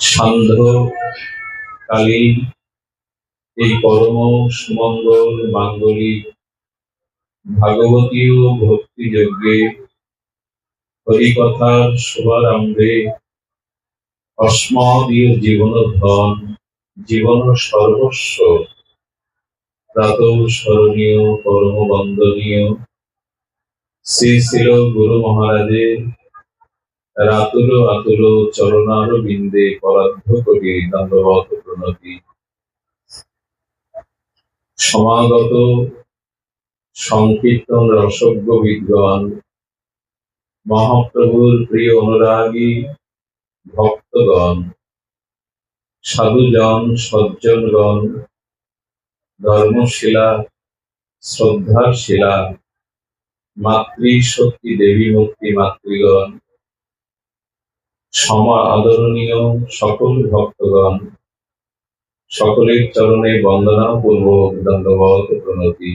সান্ধ্যকালীন এই পরম সুমঙ্গল মাঙ্গলিক ভাগবতীয় ভক্তি যজ্ঞে হরিকথার শুভারম্ভে অস্মদীয় জীবন ধন জীবন সর্বস্ব প্রাত স্মরণীয় পরম বন্দনীয় শ্রী শ্রী গুরু মহারাজের রাতুল আতুল চরণার বিন্দে পরার্ধ করি দণ্ডবত প্রণতি। সমাগত সংকীর্তন রসজ্ঞ বিদ্বান মহাপ্রভুর প্রিয় অনুরাগী ভক্তগণ, সাধুজন সজ্জনগণ, ধর্মশীলা শ্রদ্ধার শিলা মাতৃ শক্তি দেবী মুক্তি মাতৃগণ, সমা আদরণীয় সকল ভক্তগণ, সকলের চরণে বন্দনা পূর্বক দণ্ডবত প্রণতি।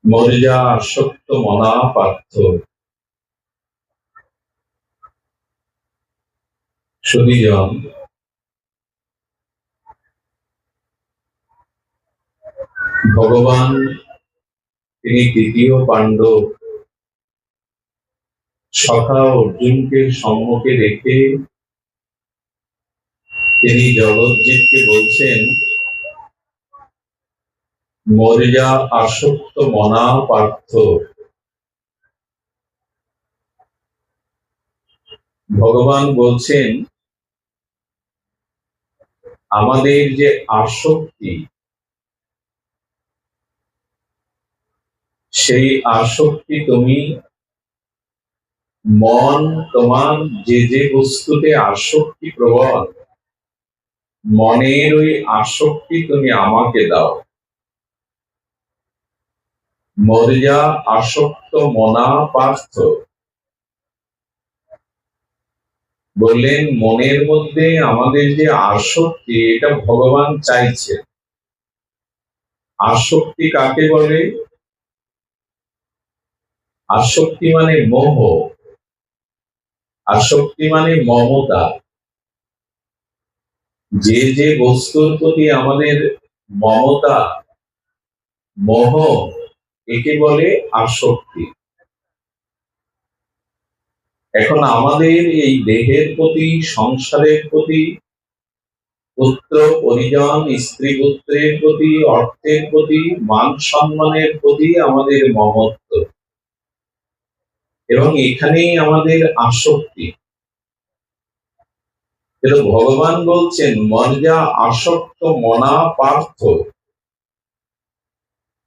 মর্যা আসক্ত মনা পার্থ। সুধীজন, ভগবান তিনি তৃতীয় পাণ্ডব সখা অর্জুনকে সম্মুখে রেখে তিনি জগৎজিৎকে বলছেন, মর্যা আসক্ত মনা পার্থ। ভগবান বলছেন, আমাদের যে আসক্তি, সেই আসক্তি তুমি মন তোমার যে যে বস্তুতে আসক্তি প্রবল, মনের ওই আসক্তি তুমি আমাকে দাও। মর্যা আসক্ত মনা পার্থ বললেন, মনের মধ্যে আমাদের যে আসক্তি, এটা ভগবান চাইছে। আসক্তি কাকে বলে? আসক্তি মানে মোহ, আসক্তি মানে মমতা। যে যে বস্তুর প্রতি আমাদের মমতা মোহ, একে বলে আসক্তি। এখন আমাদের এই দেহের প্রতি, সংসারের প্রতি, পুত্র পরিজন স্ত্রী পুত্রের প্রতি, অর্থের প্রতি, মান সম্মানের প্রতি আমাদের মমত্ব, এবং এখানেই আমাদের আসক্তি। কিন্তু ভগবান বলছেন, মর্যা আসক্ত মনা পার্থ,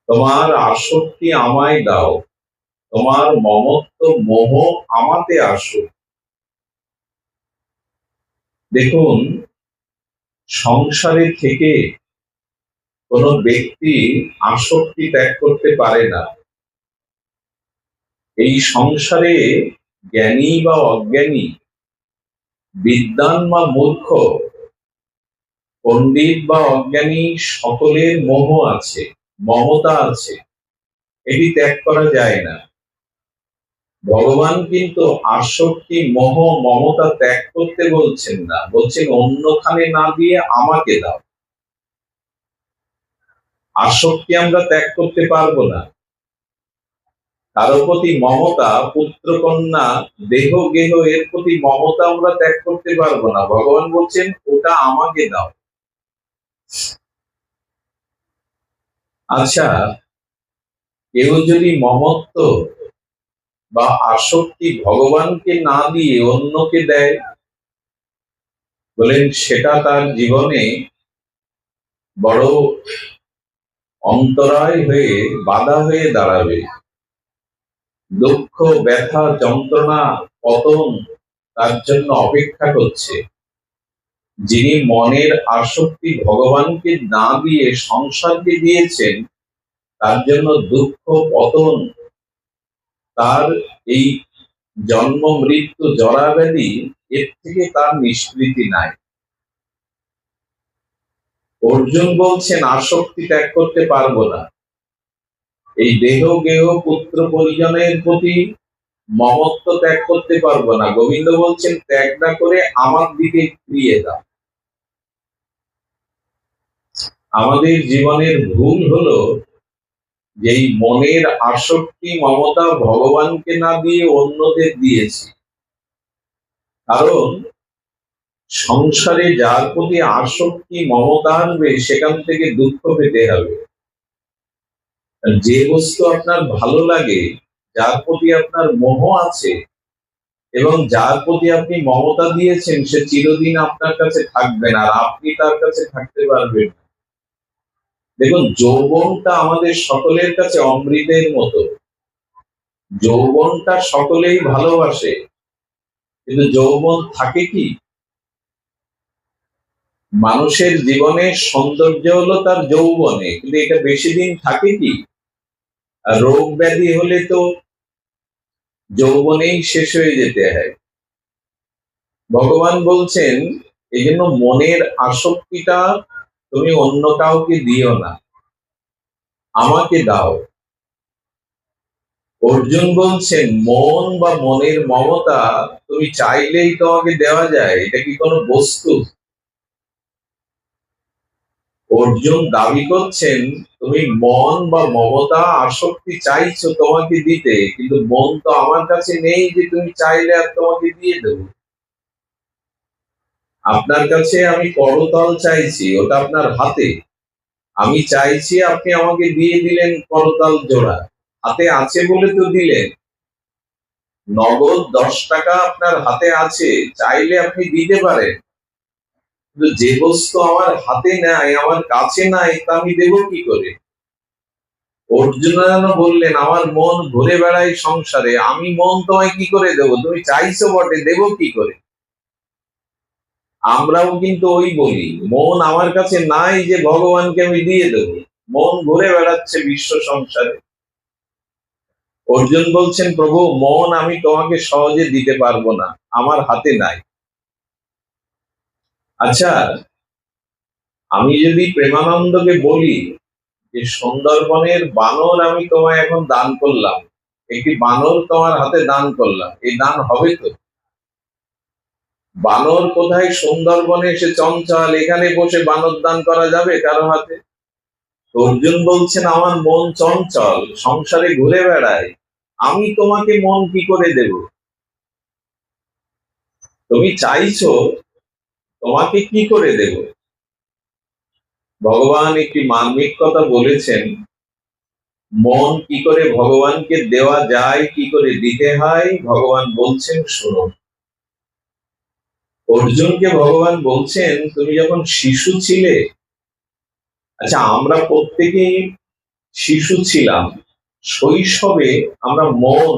তোমার আসক্তি আমায় দাও, তোমার মমত্ব মোহ আমাতে আসো। দেখুন, সংসারে থেকে কোন ব্যক্তি আসক্তি ত্যাগ করতে পারে না। এই সংসারে জ্ঞানী বা অজ্ঞানী, বিদ্বান বা মূর্খ, পণ্ডিত বা অজ্ঞানী, সকলের মোহ আছে, মমতা আছে, এটি ত্যাগ করা যায় না। ভগবান কিন্তু আসক্তি মোহ মমতা ত্যাগ করতে বলছেন না, বলছেন অন্যখানে না দিয়ে আমাকে দাও। আসক্তি আমরা ত্যাগ করতে পারবো না। কারো প্রতি মমতা, পুত্র কন্যা দেহ গেহ, এর প্রতি মমতা আমরা ত্যাগ করতে পারবো না। ভগবান বলছেন ওটা আমাকে দাও। আচ্ছা, কেউ যদি মমত্ব বা আসক্তি ভগবানকে না দিয়ে অন্যকে দেয়, বলেন সেটা তার জীবনে বড় অন্তরায় হয়ে, বাধা হয়ে দাঁড়াবে। দুঃখ, ব্যথা, যন্ত্রণা, পতন তার জন্য অপেক্ষা করছে। যিনি মনের আসক্তি ভগবানকে না দিয়ে সংসারকে দিয়েছেন, তার জন্য দুঃখ, পতন, তার এই জন্ম মৃত্যু জরা ব্যাধি, এর থেকে তার নিষ্কৃতি নাই। অর্জুন বলছেন আসক্তি ত্যাগ করতে পারবো না। এই দেহ গেহ পুত্র পরিজনের প্রতি, মমত্ব ত্যাগ করতে পারবো না। গোবিন্দ বলছেন ত্যাগ না করে আমার দিকে ফিরিয়ে দাও। আমাদের জীবনের ভুল হলো যেই মনের আসক্তি মমতা ভগবানকে না দিয়ে অন্যদের দিয়েছি। কারণ সংসারে যার প্রতি আসক্তি মমতা আনবে সেখান থেকে দুঃখ পেতে হবে। যে বস্তু আপনার ভালো লাগে, যার প্রতি আপনার মোহ আছে এবং যার প্রতি আপনি মমতা দিয়েছেন, সে চিরদিন আপনার কাছে থাকবেন আর আপনি তার কাছে থাকতে পারবেন না। দেখুন, যৌবনটা আমাদের সকলের কাছে অমৃতের মতো। যৌবনটা সকলেই ভালোবাসে, কিন্তু যৌবন থাকে কি? মানুষের জীবনের সৌন্দর্য হলো তার যৌবনে, কিন্তু এটা বেশি দিন থাকে কি? আর রোগ ব্যাধি হলে তো যৌবনেই শেষ হয়ে যেতে হয়। ভগবান বলছেন এই জন্য মনের আসক্তিটা তুমি অন্য কাউকে দিও না, আমাকে দাও। অর্জুন বলছেন মন বা মনের মমতা তুমি চাইলেই তোমাকে দেওয়া যায়, এটা কি কোনো বস্তু? অর্জুন দাবি করছেন তুমি মন বা মমতা আসক্তি চাইছো তোমাকে দিতে, কিন্তু মন তো আমার কাছে নেই যে তুমি চাইলে আর তোমাকে দিয়ে দেবো। আপনার কাছে আমি করতল চাইছি, ওটা আপনার হাতে। আমি চাইছি আপনি আমাকে দিয়ে দিলেন করতাল জোড়া, হাতে আছে বলে তো দিলেন। নগদ 10 টাকা আপনার হাতে আছে, চাইলে আপনি দিতে পারেন, কিন্তু যে বস্তু আমার হাতে নাই, আমার কাছে নাই, তা আমি দেবো কি করে? অর্জুন যেন বললেন আমার মন ঘুরে বেড়ায় সংসারে, আমি মন তোমায় কি করে দেবো? তুমি চাইছো বটে, দেবো কি করে? আমরাও কিন্তু ওই বলি, মন আমার কাছে নাই যে ভগবানকে আমি দিয়ে দেবো। মন ঘুরে বেড়াচ্ছে বিশ্ব সংসারে। অর্জুন বলছেন প্রভু মন আমি তোমাকে সহজে দিতে পারবো না, আমার হাতে নাই। আচ্ছা, আমি যদি প্রেমানন্দকে বলি যে সুন্দরবনের বানর আমি তোমায় এখন দান করলাম, একটি বানর তোমার হাতে দান করলাম, এই দান হবে তো? বানর কোথায়? সুন্দরবনে এসে চঞ্চল, এখানে বসে বানর দান করা যাবে কারো হাতে? অর্জুন বলছেন আমার মন চঞ্চল, সংসারে ঘুরে বেড়ায়, আমি তোমাকে মন কি করে দেব? তুমি চাইছো, তোমাকে কি করে দেব? ভগবান একটি মার্মিক কথা বলেছেন, মন কি করে ভগবানকে দেওয়া যায়, কি করে দিতে হয়, ভগবান বলছেন শুনুন। অর্জুনকে ভগবান বলছেন তুমি যখন শিশু ছিলে, আচ্ছা আমরা প্রত্যেকেই শিশু ছিলাম, শৈশবে আমরা মন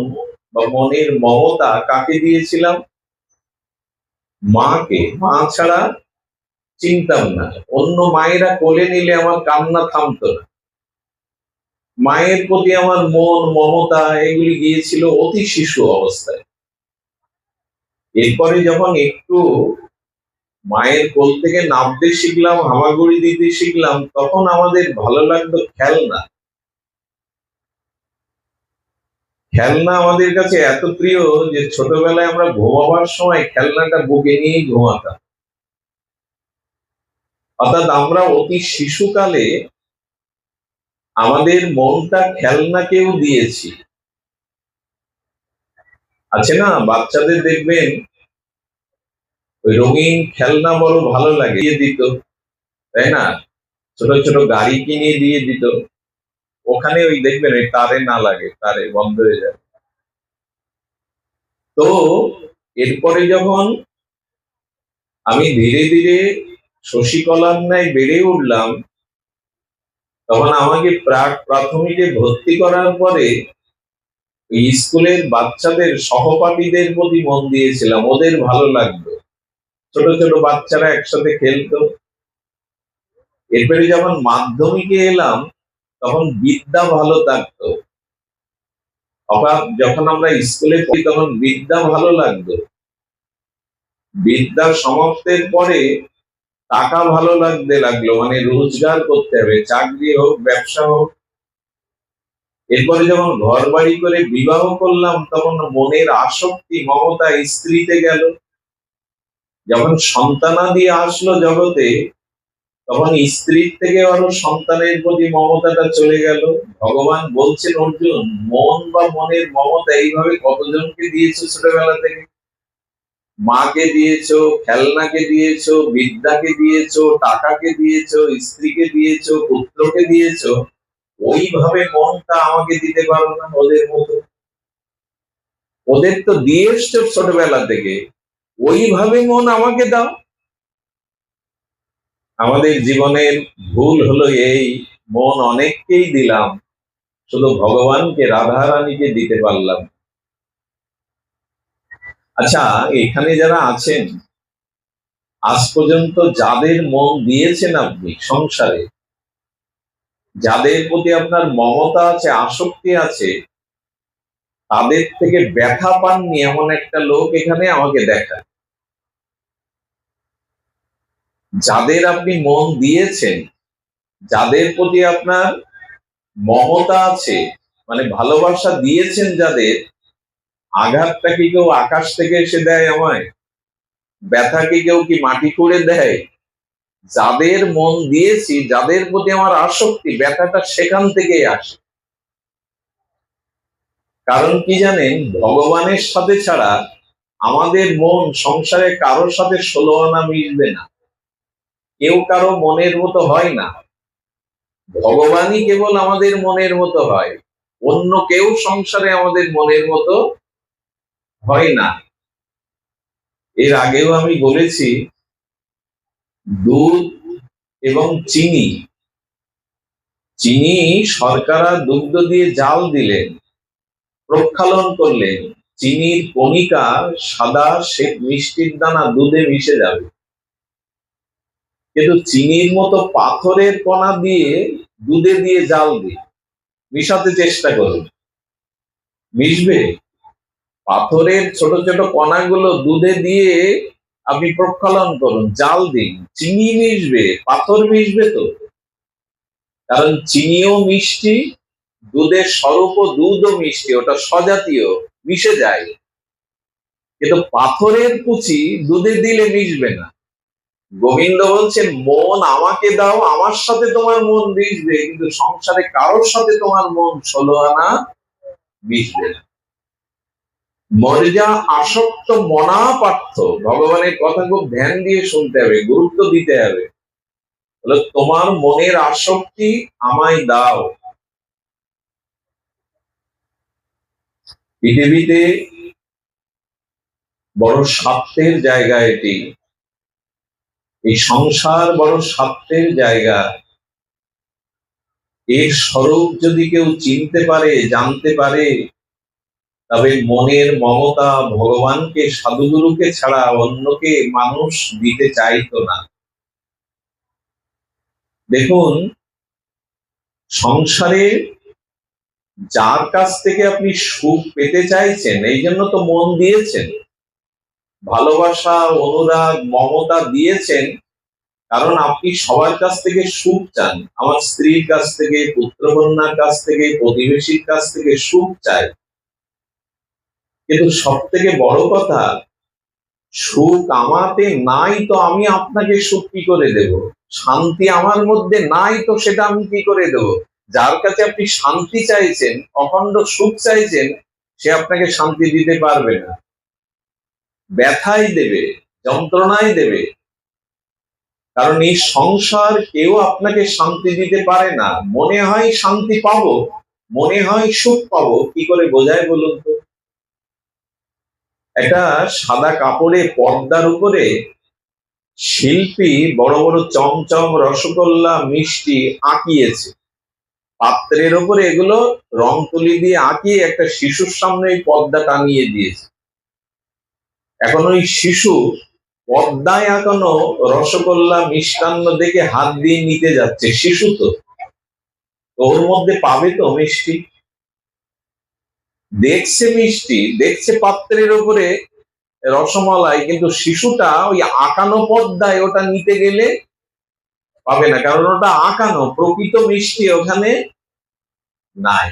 বা মনের মমতা কাকে দিয়েছিলাম? মাকে। মা ছাড়া চিনতাম না, অন্য মায়েরা কোলে নিলে আমার কান্না থামতো না। মায়ের প্রতি আমার মন মমতা এগুলি গিয়েছিল অতি শিশু অবস্থায়। এরপরে যখন একটু মায়ের কোল থেকে নামতে শিখলাম, হামাগুড়ি দিতে শিখলাম, তখন আমাদের ভালো লাগতো খেলনা। খেলনা আমাদের কাছে এত প্রিয় যে ছোটবেলায় আমরা ঘুমাবার সময় খেলনাটা বুকে নিয়েই ঘুমাতাম। অর্থাৎ আমরা অতি শিশুকালে আমাদের মনটা খেলনাকেও দিয়েছি। আছে না, বাচ্চাদের দেখবেন ওই রঙিন খেলনা বড় ভালো লাগে, দিয়ে দিত, তাই না? ছোট ছোট গাড়ি কিনে দিয়ে দিত, ওখানে ওই দেখবেন ওই তারে না লাগে, তারে বন্ধ হয়ে যায়। তো এরপরে যখন আমি ধীরে ধীরে শশীকলার ন্যায় বেড়ে উঠলাম, তখন আমাকে প্রাথমিকে ভর্তি করার পরে স্কুলের বাচ্চাদের সহপাঠীদের প্রতি মন দিয়েছিলাম, ওদের ভালো লাগতো, ছোট ছোট বাচ্চারা একসাথে খেলতো। এরপরে যখন মাধ্যমিকে এলাম তখন বিদ্যা ভালো থাকতো, অর্থাৎ যখন আমরা স্কুলে পড়ি তখন বিদ্যা ভালো লাগতো। বিদ্যা সমাপ্তের পরে টাকা ভালো লাগতে লাগলো, মানে রোজগার করতে হবে, চাকরি হোক ব্যবসা হোক। এরপরে যখন ঘর বাড়ি করে বিবাহ করলাম তখন মনের আসক্তি মমতা স্ত্রীতে গেল। যখন সন্তানাদি আসলো জগতে তখন স্ত্রীর থেকে আরো সন্তানের প্রতি মমতাটা চলে গেল। ভগবান বলছেন অর্জুন, মন বা মনের মমতা এইভাবে কতজনকে দিয়েছো ছোটবেলা থেকে? মাকে দিয়েছো, খেলনাকে দিয়েছো, বিদ্যাকে দিয়েছো, টাকাকে দিয়েছো, স্ত্রীকে দিয়েছো, পুত্রকে দিয়েছো। ওইভাবে মনটা আমাকে দিতে পারো না ওদের মতো? ওদের তো দিয়ে এসছো ছোটবেলা থেকে, ওইভাবে মন আমাকে দাও। আমাদের জীবনের ভুল হলো এই, মন অনেককেই দিলাম, শুধু ভগবানকে রাধারানীকে দিতে পারলাম। আচ্ছা, এখানে যারা আছেন আজ পর্যন্ত যাদের মন দিয়েছেন আপনি সংসারে, যাদের প্রতি আপনার মমতা আছে, আসক্তি আছে, তাদের থেকে ব্যথা পাননি এমন একটা লোক এখানে আমাকে দেখা। যাদের আপনি মন দিয়েছেন, যাদের প্রতি আপনার মমতা আছে, মানে ভালোবাসা দিয়েছেন, যাদের আঘাতটা কি কেউ আকাশ থেকে এসে দেয় আমায়? ব্যথা কি কেউ কি মাটি করে দেয়? যাদের মন দিয়েছি, যাদের প্রতি আমার আসক্তি, ব্যথাটা সেখান থেকেই আসে। কারণ কি জানেন, ভগবানের সাথে ছাড়া আমাদের মন সংসারে কারোর সাথে 16 আনা মিশবে না। কেউ কারো মনের মতো হয় না। ভগবানই কেবল আমাদের মনের মতো হয়, অন্য কেউ সংসারে আমাদের মনের মতো হয় না। এর আগেও আমি বলেছি, দুধ এবং চিনি, চিনি শর্করা দুগ্ধ দিয়ে জাল দিলেন, প্রক্ষালন করলেন, চিনির কণিকা সাদা শ্বেত মিষ্টির দানা দুধে মিশে যাবে। কিন্তু চিনির মতো পাথরের কণা দিয়ে দুধে দিয়ে জাল দিয়ে মিশাতে চেষ্টা করুন, মিশবে? পাথরের ছোট ছোট কণাগুলো দুধে দিয়ে আপনি প্রক্ষালন করুন, জাল দিন, চিনি মিশবে, পাথর মিশবে তো? কারণ চিনিও মিষ্টি, দুধের স্বরূপ দুধও মিষ্টি, ওটা সজাতীয়, মিশে যায়। কিন্তু পাথরের কুচি দুধে দিলে মিশবে না। গোবিন্দ বলছেন, মন আমাকে দাও, আমার সাথে তোমার মন মিশবে, কিন্তু সংসারে কারোর সাথে তোমার মন 16 আনা মিশবে না। মর্যা আসক্ত মনা পার্থ, ভগবানের কথা খুব ধ্যান দিয়ে শুনতে হবে, গুরুত্ব দিতে হবে। বলে তোমার মনের আসক্তি আমায় দাও। পৃথিবীতে বড় স্বার্থের জায়গা এটি, এই সংসার বড় স্বার্থের জায়গা। এর স্বরূপ যদি কেউ চিনতে পারে, জানতে পারে, তবে মনের মমতা ভগবানকে, সাধুগুরুকে ছাড়া অন্যকে মানুষ দিতে চাইতো না। দেখুন, সংসারে যার কাছ থেকে আপনি সুখ পেতে চাইছেন, এই জন্য তো মন দিয়েছেন, ভালোবাসা, অনুরাগ, মমতা দিয়েছেন, কারণ আপনি সবার কাছ থেকে সুখ চান। আমার স্ত্রীর কাছ থেকে, পুত্রকন্যার কাছ থেকে, প্রতিবেশীর কাছ থেকে সুখ চাই। কিন্তু সব থেকে বড় কথা, সুখ আমাতে নাই তো আমি আপনাকে সুখ কি করে দেব? শান্তি আমার মধ্যে নাই তো সেটা আমি কি করে দেব? যার কাছে আপনি শান্তি চাইছেন, অখণ্ড সুখ চাইছেন, সে আপনাকে শান্তি দিতে পারবে না, ব্যথাই দেবে, যন্ত্রণাই দেবে। কারণ এই সংসার কেউ আপনাকে শান্তি দিতে পারে না। মনে হয় শান্তি পাবো, মনে হয় সুখ পাবো, কি করে বোঝায় বলুন তো? একটা সাদা কাপড়ে পর্দার উপরে শিল্পী বড় বড় চমচম, রসগোল্লা, মিষ্টি আঁকিয়েছে, পাত্রের উপরে এগুলো রং তুলি দিয়ে আঁকিয়ে একটা শিশুর সামনে এই পর্দা টানিয়ে দিয়েছে। এখন ওই শিশু পর্দায় আঁকানো রসগোল্লা, মিষ্টান্ন দেখে হাত দিয়ে নিতে যাচ্ছে। শিশু তো, ওর মধ্যে পাবে তো মিষ্টি? দেখছে মিষ্টি, দেখছে পাত্রের উপরে রসমালাই, কিন্তু শিশুটা ওই আঁকানো পর্দায় ওটা নিতে গেলে পাবে না, কারণ ওটা আঁকানো, প্রকৃত মিষ্টি ওখানে নাই।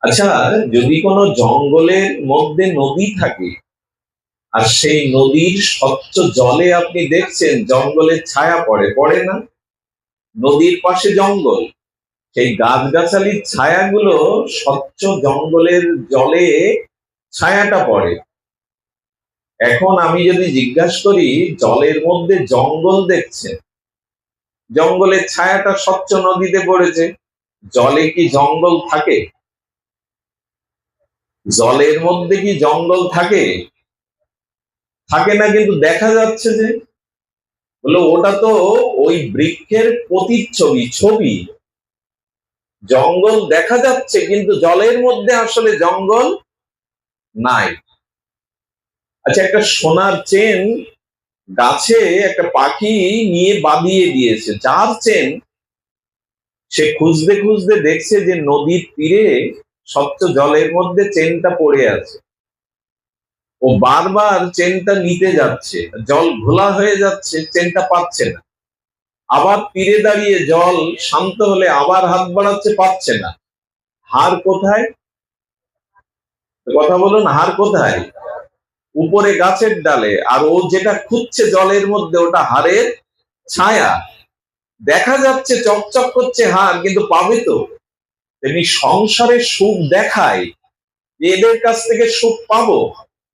আচ্ছা, যদি কোনো জঙ্গলের মধ্যে নদী থাকে আর সেই নদীর স্বচ্ছ জলে আপনি দেখছেন জঙ্গলের ছায়া পড়ে, পড়ে না? নদীর পাশে জঙ্গল, সেই গাছগাছালির ছায়াগুলো স্বচ্ছ জঙ্গলের জলে ছায়াটা পড়ে। এখন আমি যদি জিজ্ঞাসা করি জলের মধ্যে জঙ্গল দেখছেন, জঙ্গলের ছায়াটা স্বচ্ছ নদীতে পড়েছে, জলে কি জঙ্গল থাকে? জলের মধ্যে কি জঙ্গল থাকে? থাকে না, কিন্তু দেখা যাচ্ছে যে, বলে ওটা তো ওই বৃক্ষের প্রতিচ্ছবি, ছবি। জঙ্গল দেখা যাচ্ছে কিন্তু জলের মধ্যে আসলে জঙ্গল নাই। আচ্ছা, একটা সোনার চেন গাছে একটা পাখি নিয়ে বাঁধিয়ে দিয়েছে, যার চেন, সে খুঁজতে খুঁজতে দেখছে যে নদীর তীরে স্বচ্ছ জলের মধ্যে চেনটা পড়ে আছে। ও বারবার চেনটা নিতে যাচ্ছে, জল ঘোলা হয়ে যাচ্ছে, চেনটা পাচ্ছে না। আবার তীরে দাঁড়িয়ে জল শান্ত হলে আবার হাত বাড়াচ্ছে, পাচ্ছে না। হার কোথায়? কথা বলুন, হার কোথায়? উপরে গাছের ডালে। আর ও যেটা খুঁজছে জলের মধ্যে, ওটা হাড়ের ছায়া। দেখা যাচ্ছে চকচক করছে হার, কিন্তু পাবে তো? তেমনি সংসারে সুখ দেখায় যে এদের কাছ থেকে সুখ পাবো,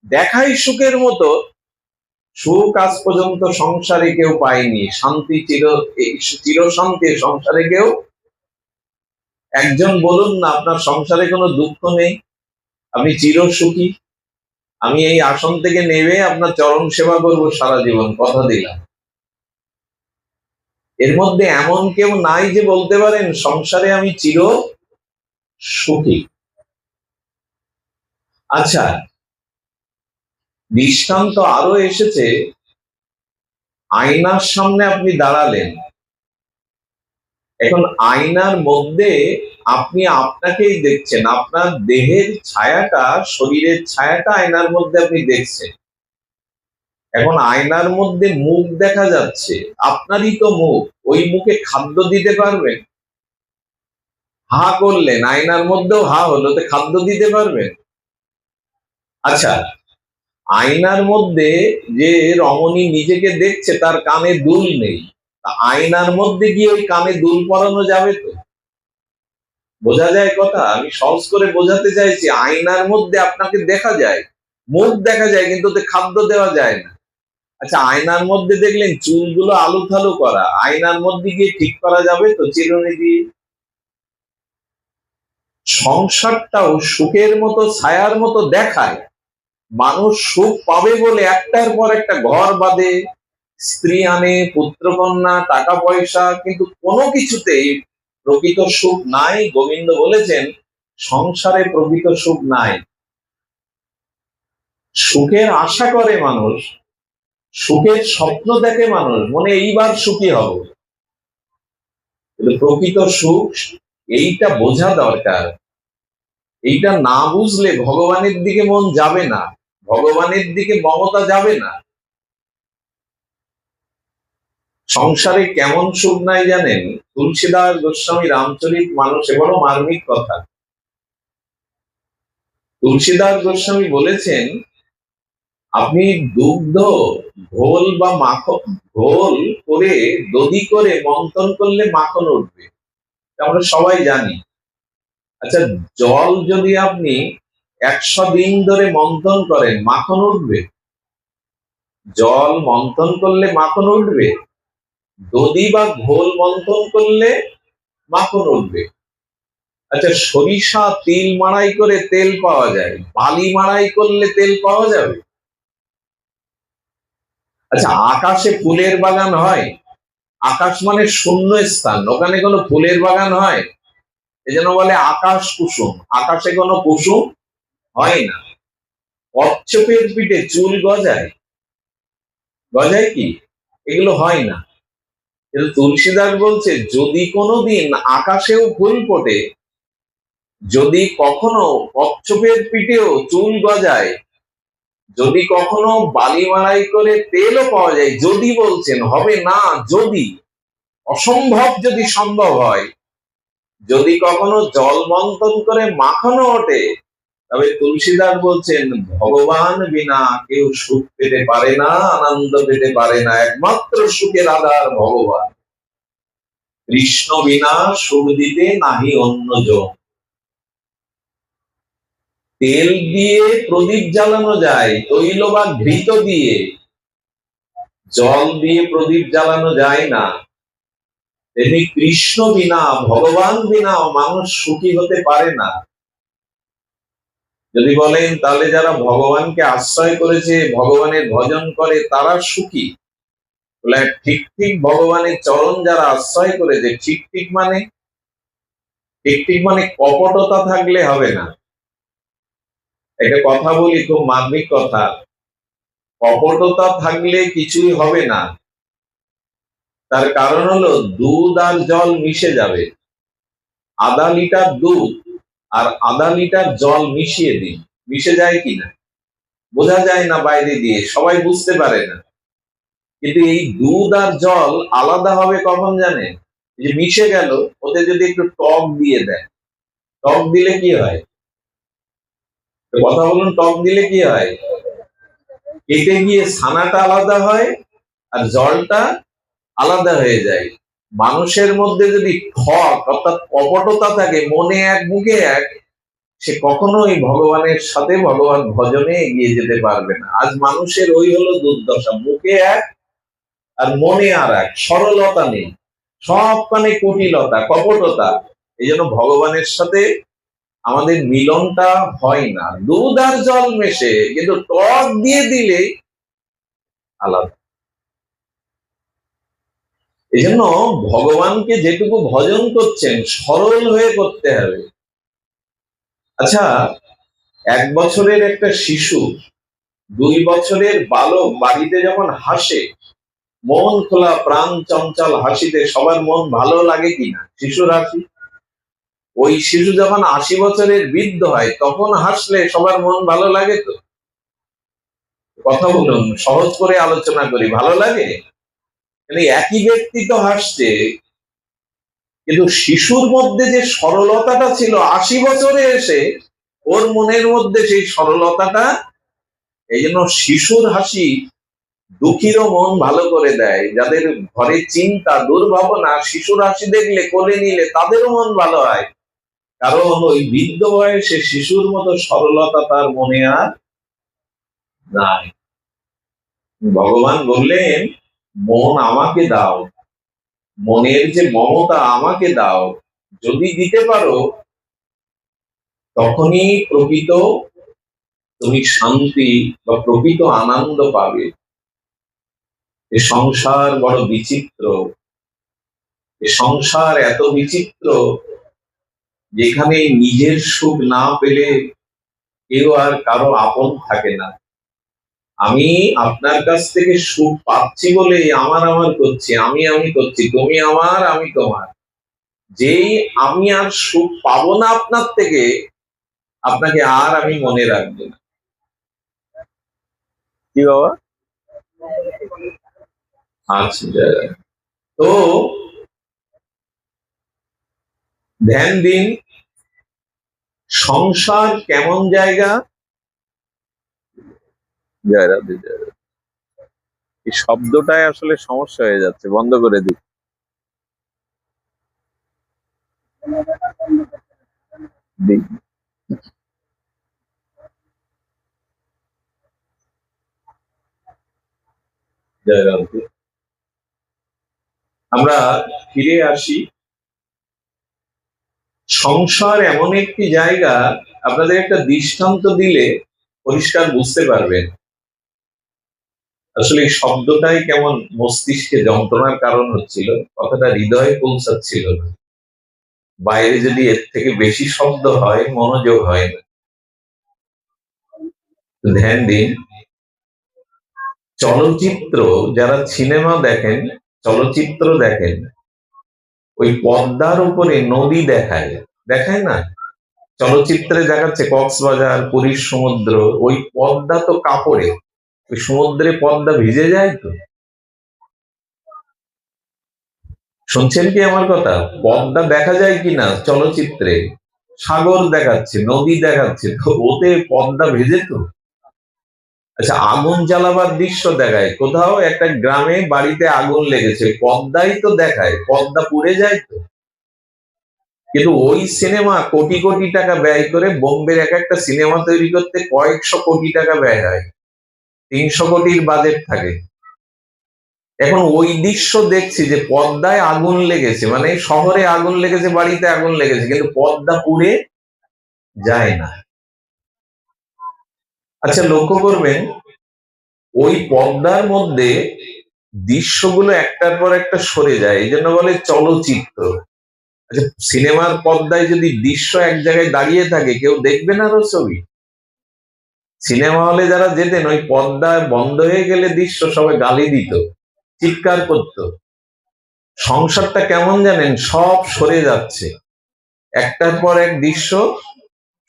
দেখাই সুখের মতো। সুখ আজ পর্যন্ত সংসারে কেউ পায়নি, শান্তি চির শান্তি সংসারে কেউ। একজন বলুন না আপনার সংসারে কোনো দুঃখ নেই, আপনি চির সুখী। আমি এই আসন থেকে নেমে আপনার চরণ সেবা করবো সারা জীবন, কথা দিলাম। এর মধ্যে এমন কেউ নাই যে বলতে পারেন সংসারে আমি চির সুখী। আচ্ছা, দৃষ্টান্ত আরো এসেছে। আয়নার সামনে আপনি দাঁড়ালেন, এখন আয়নার মধ্যে আপনি আপনাকেই দেখছেন, আপনার দেহের ছায়াটা, শরীরের ছায়াটা আয়নার মধ্যে আপনি দেখছেন। এখন আয়নার মধ্যে মুখ দেখা যাচ্ছে, আপনারই তো মুখ, ওই মুখে খাদ্য দিতে পারবেন? হা করলেন, আয়নার মধ্যেও হা হলো, তো খাদ্য দিতে পারবেন? আচ্ছা, আয়নার মধ্যে যে রমণী নিজেকে দেখছে তার কানে দুল নেই, আয়নার মধ্যে গিয়ে ওই কানে দুল পরানো যাবে তো? বোঝা যায় কথা? আমি সহজ করে বোঝাতে চাইছি, আয়নার মধ্যে আপনাকে দেখা যায়, মুখ দেখা যায়, কিন্তু ওতে খাদ্য দেওয়া যায় না। আচ্ছা, আয়নার মধ্যে দেখলেন চুলগুলো আলু থালু করা, আয়নার মধ্যে গিয়ে ঠিক করা যাবে তো চিরুনি দিয়ে? সংসারটাও সুখের মতো, ছায়ার মতো দেখায়। মানুষ সুখ পাবে বলে একটার পর একটা ঘর বাঁধে, স্ত্রী আনে, পুত্রকন্যা, টাকা পয়সা, কিন্তু কোনো কিছুতেই প্রকৃত সুখ নাই। গোবিন্দ বলেছেন সংসারে প্রকৃত সুখ নাই। সুখের আশা করে মানুষ, সুখের স্বপ্ন দেখে মানুষ, মনে এইবার সুখী হব, কিন্তু প্রকৃত সুখ এইটা বোঝা দরকার। এইটা না বুঝলে ভগবানের দিকে মন যাবে না, ভগবানের দিকে মমতা যাবে না। সংসারে কেমন সুখ নাই জানেন? তুলসীদাস গোস্বামী রামচরিত মানসে বড় মার্মিক কথা। তুলসীদাস গোস্বামী বলেছেন, আপনি দুগ্ধ ঘোল বা মাখন, ঘোল করে দধি করে মন্থন করলে মাখন উঠবে, আমরা সবাই জানি। আচ্ছা, জল যদি আপনি 100 দিন ধরে মন্থন করেন, মাখন উঠবে? জল মন্থন করলে মাখন উঠবে? দধি বা ঘোল মন্থন করলে মাখন উঠবে? আচ্ছা, সরিষা তিল মাড়াই করে তেল পাওয়া যায়, বালি মাড়াই করলে তেল পাওয়া যাবে? আচ্ছা, আকাশে ফুলের বাগান হয়? আকাশ মানে শূন্য স্থান, ওখানে কোনো ফুলের বাগান হয়? এজন্য বলে আকাশ কুসুম, আকাশে কোনো কুসুম হয় না। কচ্ছপের পিঠে চুল গজায়? গজায় কি? এগুলো হয় না। কিন্তু তুলসীদাস বলছে যদি কোনোদিন আকাশেও ফুল ফোটে, যদি কখনো কচ্ছপের পিঠেও চুল গজায়, যদি কখনো বালি মাড়াই করে তেলও পাওয়া যায়, যদি বলছেন, হবে না যদি, অসম্ভব যদি সম্ভব হয়, যদি কখনো জল মন্থন করে মাখনও ওঠে, তবে তুলসীদাস বলছেন ভগবান বিনা কেউ সুখ পেতে পারে না, আনন্দ পেতে পারে না, একমাত্র সুখের আধার ভগবান। কৃষ্ণ বিনা সুখ দিতে নাহি অন্যজন। তেল দিয়ে প্রদীপ জ্বালানো যায়, তৈল বা ঘৃত দিয়ে, জল দিয়ে প্রদীপ জ্বালানো যায় না। তেমনি কৃষ্ণ বিনা, ভগবান বিনা মানুষ সুখী হতে পারে না। যদি বলেন তাহলে যারা ভগবানকে আশ্রয় করেছে, ভগবানের ভজন করে, তারা সুখী, বলে ঠিক ঠিক ভগবানের চরণ যারা আশ্রয় করেছে, ঠিক ঠিক মানে কপটতা থাকলে হবে না। একটা কথা বলি, খুব মার্মিক কথা, কপটতা থাকলে কিছুই হবে না। তার কারণ হলো দুধ আর জল মিশে যাবে। আধা লিটার দুধ আর আধা লিটার জল মিশিয়ে দিন, মিশে যায় কিনা বোঝা যায় না, বাইরে দিয়ে সবাই বুঝতে পারে না। কিন্তু এই দুধ আর জল আলাদা হবে কখন জানেন? যে মিশে গেল, ওতে যদি একটু টক দিয়ে দেয়, টক দিলে কি হয়? কথা বলুন, টক দিলে কি হয়? কেটে গিয়ে ছানাটা আলাদা হয় আর জলটা আলাদা হয়ে যায়। মানুষের মধ্যে যদি ঠক অর্থাৎ কপটতা থাকে, মনে এক মুখে এক, সে কখনোই ভগবানের সাথে ভগবান ভজনে এগিয়ে যেতে পারবে না। আজ মানুষের ওই হলো দুর্দশা, মুখে এক আর মনে আর এক, সরলতা নেই, সব কানে কুটিলতা, কপটতা। এই জন্য ভগবানের সাথে আমাদের মিলনটা হয় না। দুধ আর জল মেশে, কিন্তু টক দিয়ে দিলে আলাদা। এই জন্য ভগবানকে যেটুকু ভজন করছেন সরল হয়ে করতে হবে। আচ্ছা, 1 বছরের একটা শিশু, 2 বছরের বালক বাড়িতে যখন হাসে, মন খোলা প্রাণ চঞ্চল হাসিতে সবার মন ভালো লাগে কিনা? শিশুর হাসি। ওই শিশু যখন 80 বছরের বৃদ্ধ হয়, তখন হাসলে সবার মন ভালো লাগে তো? কথা বলুন, সহজ করে আলোচনা করি, ভালো লাগে? একই ব্যক্তি তো হাসছে, কিন্তু শিশুর মধ্যে যে সরলতাটা ছিল 80 বছরে এসে ওর মনের মধ্যে সেই সরলতাটা, এই জন্য শিশুর হাসি দুঃখীরও মন ভালো করে দেয়। যাদের ঘরে চিন্তা দুর্ভাবনা, শিশুর হাসি দেখলে কোলে নিলে তাদেরও মন ভালো হয়। কারণ ওই বৃদ্ধ বয়সে শিশুর মতো সরলতা তার মনে আর নাই। ভগবান বললেন মন আমাকে দাও, মনের যে মমতা আমাকে দাও, যদি দিতে পারো তখনই প্রকৃত তুমি শান্তি বা প্রকৃত আনন্দ পাবে। এ সংসার বড় বিচিত্র, এ সংসার এত বিচিত্র, যেখানে নিজের সুখ না পেলে কেউ আর কারো আপন থাকে না। আমি আপনার কাছ থেকে সুখ পাচ্ছি বলে আমার আমার করছি, আমি করছি, তুমি আমার আমি তোমার। যেই আমি আর সুখ পাবো না আপনার থেকে, আপনাকে আর আমি মনে রাখবো না। কি বাবা? আচ্ছা, তো ধ্যান দিন, সংসার কেমন জায়গা? জয় রাধে, জয় রাধে। এই শব্দটাই আসলে সমস্যা হয়ে যাচ্ছে, বন্ধ করে দিই। জয় রাধে। আমরা ফিরে আসি। সংসার এমন একটি জায়গা, আপনাদের একটা দৃষ্টান্ত দিলে পরিষ্কার বুঝতে পারবেন। আসলে এই শব্দটাই কেমন মস্তিষ্কে যন্ত্রণার কারণ হচ্ছিল, কথাটা হৃদয়ে পৌঁছাচ্ছিল না। বাইরে যদি এর থেকে বেশি শব্দ হয়, মনোযোগ হয় না। ধ্যান দিন। চলচ্চিত্র, যারা সিনেমা দেখেন, চলচ্চিত্র দেখেন, ওই পর্দার উপরে নদী দেখায়, দেখায় না? চলচ্চিত্রে দেখাচ্ছে কক্সবাজার, পুরীর সমুদ্র, ওই পর্দা তো কাপড়ে, ওই সমুদ্রে পর্দা ভিজে যায় তো। শুনছেন কি আমার কথা? পদ্মা দেখা যায় কিনা চলচ্চিত্রে? সাগর দেখাচ্ছে, নদী দেখাচ্ছে, তো ওতে পদ্মা ভেজে তো। আচ্ছা, আগুন জ্বালাবার দৃশ্য দেখায়, কোথাও একটা গ্রামে বাড়িতে আগুন লেগেছে, পদ্মাই তো দেখায়, পদ্মা পুড়ে যায় তো। কিন্তু ওই সিনেমা কোটি কোটি টাকা ব্যয় করে, বোম্বের এক একটা সিনেমা তৈরি করতে কয়েকশো কোটি টাকা ব্যয় হয়, 300 কোটির বাজেট থাকে। এখন ওই দৃশ্য দেখছি যে পদ্মায় আগুন লেগেছে, মানে শহরে আগুন লেগেছে, বাড়িতে আগুন লেগেছে, কিন্তু পদ্মা পুড়ে যায় না। আচ্ছা, লক্ষ্য করবেন ওই পর্দার মধ্যে দৃশ্যগুলো একটার পর একটা সরে যায়, এই জন্য বলে চলচ্চিত্র। আচ্ছা, সিনেমার পর্দায় যদি দৃশ্য এক জায়গায় দাঁড়িয়ে থাকে, কেউ দেখবে না আরো ছবি? সিনেমা হলে যারা যেতেন, ওই পর্দা বন্ধ হয়ে গেলে দৃশ্য সবাই গালি দিত, চিৎকার করত। সংসারটা কেমন জানেন, সব সরে যাচ্ছে, একটার পর এক দৃশ্য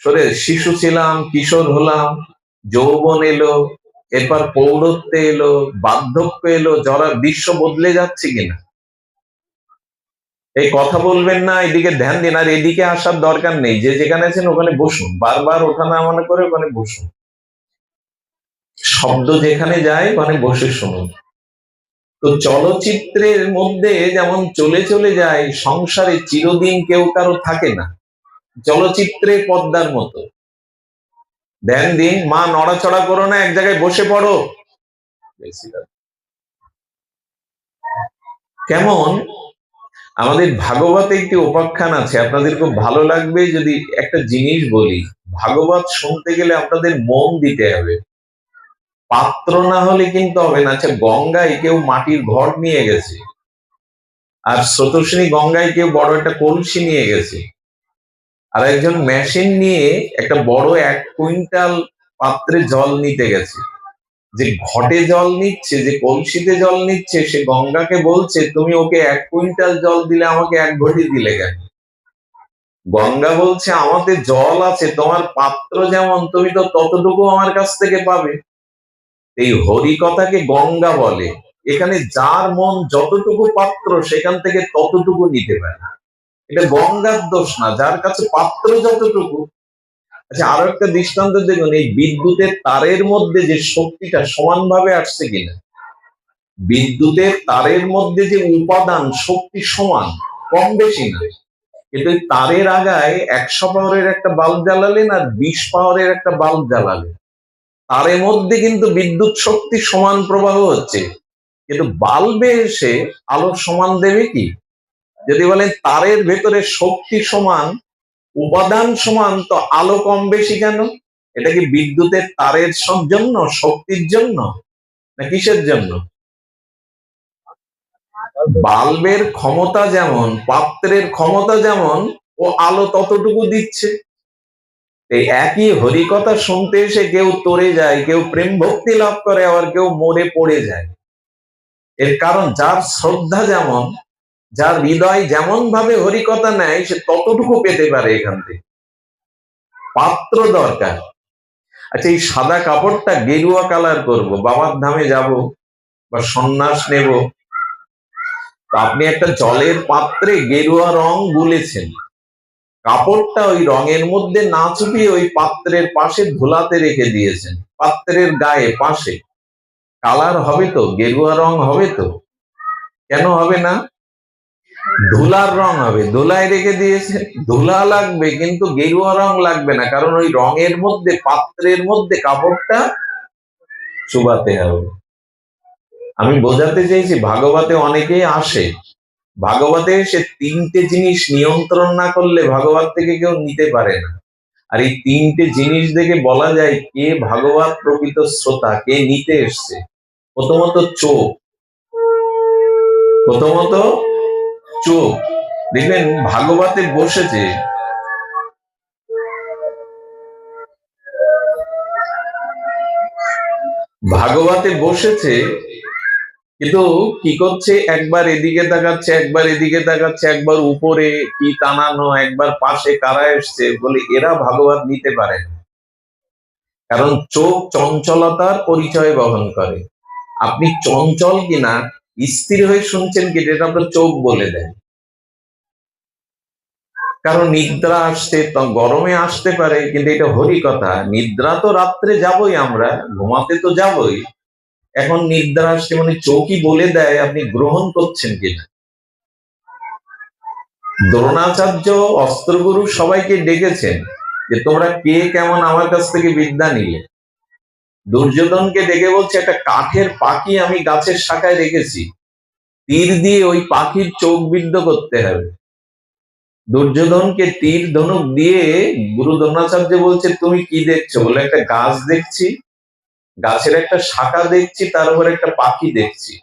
সরে। শিশু ছিলাম, কিশোর হলাম, যৌবন এলো, এরপর পৌরত্ব এলো, বার্ধক্য এলো, যারা দৃশ্য বদলে যাচ্ছে কিনা। এই কথা বলবেন না, এদিকে ধ্যান দিন, আর এদিকে আসার দরকার নেই, যে যেখানে আছেন ওখানে বসুন, বারবার ওঠা নামা না করে ওখানে বসুন, শব্দ যেখানে যায় ওখানে বসে শুনুন। তো চলচ্চিত্রের মধ্যে যেমন চলে চলে যায়, সংসারে চিরদিন কেউ কারো থাকে না, চলচ্চিত্রে পদ্মার মতো। ধ্যান দিন, মা নড়াচড়া করো না, এক জায়গায় বসে পড়ো। কেমন আমাদের ভাগবতে একটি উপাখ্যান আছে, আপনাদের খুব ভালো লাগবে যদি একটা জিনিস বলি। ভাগবত শুনতে গেলে আপনাদের মন দিতে হবে, পাত্র না হলে কিন্তু হবে না। আচ্ছা, গঙ্গায় কেউ মাটির ঘর নিয়ে গেছে, আর স্রোতস্বিনী গঙ্গায় কেউ বড় একটা কলসি নিয়ে গেছে, আর একজন মেশিন নিয়ে একটা বড় 1 কুইন্টাল পাত্রে জল নিতে গেছে। যে ঘটে জল নিচ্ছে, যে কলসিতে জল নিচ্ছে, সে গঙ্গাকে বলছে, তুমি ওকে 1 কুইন্টাল জল দিলে আমাকে 1 ঘটি দিলে কেন? গঙ্গা বলছে, আমাদের জল আছে, তোমার পাত্র যেমন, তুমি তো ততটুকু আমার কাছ থেকে পাবে। এই হরি কথাকে গঙ্গা বলে। এখানে যার মন যতটুকু পাত্র, সেখান থেকে ততটুকু নিতে পারে। এটা গঙ্গার দোষ না, যার কাছে পাত্র যতটুকু। আচ্ছা, আরো একটা দৃষ্টান্ত দেখুন, এই বিদ্যুতের তারের মধ্যে যে শক্তিটা সমানভাবে আসছে কিনা। বিদ্যুতের তারের মধ্যে যে উপাদান শক্তি সমান, কম বেশি না। কিন্তু এই তারের আগায় 100 পাওয়ারের একটা বাল্ব জ্বালালেন আর 20 পাওয়ারের একটা বাল্ব জ্বালালেন, তারের মধ্যে কিন্তু বিদ্যুৎ শক্তি সমান প্রবাহ হচ্ছে, কিন্তু বাল্বে এসে আলো সমান দেবে কি? যদি বলেন তারের ভেতরে শক্তি সমান, উপাদান সমান, তো আলো কম বেশি কেন? এটা কি বিদ্যুতের তারের জন্য, শক্তির জন্য, না কিসের জন্য? বাল্বের ক্ষমতা যেমন, পাত্রের ক্ষমতা যেমন, ও আলো ততটুকু দিচ্ছে। এই একই হরিকথা শুনতে এসে কেউ তরে যায়, কেউ প্রেম ভক্তি লাভ করে, আবার কেউ মরে পড়ে যায়। এর কারণ যার শ্রদ্ধা যেমন, যার হৃদয় যেমন ভাবে হরিকথা নেয়, সে ততটুকু পেতে পারে এখান থেকে। পাত্র দরকার। আচ্ছা, এই সাদা কাপড়টা গেরুয়া কালার করব, বাবার ধামে যাব বা সন্ন্যাস নেব, আপনি একটা জলের পাত্রে গেরুয়া রং গুলেছেন, কাপড়টা ওই রঙের মধ্যে না চুপিয়ে ওই পাত্রের পাশে ধুলাতে রেখে দিয়েছেন, পাত্রের গায়ে পাশে, কালার হবে তো, গেরুয়া রং হবে তো? কেন হবে না? ধুলার রং হবে, ধুলায় রেখে দিয়েছে, ধুলা লাগবে কিন্তু গেরুয়া রং লাগবে না, কারণ ওই রঙের মধ্যে, পাত্রের মধ্যে কাপড়টা চুবাতে হবে। আমি বোঝাতে চাইছি, ভাগবতে অনেকেই আসে, ভাগবতে সে 3টে জিনিস নিয়ন্ত্রণ না করলে ভাগবত থেকে কেউ নিতে পারে না। আর এই 3টে জিনিস দেখে বলা যায় কে ভাগবত প্রকৃত শ্রোতা, কে নিতে এসছে। প্রথমত চোখ, প্রথমত চোখ। দেখবেন ভাগবতে বসেছে, ভাগবতে বসেছে, কিন্তু কি করছে, একবার এদিকে তাকাচ্ছে, একবার এদিকে তাকাচ্ছে, একবার উপরে কি টানানো, একবার পাশে কারা এসছে, বলে এরা ভাগবত নিতে পারে না। কারণ চোখ চঞ্চলতার পরিচয় বহন করে। আপনি চঞ্চল কিনা স্থির হয়ে শুনছেন কি, যেটা আপনার চোখ বলে দেয়। কারণ নিদ্রা আসছে, গরমে আসতে পারে, কিন্তু এটা হরি কথা। নিদ্রা তো রাত্রে যাবই, আমরা ঘুমাতে তো যাবই। এখন নিদ্রা আসছে মানে চোখই বলে দেয় আপনি গ্রহণ করছেন কিনা। দ্রোণাচার্য অস্ত্রগুরু সবাইকে ডেকেছেন যে তোমরা কে কেমন আমার কাছ থেকে বিদ্যা নিলে। দুর্যোধনকে ডেকে বলছে একটা কাঠের পাখি আমি গাছের শাখায় রেখেছি, তীর দিয়ে ওই পাখির চোখ বিদ্ধ করতে হবে। দুর্যোধনকে তীর ধনুক দিয়ে গুরু দ্রোণাচার্য বলছে তুমি কি দেখছো? বলে একটা গাছ দেখছি, গাছের একটা শাখা দেখছি, তার উপর একটা পাখি দেখছি।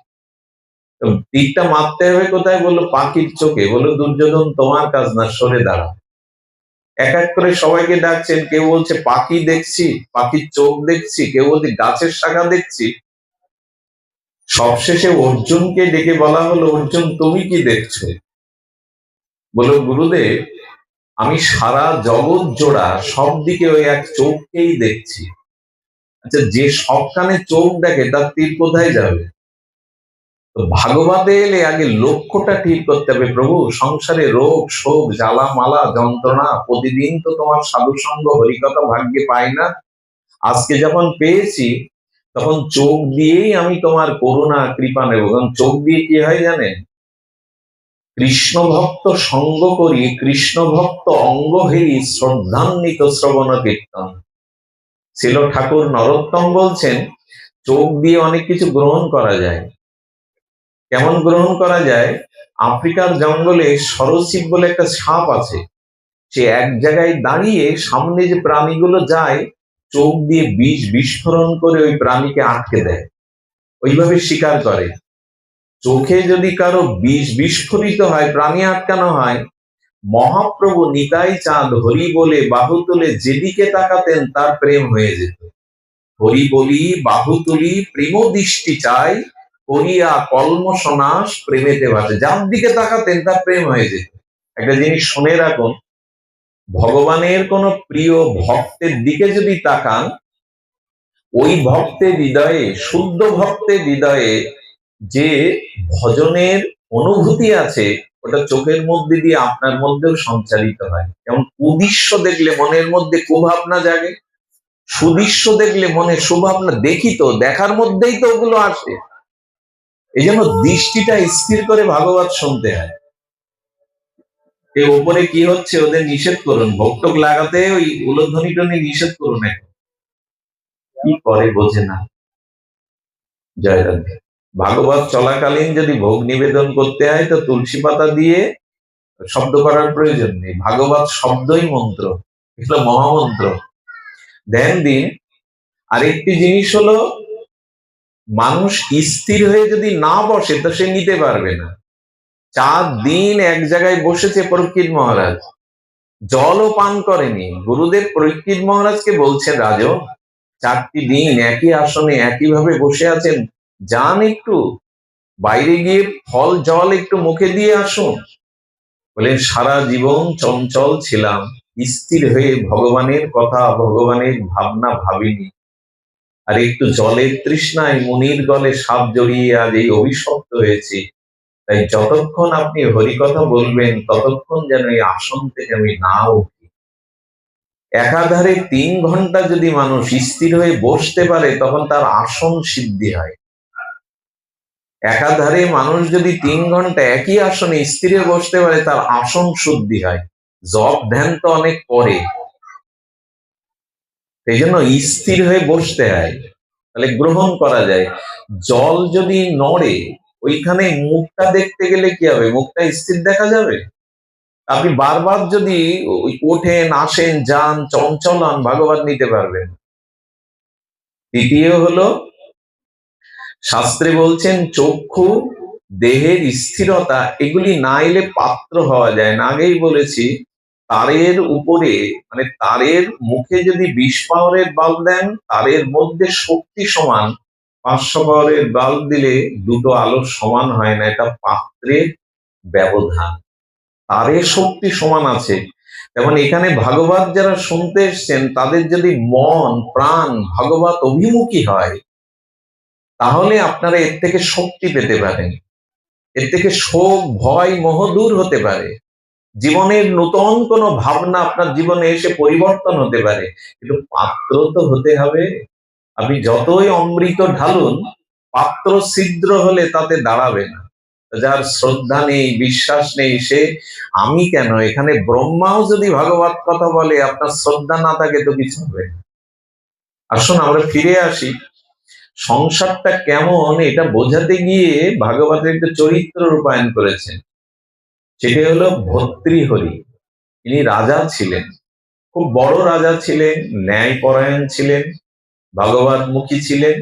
তো তীরটা মারতে হবে কোথায়? বললো পাখির চোখে। বললো দুর্যোধন তোমার কাজ না, সরে দাঁড়া। এক এক করে সবাইকে ডাকছেন, কেউ বলছে পাখি দেখছি, পাখির চোখ দেখছি, কেউ বলছে গাছের শাখা দেখছি। সবশেষে অর্জুনকে ডেকে বলা হলো, অর্জুন তুমি কি দেখছো? বললো গুরুদেব আমি সারা জগৎ জোড়া সব দিকে ওই এক চোখকেই দেখছি। আচ্ছা, যে সব কানে চোখ দেখে তার তীর কোথায় যাবে? তো ভাগবতে এলে আগে লক্ষ্যটা ঠিক করতে হবে। প্রভু সংসারে রোগ শোক জ্বালা মালা যন্ত্রণা, প্রতিদিন তো তোমার সাধু সঙ্গ হরিকথা ভাগ্যে পাই না। আজকে যখন পেয়েছি তখন চোখ দিয়েই আমি তোমার করুণা কৃপা নেব। কারণ চোখ দিয়ে কি হয় জানেন? কৃষ্ণ ভক্ত সঙ্গ করি, কৃষ্ণ ভক্ত অঙ্গ হেরি, শ্রদ্ধান্বিত শ্রবণ কীর্তন। ছিল ঠাকুর নরোত্তম বলছেন চোখ দিয়ে অনেক কিছু গ্রহণ করা যায়। কেমন গ্রহণ করা যায়? আফ্রিকার জঙ্গলে সরসিপ বলে একটা সাপ আছে, সে এক জায়গায় দাঁড়িয়ে সামনে যে প্রাণীগুলো যায় চোখ দিয়ে বিষ বিস্ফোরণ করে ওই প্রাণীকে আটকে দেয়, ওইভাবে শিকার করে। চোখে যদি কারো বিষ বিস্ফোরিত হয়, প্রাণী আটকানো হয়, মহাপ্রভু নিতাই চাঁদ হরি বলে বাহু তুলে যেদিকে তাকাতেন তার প্রেম হয়ে যেত। হরি বলি বাহু তুলি প্রেম দৃষ্টি চাই, করিয়া কলমসনাশ প্রেমেতে ভাসে। যার দিকে তাকাতেন তার প্রেম হয়ে যেত। একটা জিনিস শুনে রাখুন, ভগবানের কোন প্রিয় ভক্তের দিকে যদি তাকান, ওই ভক্তের হৃদয়ে, শুদ্ধ ভক্তের হৃদয়ে যে ভজনের অনুভূতি আছে ওটা চোখের মধ্যে দিয়ে আপনার মধ্যেও সঞ্চারিত হয়। যেমন কুদৃশ্য দেখলে মনের মধ্যে কুভাবনা জাগে, সুদৃশ্য দেখলে মনে সুভাবনা। দেখি তো, দেখার মধ্যেই তো ওগুলো আসে। এই জন্য দৃষ্টিটা স্থির করে ভাগবত শুনতে হয়। এর উপরে কি হচ্ছে ওদের নিষেধ করুন, ভোগ লাগাতে ওই উলোধ্বনি টনি নিষেধ করুন। কি করে বোঝে না। জয় রাধে। ভাগবত চলাকালীন যদি ভোগ নিবেদন করতে হয় তো তুলসী পাতা দিয়ে শব্দ করার প্রয়োজন নেই। ভাগবত শব্দই মন্ত্র, এগুলো মহামন্ত্র। ধ্যান দিন। আরেকটি জিনিস হলো, মানুষ স্থির হয়ে যদি না বসে তো সে নিতে পারবে না। 4 দিন এক জায়গায় বসেছে পরীক্ষিত মহারাজ, জলও পান করেনি। গুরুদেব পরীক্ষিত মহারাজকে বলছেন, রাজন 4টি দিন একই আসনে একইভাবে বসে আছেন, যান একটু বাইরে গিয়ে ফল জল একটু মুখে দিয়ে আসুন। বলে সারা জীবন চঞ্চল ছিলাম, স্থির হয়ে ভগবানের কথা ভগবানের ভাবনা ভাবিনি। আর একটু জলের তৃষ্ণায় মুনির গলে সাপ জড়িয়ে আজ এই অভিশপ্ত হয়েছে। তাই যতক্ষণ আপনি হরিকথা বলবেন ততক্ষণ যেন এই আসন থেকে আমি না উঠি। একাধারে 3 ঘন্টা যদি মানুষ স্থির হয়ে বসতে পারে তখন তার আসন সিদ্ধি হয়। একাধারে মানুষ যদি 3 ঘন্টা একই আসনে স্থির হয়ে বসতে পারে তার আসন শুদ্ধি হয়। জপ ধ্যান তো অনেক পরে, এই জন্য স্থির হয়ে বসতে হয়, তাহলে গ্রহণ করা যায়। জল যদি নড়ে, ওইখানে মুখটা দেখতে গেলে কি হবে? মুখটা স্থির দেখা যাবে? আপনি বারবার যদি ওঠেন আসেন যান চঞ্চল হন, ভাগবত নিতে পারবেন। তৃতীয় হলো, শাস্ত্রে বলছেন চক্ষু দেহের স্থিরতা এগুলি না এলে পাত্র হওয়া যায় না। আগেই বলেছি, তারের উপরে মানে তারের মুখে যদি 20 পাওয়ারের বাল্ব দেন, তারের মধ্যে শক্তি সমান 500 পাওয়ারের বাল্ব দিলে দুটো আলো সমান হয় না। এটা পাত্রের ব্যবধান, তারের শক্তি সমান আছে। যেমন এখানে ভাগবত যারা শুনতে এসছেন তাদের যদি মন প্রাণ ভাগবত অভিমুখী হয় তাহলে আপনারা এর থেকে শক্তি পেতে পারেন, এর থেকে শোক ভয় মোহ দূর হতে পারে, জীবনের নতুন কোনো ভাবনা আপনার জীবনে এসে পরিবর্তন হতে পারে। কিন্তু পাত্র তো হতে হবে। আপনি যতই অমৃত ঢালুন, পাত্র ছিদ্র হলে তাতে দাঁড়াবে না। যার শ্রদ্ধা নেই বিশ্বাস নেই সে আমি কেন, এখানে ব্রহ্মাও যদি ভাগবত কথা বলে আপনার শ্রদ্ধা না থাকে তো কিছু হবে না। আসুন আমরা ফিরে আসি, সংসারটা কেমন এটা বোঝাতে গিয়ে ভাগবতের একটা চরিত্র রূপায়ণ করেছেন। সেটি হলো ভর্তৃহরি। তিনি রাজা ছিলেন, খুব বড় রাজা ছিলেন, ন্যায়পরায়ণ ছিলেন, ভগবতমুখী ছিলেন।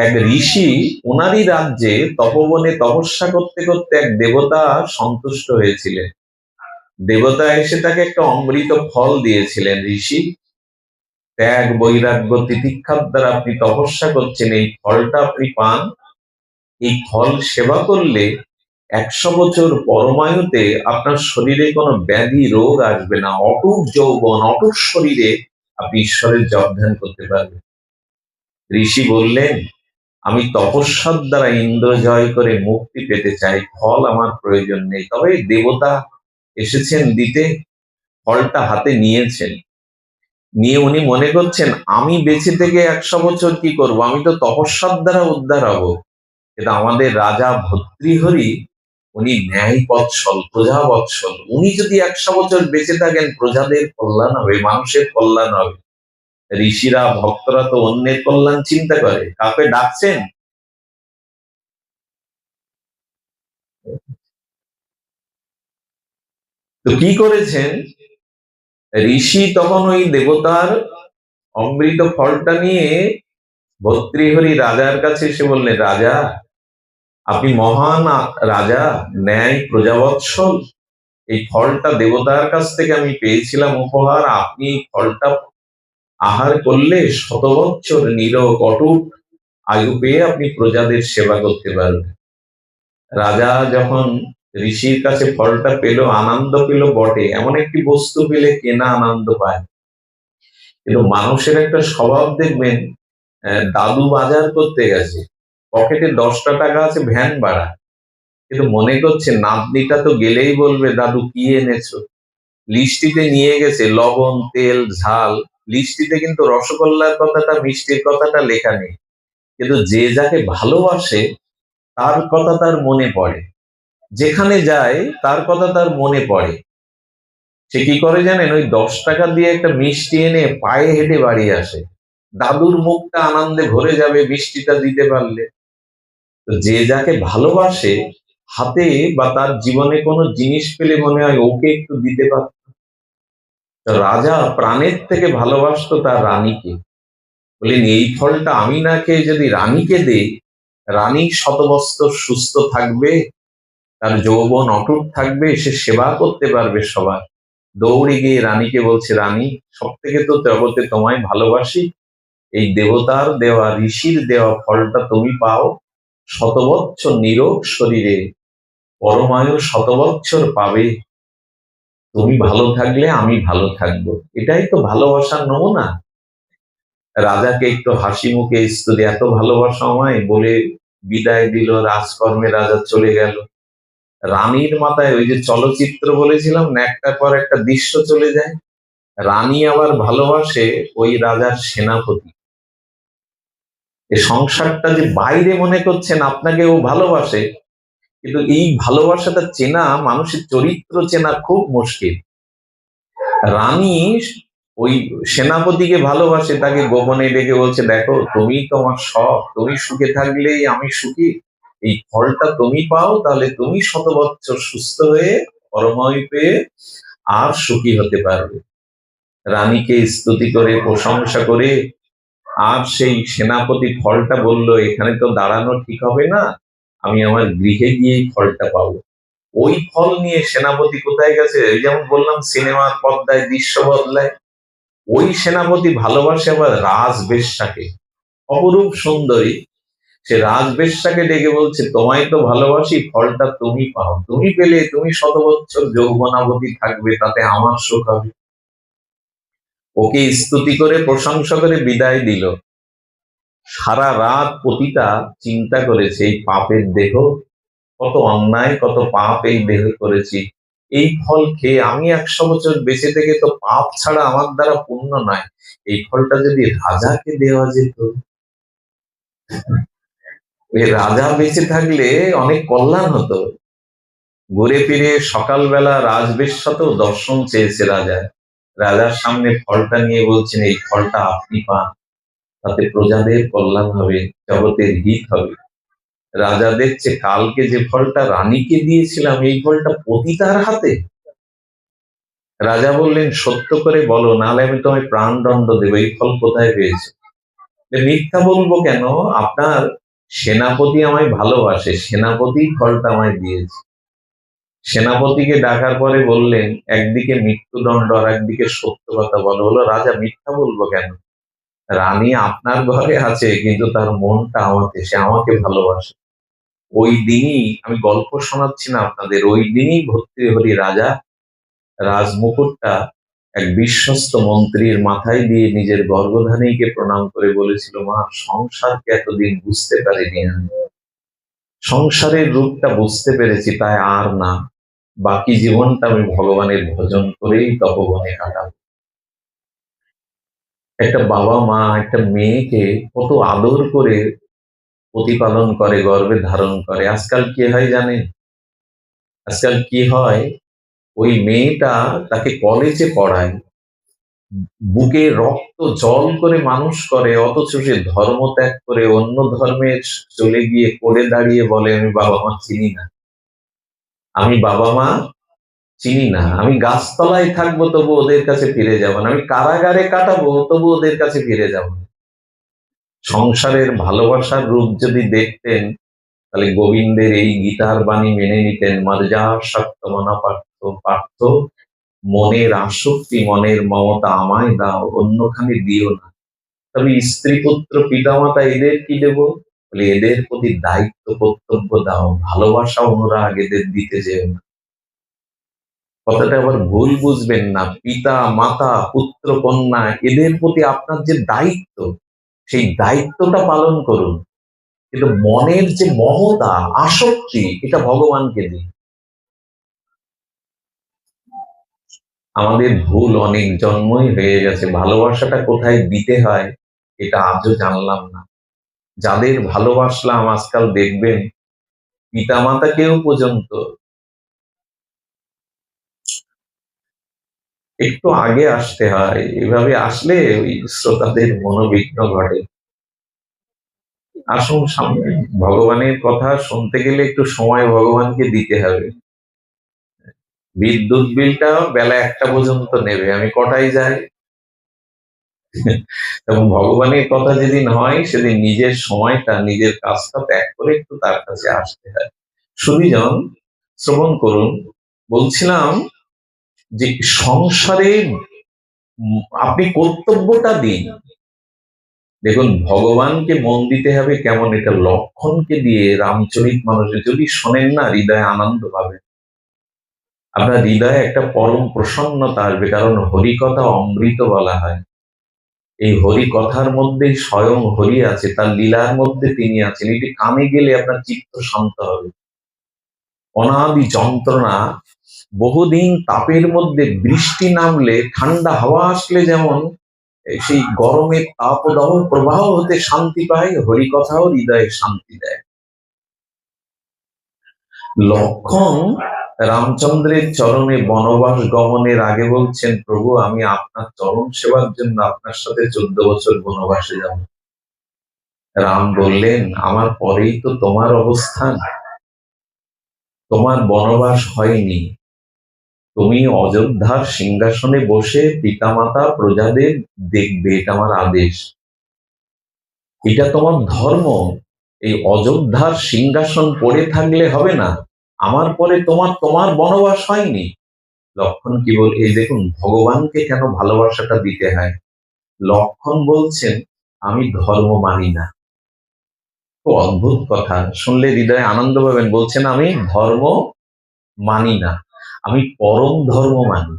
এক ঋষি ওনারই রাজ্যে তপবনে তপস্যা করতে করতে এক দেবতা সন্তুষ্ট হয়েছিলেন। দেবতা এসে তাকে একটা অমৃত ফল দিয়েছিলেন। ঋষি, ত্যাগ বৈরাগ্য তিতিক্ষার দ্বারা আপনি তপস্যা করছেন, এই ফলটা আপনি পান। এই ফল সেবা করলে 100 বছর পরমায়ুতে আপনার শরীরে কোনো ব্যাধি রোগ আসবে না, অটুট যৌবন অটুট শরীরে আপনি ঈশ্বরের জপ ধ্যান করতে পারবেন। ঋষি বললেন, আমি তপস্যার দ্বারা ইন্দ্র জয় করে মুক্তি পেতে চাই, ফল আমার প্রয়োজন নেই। তবে দেবতা এসেছেন দিতে, ফলটা হাতে নিয়েছেন, নিয়ে উনি মনে করছেন আমি বেঁচে থেকে 100 বছর কি করব, আমি তো তপস্যার দ্বারা উদ্ধার হব। কিন্তু আমাদের রাজা ভর্তৃহরি উনি ন্যায় বৎসল প্রজা বৎসল, উনি যদি 100 বছর বেঁচে থাকেন প্রজাদের কল্যাণ হবে, মানুষের কল্যাণ হবে। ঋষিরা ভক্তরা তো অন্যের কল্যাণ চিন্তা করে। কাকে ডাকছেন? তো কি করেছেন ঋষি, তখন ওই দেবতার অমৃত ফলটা নিয়ে ভর্তৃহরি রাজার কাছে এসে বললেন, রাজা আপনি মহান রাজা, ন্যায় প্রজাবৎসল, এই ফলটা দেবতার কাছ থেকে আমি পেয়েছিলাম উপহার, আপনি এই ফলটা আহার করলে 100 বৎসর নীরব অটুট আয়ু পেয়ে আপনি প্রজাদের সেবা করতে পারবেন। রাজা যখন ঋষির কাছে ফলটা পেল, আনন্দ পেল বটে, এমন একটি বস্তু পেলে কেনা আনন্দ পায়। কিন্তু মানুষের একটা স্বভাব দেখবেন, দাদু বাজার করতে গেছে, পকেটে 10টা টাকা আছে, ভ্যান ভাড়া, কিন্তু মনে করছে নাতনিটা তো গেলেই বলবে দাদু কি এনেছো। লিস্টিতে নিয়ে গেছে লবণ তেল ঝাল, লিস্টিতে কিন্তু রসগোল্লার কথাটা মিষ্টির কথাটা লেখা নেই। কিন্তু যে যাকে ভালোবাসে তার কথা তার মনে পড়ে, যেখানে যায় তার কথা তার মনে পড়ে। সে কি করে জানেন, ওই 10 টাকা দিয়ে একটা মিষ্টি এনে পায়ে হেঁটে বাড়ি আসে। দাদুর মুখটা আনন্দে ভরে যাবে মিষ্টিটা দিতে পারলে। তো যে যাকে ভালোবাসে হাতে বা তার জীবনে কোনো জিনিস পেলে মনে হয় ওকে একটু দিতে পারত। রাজা প্রাণের থেকে ভালোবাসতো তার রানীকে, বলেন এই ফলটা আমি না খেয়ে যদি রানীকে দেই, রানী শতবৎসর সুস্থ থাকবে, তার যৌবন অটুট থাকবে, সে সেবা করতে পারবে সবার। দৌড়ে গিয়ে রানীকে বলছে, রানী সব থেকে তো জগতে তোমায় ভালোবাসি, এই দেবতার দেওয়া ঋষির দেওয়া ফলটা তুমি পাও, 100 বৎসর নিরোগ শরীরে পরমায়ু 100 বৎসর পাবে, তুমি ভালো থাকলে আমি ভালো থাকবো। এটাই তো ভালোবাসার নমুনা। রাজাকে একটু হাসি মুখে স্তুতি, এত ভালোবাসা আমায় বলে বিদায় দিল, রাজকর্মে রাজা চলে গেল। রানীর মাথায় ওই যে চলচ্চিত্র বলেছিলাম না, একটার পর একটা দৃশ্য চলে যায়, রানী আবার ভালোবাসে ওই রাজার সেনাপতি। এই সংসারটা যে বাইরে মনে করছেন আপনাকে ও ভালোবাসে, কিন্তু এই ভালোবাসাটা চেনা, মানুষের চরিত্র চেনা খুব মুশকিল। রানী ওই সেনাপতিকে ভালোবাসে, তাকে গোপনে ডেকে বলছে, দেখো তুমি তোমার সব, তুমি সুখে থাকলেই আমি সুখী, এই ফলটা তুমি পাও, তাহলে তুমি 100 বৎসর সুস্থ হয়ে পরমায়ু পেয়ে আর সুখী হতে পারবে। রানীকে স্তুতি করে প্রশংসা করে আর সেই সেনাপতি ফলটা বলল, এখানে তো দাঁড়ানো ঠিক হবে না, আমি আমার গৃহে গিয়ে ফলটা পাবো। ওই ফল নিয়ে সেনাপতি কোথায় গেছে, এই যেমন বললাম সিনেমার পর্দায় দৃশ্য বদলায়, ওই সেনাপতি ভালোবাসে আবার রাজবেশ্যাকে, অপরূপ সুন্দরী, সে রাজবেশ্যাকে ডেকে বলছে, তোমায় তো ভালোবাসি, ফলটা তুমি পাও, তুমি পেলে তুমি 100 বৎসর যৌবনাবতী থাকবে, তাতে আমার সুখ হবে। ওকে স্তুতি করে প্রশংসা করে বিদায় দিল। সারা রাত পতিতা চিন্তা করেছে এই পাপের দেহ, কত অন্যায় কত পাপ এই দেহে করেছি, এই ফল খেয়ে আমি 100 বছর বেঁচে থেকে তো পাপ ছাড়া আমার দ্বারা পুণ্য নয়, এই ফলটা যদি রাজাকে দেওয়া যেত, এই রাজা বেঁচে থাকলে অনেক কল্যাণ হতো। ঘুরে ফিরে সকালবেলা রাজবেশ্যাতেও দর্শন চেয়েছে রাজা, রাজার সামনে ফলটা নিয়ে বলছেন এই ফলটা আপনি পান, তাতে প্রজাদের কল্যাণ হবে, জগতের হিত হবে। রাজা দেখছে কালকে যে ফলটা রানীকে দিয়েছিলাম এই ফলটা পতিতার হাতে। রাজা বললেন সত্য করে বলো, নাহলে আমি তোমায় প্রাণদণ্ড দেবো, এই ফল কোথায় পেয়েছে? মিথ্যা বলবো কেন, আপনার সেনাপতি আমায় ভালোবাসে, সেনাপতি ফলটা আমায় দিয়েছে। সেনাপতিকে ডাকার পরে বললেন একদিকে মৃত্যুদণ্ড আর একদিকে সত্য কথা বলো। বলো রাজা মিথ্যা বলবো কেন, রানী আপনার ঘরে আছে কিন্তু তার মনটা আমাকে, সে আমাকে ভালোবাসে। ওই দিনই, আমি গল্প শোনাচ্ছি না আপনাদের, ওই দিনই ভর্তৃহরি রাজা রাজমুকুটটা এক বিশ্বস্ত মন্ত্রীর মাথায় দিয়ে নিজের গর্ভধারীকে প্রণাম করে বলেছিল, মা সংসারকে এতদিন বুঝতে পারিনি আমি, সংসারের রূপটা বুঝতে পেরেছি, তাই আর না, বাকি জীবনটা আমি ভগবানের ভজন করেই তপবনে কাটাবো। একটা বাবা মা একটা মেয়েকে কত আদর করে প্রতিপালন করে, গর্ভে ধারণ করে। আজকাল কি হয় জানেন, আজকাল কি হয়, ওই মেয়েটা তাকে কলেজে পড়ায়, বুকে রক্ত জল করে মানুষ করে, অথচ সে ধর্ম ত্যাগ করে অন্য ধর্মে চলে গিয়ে কোলে দাঁড়িয়ে বলে আমি বাবা মা চিনি না, আমি বাবা মা চিনি না, আমি গাছতলায় থাকবো তবু ওদের কাছে ফিরে যাব না, আমি কারাগারে কাটাবো তবু ওদের কাছে ফিরে যাব না। সংসারের ভালোবাসার রূপ যদি দেখতেন তাহলে গোবিন্দের এই গীতার বাণী মেনে নিতেন, মর্যা শক্ত মনা পার্থ পার্থ, মনের আসক্তি মনের মমতা আমায় দাও, অন্যখানে দিও না। তবে স্ত্রী পুত্র পিতামাতা এদের কি দেব, বলে এদের প্রতি দায়িত্ব কর্তব্য দাও, ভালোবাসা অনুরাগ এদের দিতে যেও না। কথাটা আবার ভুল বুঝবেন না, পিতা মাতা পুত্র কন্যা এদের প্রতি আপনার যে দায়িত্ব, সেই দায়িত্বটা পালন করুন, কিন্তু মনের যে মমতা আসক্তি এটা ভগবানকে দিন। আমাদের ভুল অনেক জন্মই হয়ে গেছে, ভালোবাসাটা কোথায় দিতে হয় এটা আজও জানলাম না। যাদের ভালোবাসলাম আজকাল দেখবেন পিতামাতাকেও পর্যন্ত একটু আগে আসতে হয়, এভাবে আসলে ওই শ্রোতাদের মনোবিঘ্ন ঘটে। আসুন সামনে, ভগবানের কথা শুনতে গেলে একটু সময় ভগবানকে দিতে হবে। বিদ্যুৎ বিলটা বেলা 1টা পর্যন্ত নেবে, আমি কটায় যাই? এবং ভগবানের কথা যেদিন হয় সেদিন নিজের সময়টা নিজের কাজটা ত্যাগ করে একটু তার কাছে আসতে হয়। সুধীজন শ্রবণ করুন, বলছিলাম যে সংসারে আপনি কর্তব্যটা দিন। দেখুন ভগবানকে মন দিতে হবে কেমন, এটা লক্ষণকে দিয়ে রামচরিত মানুষের যদি শোনেন না হৃদয়ে আনন্দ পাবে, আপনার হৃদয়ে একটা পরম প্রসন্নতা আসবে, কারণ হরিকথা অমৃত বলা হয়। এই হরি কথার মধ্যেই স্বয়ং হরি আছে, তার লীলার মধ্যে তিনি আছেন, এটি কানে গেলে আপনার চিত্ত শান্ত হবে। অনাদি যন্ত্রণা, বহুদিন তাপের মধ্যে বৃষ্টি নামলে ঠান্ডা হাওয়া আসলে যেমন সেই গরমের তাপদাহ প্রবাহ হতে শান্তি পায়, হরিকথাও হৃদয়ে শান্তি দেয়। লক্ষণ রামচন্দ্রের চরণে বনবাস গমনের আগে বলছেন, প্রভু আমি আপনার চরণ সেবার জন্য আপনার সাথে 14 বছর বনবাসে যাব। রাম বললেন আমার পরেই তো তোমার অবস্থান, তোমার বনবাস হয়নি, তুমি অযোধ্যার সিংহাসনে বসে পিতামাতা প্রজাদের দেখবে, এটা আমার আদেশ, এটা তোমার ধর্ম। এই অযোধ্যার সিংহাসন পড়ে থাকলে হবে না, আমার পরে তোমার তোমার বনবাস হয়নি। লক্ষণ কি বল, এই দেখুন ভগবানকে কেন ভালোবাসাটা দিতে হয়। লক্ষণ বলছেন আমি ধর্ম মানি না। খুব অদ্ভুত কথা, শুনলে হৃদয়ে আনন্দ পাবেন। বলছেন আমি ধর্ম মানি না, আমি পরম ধর্ম মানি।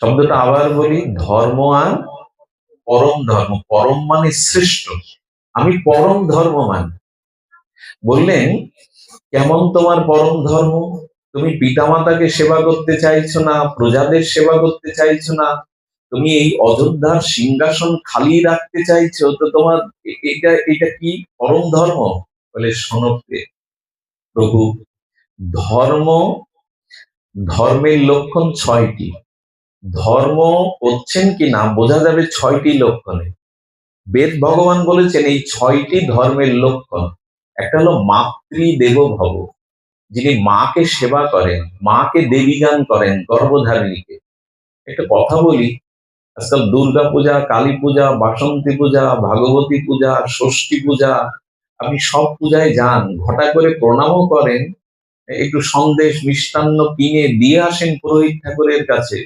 শব্দটা আবার বলি, ধর্ম আর পরম ধর্ম। পরম মানে শ্রেষ্ঠ, আমি পরম ধর্ম মানি। বললেন, কেমন তোমার পরম ধর্ম? তুমি পিতামাতাকে সেবা করতে চাইছো না, প্রজাদের সেবা করতে চাইছো না, তুমি এই অযোধ্যার সিংহাসন খালি রাখতে চাইছো, তো তোমার এটা এটা কি পরম ধর্ম? বলে, শোনো প্রভু, ধর্ম ধর্মের লক্ষণ 6টি। ধর্ম করছেন কি না বোঝা যাবে 6টি লক্ষণে। বেদ ভগবান বলেছেন এই 6টি ধর্মের লক্ষণ। একটা হলো মাতৃ দেব ভব, যিনি মাকে সেবা করেন, মাকে দেবীগান করেন, গর্ভধারিণীকে। একটা কথা বলি, আজকাল দুর্গা পূজা, কালী পূজা, বাসন্তী পূজা, ভাগবতী পূজা, ষষ্ঠী পূজা, আপনি সব পূজায় যান, ঘটা করে প্রণামও করেন, একটু সন্দেশ মিষ্টান্ন কিনে দিয়ে আসেন পুরোহিত ঠাকুরের কাছে।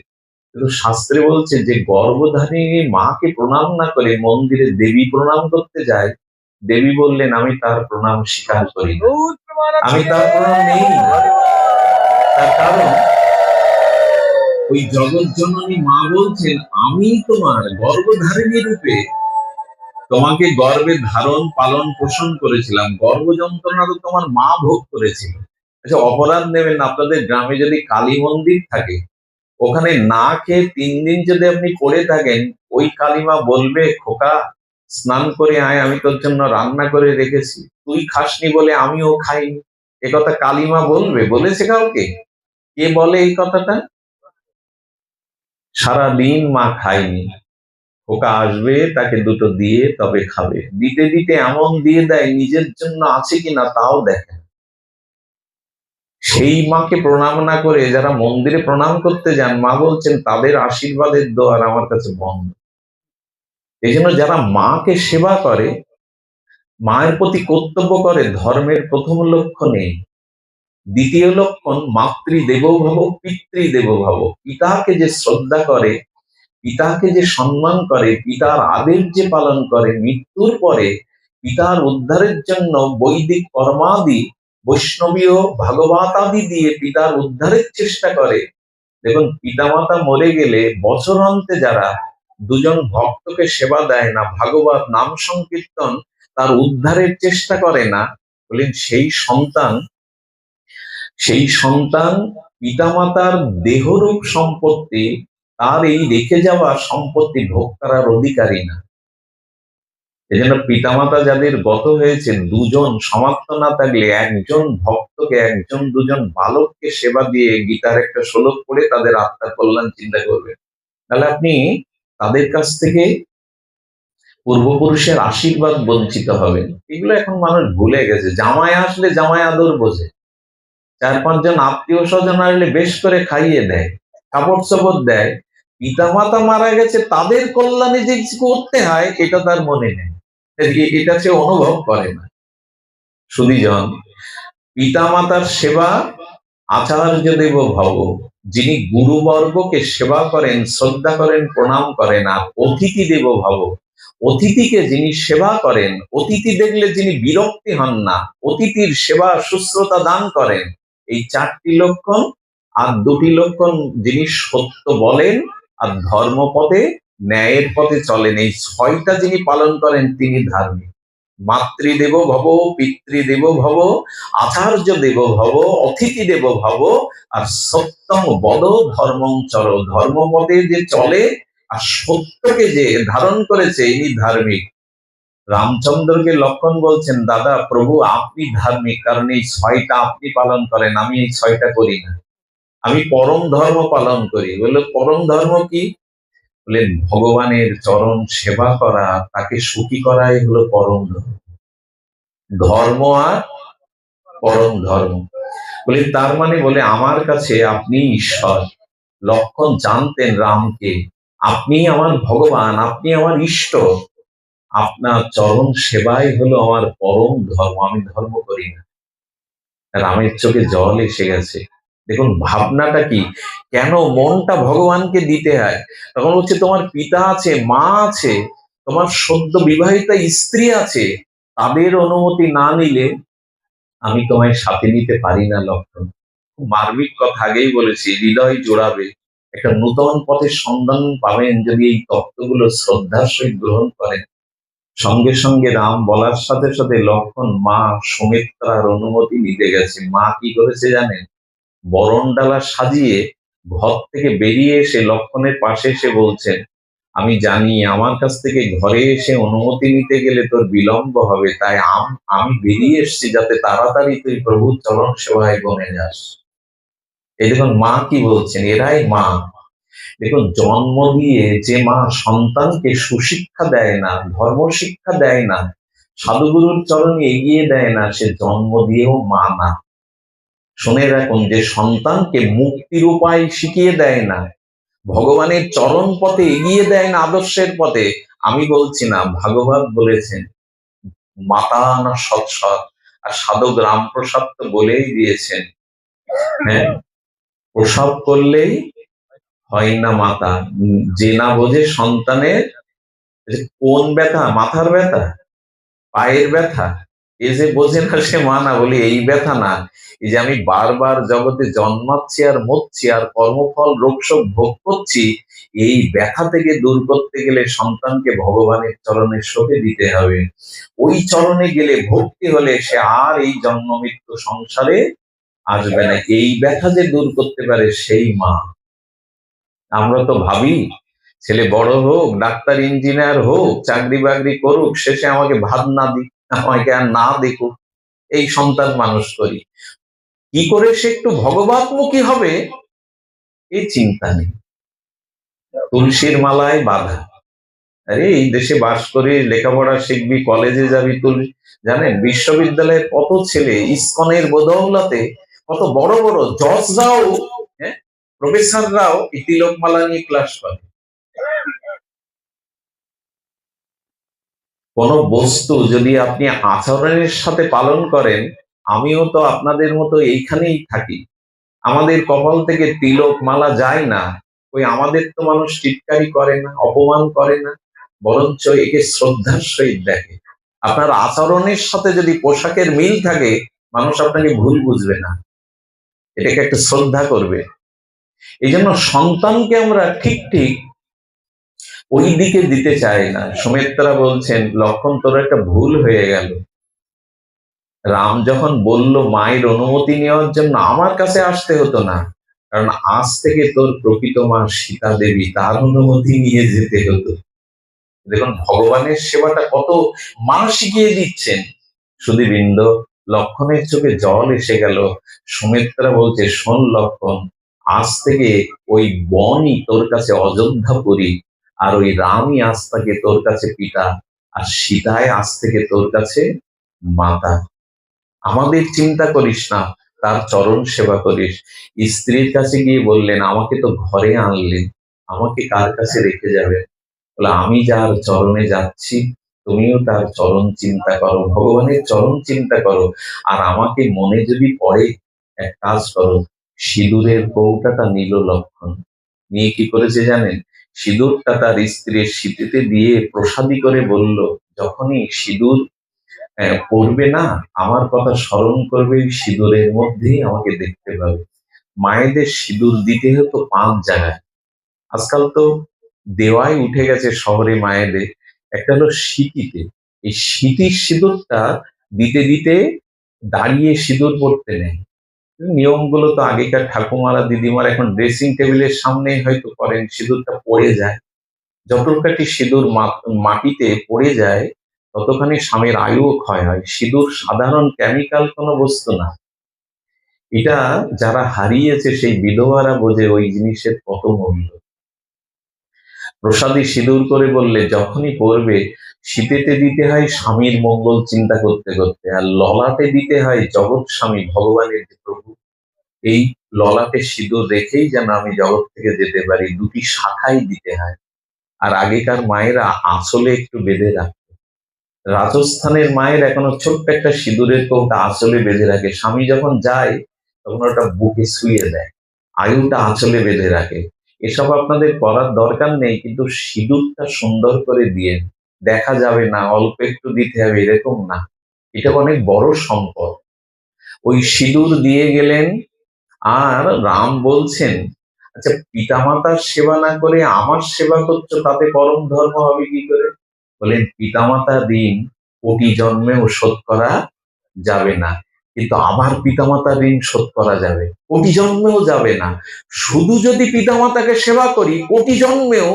কিন্তু শাস্ত্রে বলছে যে গর্ভধারিণী মাকে প্রণাম না করে মন্দিরে দেবী প্রণাম করতে যায়, দেবী বললেন আমি তার প্রণাম স্বীকার করি না, আমি তার প্রণাম নেই। তার কারণ ওই জগৎ জননী মা বলছেন আমি তোমার গর্ভধারিণী রূপে তোমাকে গর্ভে ধারণ পালন পোষণ করেছিলাম, গর্ভ যন্ত্রণা তো তোমার মা ভোগ করেছিল। আচ্ছা, অপরাধ নেবেন না, আপনাদের গ্রামে যদি কালী মন্দির থাকে, ওখানে না খেয়ে 3 দিন যদি আপনি পড়ে থাকেন, ওই কালিমা বলবে, খোকা স্নান করে আয়, আমি তোর জন্য রান্না করে রেখেছি, তুই খাসনি বলে আমিও খাইনি। এ কথা কালিমা বলবে? বলেছে কাউকে? কে বলে এই কথাটা? সারাদিন মা খায়নি, খোকা আসবে, তাকে দুটো দিয়ে তবে খাবে। দিতে দিতে এমন দিয়ে দেয় নিজের জন্য আছে কিনা তাও দেখে। সেই মাকে প্রণাম না করে যারা মন্দিরে প্রণাম করতে যান, মা বলছেন তাদের আশীর্বাদের দোয়ার আমার কাছে বন্ধ। এই জন্য যারা মাকে সেবা করে, মায়ের প্রতি কর্তব্য করে, ধর্মের প্রথম লক্ষণ নেই। দ্বিতীয় লক্ষণ মাতৃ দেবোভব পিতৃ দেবোভব। পিতাকে যে শ্রদ্ধা করে, পিতাকে যে সম্মান করে, পিতার আদেশ যে পালন করে, মৃত্যুর পরে পিতার উদ্ধারের জন্য বৈদিক কর্মাদি, বৈষ্ণবীয় ভাগবত আদি দিয়ে পিতার উদ্ধারের চেষ্টা করে। দেখুন, পিতামাতা মরে গেলে বছরান্তে যারা দুজন ভক্তকে সেবা দেয় না, ভাগবত নাম সংকীর্তন তার উদ্ধারের চেষ্টা করে না, বলেন সেই সন্তান পিতামাতার দেহরূপ সম্পত্তি, তার এই রেখে যাওয়া সম্পত্তি ভোগ করার অধিকারী না। এজন্য পিতামাতা যাদের গত হয়েছে, দুজন সমাপ্ত না থাকলে একজন ভক্তকে, একজন দুজন বালককে সেবা দিয়ে গীতার একটা শ্লোক পড়ে তাদের আত্মার কল্যাণ চিন্তা করবেন। তাহলে আপনি তাদের কাছ থেকে পূর্বপুরুষের আশীর্বাদ বঞ্চিত হবেন। এগুলো এখন মানুষ ভুলে গেছে। জামাই আসলে জামাই আদর বোঝে, 4-5 জন আত্মীয় স্বজন আসলে বেশ করে খাইয়ে দেয়, কাপড় চোপড় দেয়। পিতামাতা মারা গেছে, তাদের কল্যাণে যে কিছু করতে হয় এটা তার মনে নেই, এটা সে অনুভব করে না। সুধীজন, পিতামাতার সেবা আচার্য দেব ভব, যিনি গুরুবর্গকে সেবা করেন, শ্রদ্ধা করেন, প্রণাম করেন। আর অতিথি দেব ভব, অতিথিকে যিনি সেবা করেন, অতিথি দেখলে যিনি বিরক্তি হন না, অতিথির সেবা শুশ্রূষা দান করেন। এই 4টি লক্ষণ। আর 2টি লক্ষণ, যিনি সত্য বলেন আর ধর্মপথে ন্যায়ের পথে চলেন, এই 6টা যিনি পালন করেন তিনি ধার্মিক। মাতৃদেব ভব, পিতৃদেব ভব, আচার্য দেব ভব, অতিথি দেব ভব, আর সত্যম বদ ধর্মং চর, ধর্মপথে যে চলে আর সত্যকে যে ধারণ করেছে ইনি ধার্মিক। রামচন্দ্রকে লক্ষণ বলছেন, দাদা প্রভু আপনি ধার্মিক, কারণ এই 6টা আপনি পালন করেন, আমি এই 6টা করি না, আমি পরম ধর্ম পালন করি। বললো পরম ধর্ম কি? বললেন ভগবানের চরণ সেবা করা, তাকে সুখী করাই হলো পরম ধর্ম। ধর্ম আর পরম ধর্ম। বলে তার মানে, বলে আমার কাছে আপনি ঈশ্বর। লক্ষণ জানতেন রামকে, আপনি আমার ভগবান, আপনি আমার ইষ্ট, আপনার চরণ সেবাই হলো আমার পরম ধর্ম, আমি ধর্ম করি না। রামের চোখে জল এসে গেছে। দেখুন ভাবনাটা কি, কেন মনটা ভগবানকে দিতে হয়। তখন হচ্ছে তোমার পিতা আছে, মা আছে, তোমার সদ্য বিবাহিতা স্ত্রী আছে, তাদের অনুমতি না নিলে আমি তোমায় সাথে নিতে পারি না। লক্ষণ মার্মিক কথা, আগেই বলেছি, হৃদয় জোড়াবে, একটা নূতন পথের সন্ধান পাবেন যদি এই তত্ত্বগুলো শ্রদ্ধার সহিত গ্রহণ করেন। সঙ্গে সঙ্গে রাম বলার সাথে সাথে লক্ষণ মা সুমিত্রার অনুমতি নিতে গেছে। মা কি করেছে জানেন? বরণডালা সাজিয়ে ঘর থেকে বেরিয়ে এসে লক্ষণের পাশে এসে বলছেন, আমি জানি আমার কাছ থেকে ঘরে এসে অনুমতি নিতে গেলে তোর বিলম্ব হবে, তাই আমি বেরিয়ে এসেছি যাতে তাড়াতাড়ি তুই প্রভুর চরণ সেবায় বনে যাস। এই দেখুন মা কি বলছেন, এরাই মা। দেখুন জন্ম দিয়ে যে মা সন্তানকে সুশিক্ষা দেয় না, ধর্ম শিক্ষা দেয় না, সাধুগুরুর চরণে এগিয়ে দেয় না, সে জন্ম দিয়েও মা না। শুনে রাখুন, যে সন্তানকে মুক্তির উপায় শিখিয়ে দেয় না, ভগবানের চরণ পথে এগিয়ে দেয় না, আদর্শের পথে, আমি বলছি না, ভাগবত বলেছেন মাতা না সৎসৎ। আর সাধক রামপ্রসাদ তো বলেই দিয়েছেন, হ্যাঁ, প্রসব করলেই হয় না মাতা, যে না বোঝে সন্তানের কোন ব্যথা, মাথার ব্যথা, পায়ের ব্যথা, এ যে বোঝে না সে মা না। বলি এই ব্যথা না, এই যে আমি বারবার জগতে জন্মাচ্ছি আর মরছি আর কর্মফল রোগশোক ভোগ করছি, এই ব্যথা থেকে দূর করতে গেলে সন্তানকে ভগবানের চরণে সঁপে দিতে হবে। ওই চরণে গেলে ভক্তি হলে সে আর এই জন্ম মৃত্যু সংসারে আসবে না। এই ব্যথা যে দূর করতে পারে সেই মা। আমরা তো ভাবি ছেলে বড় হোক, ডাক্তার ইঞ্জিনিয়ার হোক, চাকরি বাকরি করুক, শেষে আমাকে ভাত না দিক, আমাকে আর না দেখুক, এই সন্তান মানুষ করি। কি করে সে একটু ভগবতমুখী হবে এই চিন্তা নেই। তুলসীর মালায় বাধা। আরে এই দেশে বাস করে লেখাপড়া শিখবি, কলেজে যাবি, জানেন বিশ্ববিদ্যালয়ের কত ছেলে ইসকনের বদৌলতে কত বড় বড় জজরাও, হ্যাঁ, প্রফেসররাও এই তিলক মালা নিয়ে ক্লাস করে। কোন বস্তু যদি আপনি আচরণের সাথে পালন করেন, আমিও তো আপনাদের মতো এইখানেই থাকি, আমাদের কপাল থেকে তিলক মালা যায় না, ওই আমাদের তো মানুষ টিটকারি করে না, অপমান করে না, বরঞ্চ একে শ্রদ্ধার সহিত দেখে। আপনার আচরণের সাথে যদি পোশাকের মিল থাকে, মানুষ আপনাকে ভুল বুঝবে না, এটাকে একটা শ্রদ্ধা করবে। এই জন্য সন্তানকে আমরা ঠিক ঠিক ওই দিকে দিতে চাই না। সুমিত্রা বলছেন, লক্ষণ তোর একটা ভুল হয়ে গেল। রাম যখন বলল মায়ের অনুমতি নেওয়ার জন্য, আমার কাছে আসতে হতো না, কারণ আজ থেকে তোর প্রকৃত মা সীতা দেবী, তার অনুমতি নিয়ে যেতে হতো। দেখুন ভগবানের সেবাটা কত মা শিখিয়ে দিচ্ছেন। সুধীবৃন্দ, লক্ষণের চোখে জল এসে গেল। সুমিত্রা বলছে, শোন লক্ষণ, আজ থেকে ওই বনই তোর কাছে অযোধ্যাপুরী, আর ওই রামই আজ থেকে তোর কাছে পিতা, আর সীতায় আজ থেকে তোর কাছে মাতা। আমাদের চিন্তা করিস না, তার চরণ সেবা করিস। স্ত্রীর কাছে গিয়ে বললেন, আমাকে তো ঘরে আনলেন, আমাকে কার কাছে রেখে যাবেন? বলে, আমি যার চরণে যাচ্ছি তুমিও তার চরণ চিন্তা করো, ভগবানের চরণ চিন্তা করো। আর আমাকে মনে যদি পড়ে, এক কাজ করো, সিঁদুরের কৌটাটা নিল লক্ষণ, নিয়ে কি করেছে জানেন? সিঁদুরটা তার স্ত্রীর সিঁথিতে দিয়ে প্রসাদী করে বলল, যখনই সিঁদুর পড়বে না, আমার কথা স্মরণ করবে, এই সিঁদুরের মধ্যেই আমাকে দেখতে পাবে। মায়েদের সিঁদুর দিতে হতো 5 জায়গায়, আজকাল তো দেওয়াই উঠে গেছে শহরে মায়েদের। একটা হলো সিঁথিতে, এই সিঁথির সিঁদুরটা দিতে দিতে দাঁড়িয়ে সিঁদুর পড়তে নেই। নিয়মগুলো তো আগেকার ঠাকুমারা দিদিমারা এখন ড্রেসিং টেবিলের সামনেই হয়তো করেন, সিঁদুরটা পড়ে যায়। যতখানি সিঁদুর মাটিতে পড়ে যায়, ততখানি স্বামীর আয়ুও ক্ষয় হয়। সিঁদুর সাধারণ কেমিক্যাল কোনো বস্তু না। এটা যারা হারিয়েছে সেই বিধবারা বোঝে ওই জিনিসের কত মূল্য। প্রসাদী সিঁদুর করে বললে, যখনই পড়বে, শীতেতে দিতে হয় স্বামীর মঙ্গল চিন্তা করতে করতে, আর ললাটে দিতে হয় জগৎ স্বামী ভগবানের যে প্রভু, এই ললাটে সিঁদুর রেখেই যেন আমি জগৎ থেকে যেতে পারি, দুটি শাখাই দিতে হয়। আর আগেকার মায়েরা আঁচলে একটু বেঁধে রাখতো। রাজস্থানের মায়ের এখনো ছোট্ট একটা সিঁদুরের কৌটা আঁচলে বেঁধে রাখে, স্বামী যখন যায় তখন ওটা বুকে শুয়ে দেয়, আয়ুটা আঁচলে বেঁধে রাখে। এসব আপনাদের করার দরকার নেই, কিন্তু সিঁদুরটা সুন্দর করে দিয়ে, দেখা যাবে না, অল্প একটু দিতে হবে এরকম না, এটা অনেক বড় সম্পদ। ওই সিঁদুর দিয়ে গেলেন। আর রাম বলছেন, আচ্ছা পিতামাতার সেবা না করে আমার সেবা করছো, তাতে পরম ধর্ম হবে কি করে? বলেন পিতামাতার ঋণ কোটি জন্মেও শোধ করা যাবে না, কিন্তু আবার পিতামাতার ঋণ শোধ করা যাবে, কোটি জন্মেও যাবে না। শুধু যদি পিতামাতাকে সেবা করি কোটি জন্মেও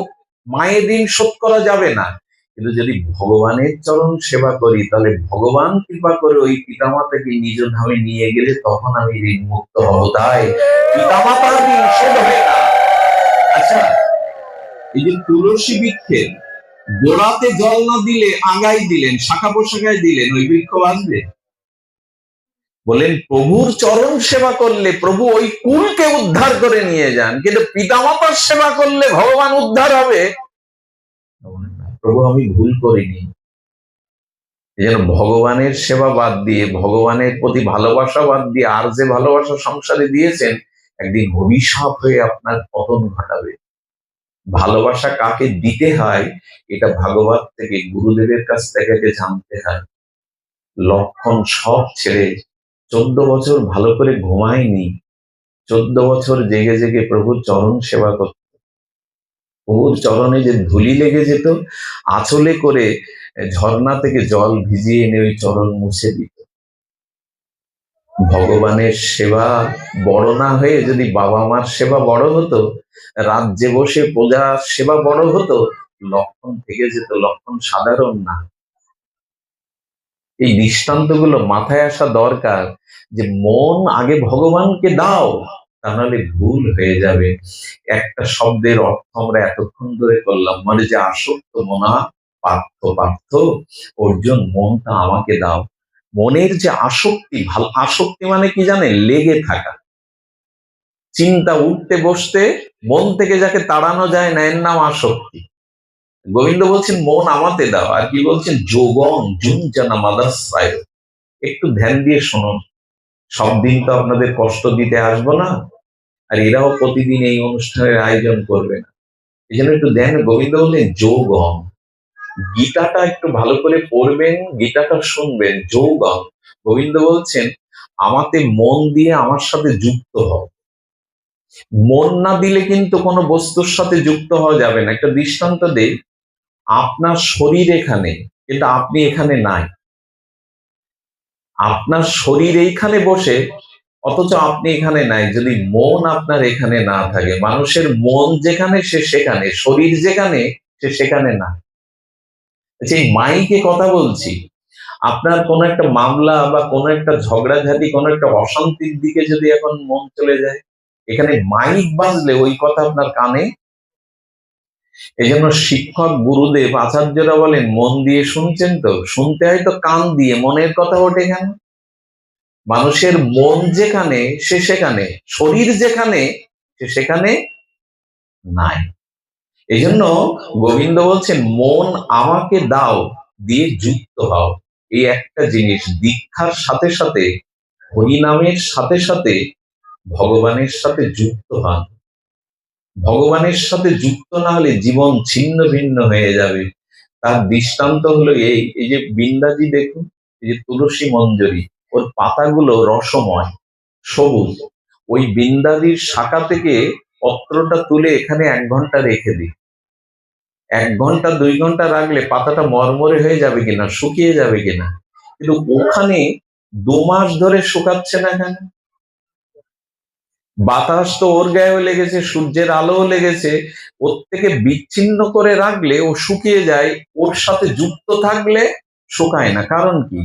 মায়ের ঋণ শোধ করা যাবে না, কিন্তু যদি ভগবানের চরণ সেবা করি তাহলে ভগবান কৃপা করে ওই পিতামাতাকে নিজ ধামে নিয়ে গেলে তখন আমি ঋণ মুক্ত হব। তাই পিতামাতার ঋণ শোধ হয় না। আচ্ছা, এই যে তুলসী বৃক্ষের গোড়াতে জল না দিলে আগায় দিলেন, শাখা প্রশাখায় দিলেন, ওই বৃক্ষ বাঁচবে? বলেন প্রভুর চরণ সেবা করলে প্রভু ওই কুলকে উদ্ধার করে নিয়ে যান, কিন্তু পিতামাতার সেবা করলে ভগবান উদ্ধার হবে? প্রভু আমি ভুল করিনি। যেন ভগবানের সেবা বাদ দিয়ে, ভগবানের প্রতি ভালোবাসা বাদ দিয়ে আর যে ভালোবাসা সংসারে দিয়েছেন, একদিন অভিশাপ হয়ে আপনার পতন ঘটাবে। ভালোবাসা কাকে দিতে হয় এটা ভাগবত থেকে, গুরুদেবের কাছ থেকে জানতে হয়। লক্ষণ সব ছেড়ে 14 বছর ভালো করে ঘুমায়নি, 14 বছর জেগে জেগে প্রভুর চরণ সেবা করত। প্রভুর চরণে যে ধুলি লেগে যেত, আঁচলে করে ঝর্ণা থেকে জল ভিজিয়ে এনে ওই চরণ মুছে দিত। ভগবানের সেবা বড় না হয়ে যদি বাবা মার সেবা বড় হতো, রাজ্যে বসে প্রজার সেবা বড় হতো, লক্ষণ থেকে যেত। লক্ষণ সাধারণ না। এই দৃষ্টান্তগুলো মাথায় আসা দরকার যে মন আগে ভগবানকে দাও, তা নাহলে ভুল হয়ে যাবে। একটা শব্দের অর্থ আমরা এতক্ষণ ধরে করলাম, মানে যে আসক্ত মনা পার্থ পার্থ অর্জুন, মনটা আমাকে দাও। মনের যে আসক্তি, ভালো আসক্তি মানে কি জানেন? লেগে থাকা, চিন্তা উঠতে বসতে মন থেকে যাকে তাড়ানো যায় না, এর নাম আসক্তি। গোবিন্দ বলছেন মন আমাতে দাও, আর কি বলছেন? যোগং জুঞ্জনা মাদাস্রায়। একটু ধ্যান দিয়ে শুনুন, সব দিন তো আপনাদের কষ্ট দিতে আসবো না, আর এরাও প্রতিদিন এই অনুষ্ঠানের আয়োজন করবে না, এই জন্য একটু ধ্যান। গোবিন্দ বললেন যোগং, গীতাটা একটু ভালো করে পড়বেন, গীতাটা শুনবেন। যোগং, গোবিন্দ বলছেন আমাতে মন দিয়ে আমার সাথে যুক্ত হও। মন না দিলে কিন্তু কোনো বস্তুর সাথে যুক্ত হওয়া যাবে না। একটা দৃষ্টান্ত দেই, আপনার শরীর এখানে, কিন্তু আপনি এখানে নাই। আপনার শরীর এইখানে বসে, অথচ আপনি এখানে নাই। যদি মন আপনার এখানে না থাকে, মানুষের মন যেখানে সে সেখানে, শরীর যেখানে সে সেখানে না। এই মাইকে কথা বলছি, আপনার কোন একটা মামলা বা কোন একটা ঝগড়াঝাটি, কোন একটা অশান্তির দিকে যদি এখন মন চলে যায়, এখানে মাইক বাজলে ওই কথা আপনার কানে। এই জন্য শিক্ষক গুরুদেব আচার্যরা বলেন মন দিয়ে শুনছেন তো? শুনতে হয় তো কান দিয়ে, মনের কথা ওঠে কেন? মানুষের মন যেখানে সে সেখানে, শরীর যেখানে সে সেখানে নাই। এই জন্য গোবিন্দ বলছেন মন আমাকে দাও দিয়ে যুক্ত হও। এই একটা জিনিস, দীক্ষার সাথে সাথে, হরিনামের সাথে সাথে ভগবানের সাথে যুক্ত হন। ভগবানের সাথে যুক্ত না হলে জীবন ছিন্ন ভিন্ন হয়ে যাবে। তার দৃষ্টান্ত হলো এই, এই যে বৃন্দাজি দেখুন, এই যে তুলসী মঞ্জরি, ওর পাতাগুলো রসময়, সবুজ। ওই বৃন্দাজির শাখা থেকে পত্রটা তুলে এখানে 1 ঘন্টা রেখে দিই, 1 ঘন্টা 2 ঘন্টা রাখলে পাতাটা মরমরে হয়ে যাবে কিনা, শুকিয়ে যাবে কিনা, কিন্তু ওখানে 2 মাস ধরে শুকাচ্ছে না কেন? বাতাস তো ওর গায়েও লেগেছে, সূর্যের আলোও লেগেছে, ওর থেকে বিচ্ছিন্ন করে রাখলে ও শুকিয়ে যায়, ওর সাথে যুক্ত থাকলে শুকায় না। কারণ কি?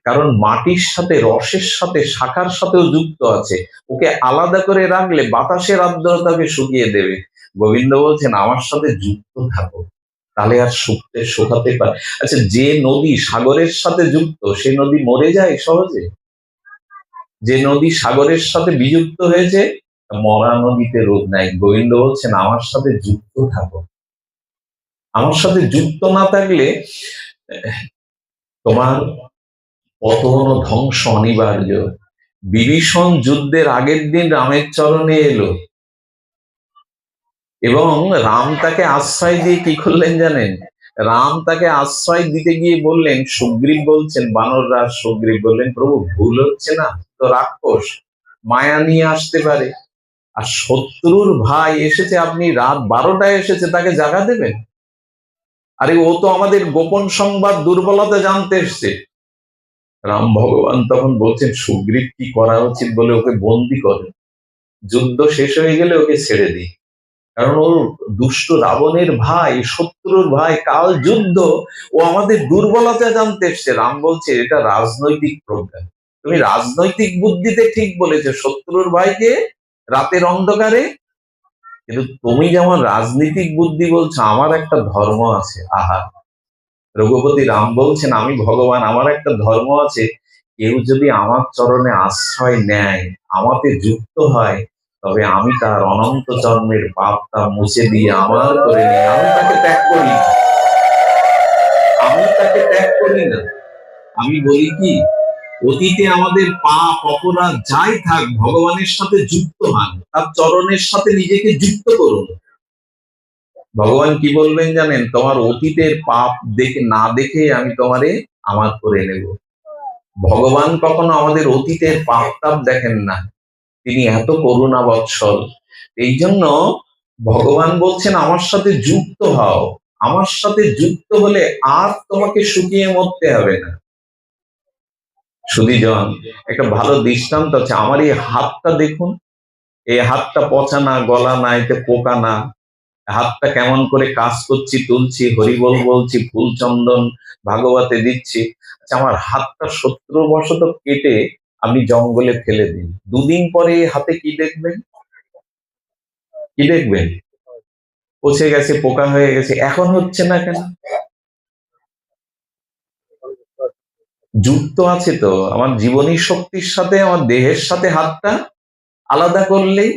কারণ মাটির সাথে, রসের সাথে, শাখার সাথেও যুক্ত আছে। ওকে আলাদা করে রাখলে বাতাসের আর্দ্রতাকে শুকিয়ে দেবে। গোবিন্দ বলছেন আমার সাথে যুক্ত থাকো, তাহলে আর শুকাতে পারে। আচ্ছা, যে নদী সাগরের সাথে যুক্ত সে নদী মরে যায় সহজে? যে নদী সাগরের সাথে বিযুক্ত হয়েছে, মরা নদীতে রোগ নাই। গোবিন্দ বলছেন আমার সাথে যুক্ত থাকো। আমার সাথে যুক্ত না থাকলে তোমার পতন ও ধ্বংস অনিবার্য। বিভীষণ যুদ্ধের আগের দিন রামের চরণে এলো এবং রাম তাকে আশ্রয় দিয়ে কি করলেন জানেন? রাম তাকে আশ্রয় দিতে গিয়ে বললেন, সুগ্রীব বলছেন, বানররাজ সুগ্রীব বললেন প্রভু ভুল হচ্ছে না তো? রাক্ষস মায়া নিয়ে আসতে পারে, আর শত্রুর ভাই এসেছে, আপনি রাত 12টায় এসেছে, তাকে জাগা দেবেন? আরে ও তো আমাদের গোপন সংবাদ দুর্বলতা জানতে এসছে। রাম ভগবান তখন বলছেন সুগ্রীব কি করা উচিত বলে ওকে বন্দি করে, যুদ্ধ শেষ হয়ে গেলে ওকে ছেড়ে দিই, কারণ ওর দুষ্ট রাবণের ভাই, শত্রুর ভাই, কাল যুদ্ধ, ও আমাদের দুর্বলতা জানতে এসছে। রাম বলছে এটা রাজনৈতিক প্রজ্ঞা, তুমি রাজনৈতিক বুদ্ধিতে ঠিক বলেছো, শত্রুর ভাইকে রাতের অন্ধকারে, কিন্তু তুমি যেমন রাজনৈতিক বুদ্ধি বলছো, আমার একটা ধর্ম আছে। আহা, রঘুপতি রাম বলছেন আমি ভগবান, আমার একটা ধর্ম আছে, কেউ যদি আমার চরণে আশ্রয় নেয়, আমাতে যুক্ত হয়, তবে আমি তার অনন্ত জন্মের পাপটা মুছে দিয়ে আমার করে নিই, আমি তাকে ত্যাগ করি না, আমি তাকে ত্যাগ করি না। আমি বলি কি, অতীতে আমাদের পাপ অপরাধ যাই থাক, ভগবানের সাথে যুক্ত হন, তার চরণের সাথে নিজেকে যুক্ত করুন। ভগবান কি বলবেন জানেন, তোমার অতীতের পাপ দেখে না দেখে আমি তোমারে আমার করে নেব। ভগবান কখনো আমাদের অতীতের পাপ তাপ দেখেন না, তিনি এত করুণা বৎসল। এই জন্য ভগবান বলছেন আমার সাথে যুক্ত হও, আমার সাথে যুক্ত হলে আর তোমাকে শুকিয়ে মরতে হবে না। সুধীজন, একটা ভালো দৃষ্টান্ত আছে, আমার এই হাতটা দেখুন, এই হাতটা পচা না, গলা না, এতে পোকা না, হাতটা কেমন করে কাজ করছি, তুলছি, হরিবল বলছি, ফুল চন্দন ভাগবতে দিচ্ছি। আচ্ছা, আমার হাতটা শত্রুবশত কেটে আপনি জঙ্গলে ফেলে দিন, দুদিন পরে এই হাতে কি দেখবেন? কি দেখবেন? পচে গেছে, পোকা হয়ে গেছে। এখন হচ্ছে না কেন? যুক্ত আছে তো আমার জীবনী শক্তির সাথে, আমার দেহের সাথে হাতটা আলাদা করলেই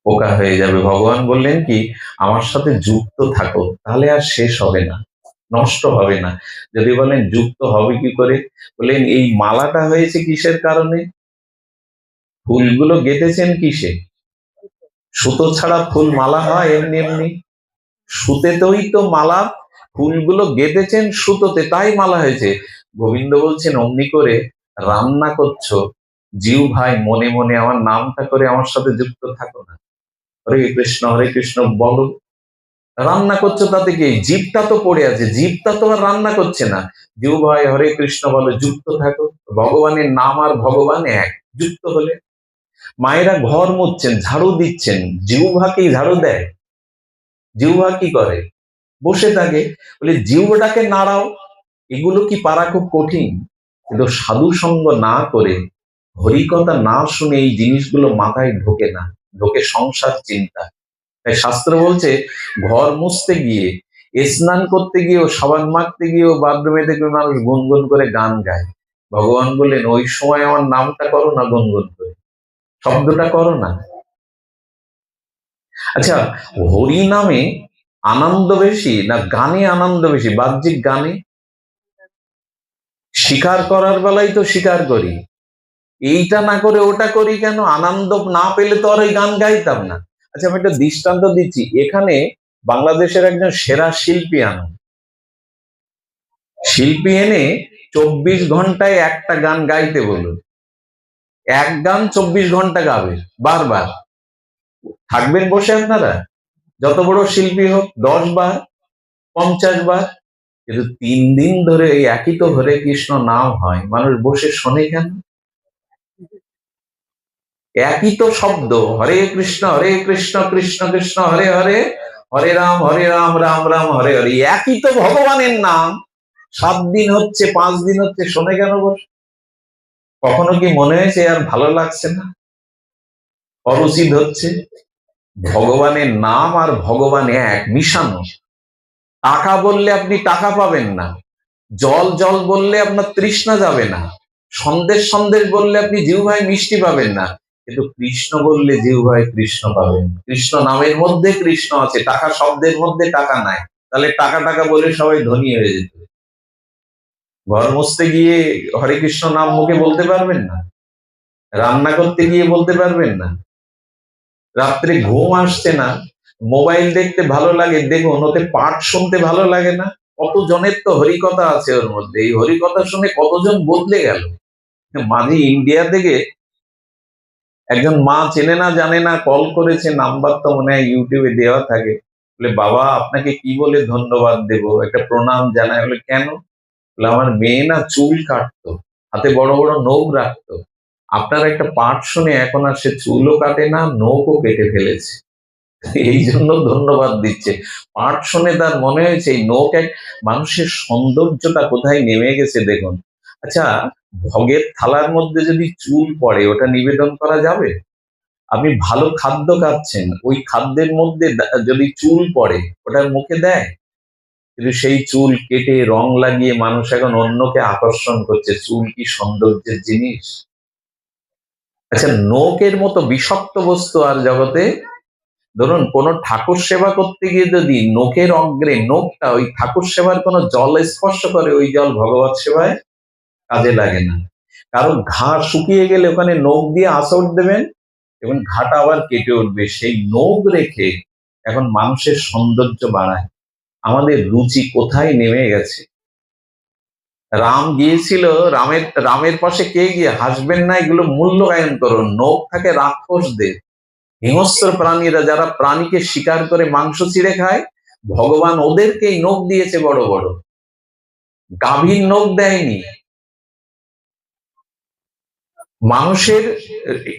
পোকা হয়ে যাবে। ভগবান বললেন কি, আমার সাথে যুক্ত থাকো, তাহলে আর শেষ হবে না, নষ্ট হবে না। যদি বলেন যুক্ত হবে কি করে, বললেন এই মালাটা হয়েছে কিসের কারণে? ফুলগুলো গেঁথেছেন কিসে? সুতো ছাড়া ফুল মালা হয় এমনি এমনি? সুতেতেই তো মালা, ফুলগুলো গেঁথেছেন সুতোতে, তাই মালা হয়েছে। গোবিন্দ বলছেন অমনি করে রান্না করছো, জিউ ভাই মনে মনে আমার নামটা করে আমার সাথে যুক্ত থাকো না, হরে কৃষ্ণ বলো। রান্না করছো তাতে কি, জীবটা তো পড়ে আছে, জীবটা তো আর রান্না করছে না। জিউ ভাই হরে কৃষ্ণ বলো, যুক্ত থাকো। ভগবানের নাম আর ভগবান এক, যুক্ত হলে। মায়েরা ঘর মুছছেন, ঝাড়ু দিচ্ছেন, জিহ্বাকেই ঝাড়ু দেয়? জিহ্বা কি করে? বসে থাকে। বলে জিহ্বাটাকে নাড়াও। এগুলো কি পারা খুব কঠিন? কিন্তু সাধু সঙ্গ না করে, হরিকথা না শুনে এই জিনিসগুলো মাথায় ঢোকে না, ঢোকে সংসার চিন্তা। তাই শাস্ত্র বলছে ঘর মুছতে গিয়ে, স্নান করতে গিয়েও, সাবান মাখতে গিয়েও, বাথরুমে দেখবে মানুষ গুনগুন করে গান গায়। ভগবান বললেন ওই সময় আমার নামটা করো না, গুনগুন করে শব্দটা করো না। আচ্ছা, হরি নামে আনন্দ বেশি না গানে আনন্দ বেশি? বাহ্যিক গানে স্বীকার করার বেলায় তো স্বীকার করি, এইটা না করে ওটা করি কেন? আনন্দ না পেলে তো আর ওই গান গাইতাম না। আচ্ছা, আমি একটা দৃষ্টান্ত দিচ্ছি। এখানে বাংলাদেশের একজন সেরা শিল্পী আনুন, শিল্পী এনে 24 ঘন্টায় একটা গান গাইতে বলুন, এক গান 24 ঘন্টা গাবে বারবার, থাকবেন বসে আপনারা? যত বড় শিল্পী হোক, 10 বার, 50 বার, কিন্তু 3 দিন ধরে এই একই তো হরে কৃষ্ণ নাম হয়, মানুষ বসে শোনে কেন? একই তো শব্দ, হরে কৃষ্ণ কৃষ্ণ কৃষ্ণ হরে হরে, হরে রাম রাম রাম হরে হরে, একই তো ভগবানের নাম। 7 দিন হচ্ছে, 5 দিন হচ্ছে, শোনে কেন বসে? কখনো কি মনে হয়েছে আর ভালো লাগছে না, অরুচিত হচ্ছে? ভগবানের নাম আর ভগবান এক, মিশানো। টাকা বললে আপনি টাকা পাবেন না, জল জল বললে আপনার তৃষ্ণা যাবে না, সন্দেশ সন্দেশ বললে আপনি জিহ্বায় মিষ্টি পাবেন না, কিন্তু কৃষ্ণ বললে জিহ্বায় কৃষ্ণ পাবেন। কৃষ্ণ নামের মধ্যে কৃষ্ণ আছে, টাকা শব্দের মধ্যে টাকা নাই। তাহলে টাকা টাকা বলে সবাই ধনী হয়ে যেত। ঘর মুছতে গিয়ে হরে কৃষ্ণ নাম মুখে বলতে পারবেন না, রান্না করতে গিয়ে বলতে পারবেন না, রাত্রে ঘুম আসছে না, মোবাইল দেখতে ভালো লাগে, দেখুন ওতে পাঠ শুনতে ভালো লাগে না? কত জনের তো হরিকথা আছে ওর মধ্যে, এই হরিকথা শুনে কতজন বদলে গেল। মাঝে ইন্ডিয়া থেকে একজন মা, চেনে না জানে না, কল করেছে, নাম্বার তো মনে হয় ইউটিউবে দেওয়া থাকে। বলে বাবা আপনাকে কি বলে ধন্যবাদ দেব, একটা প্রণাম জানাই। বলে কেন? বলে আমার মেয়ে না চুল কাটতো, হাতে বড় বড় নখ রাখতো, আপনার একটা পাঠ শুনে এখন আর সে চুলও কাটে না, নখও কেটে ফেলেছে, এই জন্য ধন্যবাদ দিচ্ছে। পাঠ শুনে তার মনে হয়েছে এই নখ এক মানুষের সৌন্দর্যটা কোথায় নেমে গেছে দেখুন। আচ্ছা, ভোগের থালার মধ্যে যদি চুল পড়ে ওটা নিবেদন করা যাবে? আপনি ভালো খাদ্য খাচ্ছেন, ওই খাদ্যের মধ্যে যদি চুল পড়ে ওটা মুখে দেয়? কিন্তু সেই চুল কেটে রং লাগিয়ে মানুষ এখন অন্যকে আকর্ষণ করছে। চুল কি সৌন্দর্যের জিনিস? আচ্ছা, নখের মতো বিষাক্ত বস্তু আর জগতে, ধরুন কোন ঠাকুর সেবা করতে গিয়ে যদি নখের অগ্রে নখটা ওই ঠাকুর সেবার কোনো জল স্পর্শ করে, ওই জল ভগবত সেবায় কাজে লাগে না। কারণ ঘা শুকিয়ে গেলে ওখানে নখ দিয়ে আঁচড় দেবেন এবং ঘাটা আবার কেটে উঠবে। সেই নখ রেখে এখন মানুষের সৌন্দর্য বাড়ায়। আমাদের রুচি কোথায় নেমে গেছে? রাম গিয়েছিল, রামের পাশে কে গিয়ে হাসবেন না, এগুলো মূল্যায়ন করুন। নখ থাকে রাক্ষসদের, হিংস্র প্রাণীরা যারা প্রাণীকে শিকার করে মাংস ছিঁড়ে খায়, ভগবান ওদেরকেই নখ দিয়েছে বড় বড়, গাভীর নখ দেয়নি। মানুষের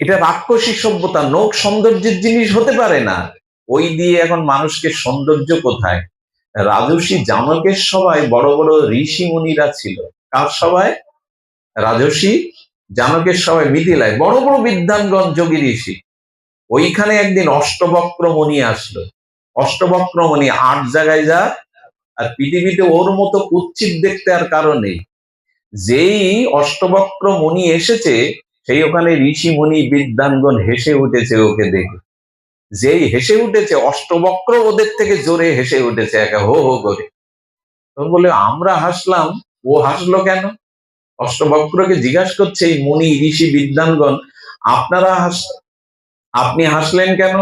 এটা রাক্ষসী সভ্যতা, নখ সৌন্দর্যের জিনিস হতে পারে না। ওই দিয়ে এখন মানুষকে সৌন্দর্য কোথায়? রাজর্ষি জানকের সবাই বড় বড় ঋষি মুনিরা ছিল। কার সবাই? রাজর্ষি জানকের সবাই মিথিলায় বড় বড় বিদ্বানগণ যোগী ঋষি। ওইখানে একদিন অষ্টবক্র মণি আসলো। অষ্টবক্র মণি ৮ জায়গায় যা, আর পৃথিবীতে ওর মতো কুৎসিত দেখতে আর কারো নেই। যেই অষ্টবক্র মণি এসেছে সেই ওখানে ঋষি মুনি বিদ্বানগণ হেসে উঠেছে ওকে দেখে। যেই হেসে উঠেছে অষ্টবক্র ওদের থেকে জোরে হেসে উঠেছে একা হো হো করে। তো বলে আমরা হাসলাম, ও হাসলো কেন? অষ্টবক্রকে জিজ্ঞাসা করছে এই মুনি ঋষি বিদ্বানগণ, আপনারা আপনি হাসলেন কেন?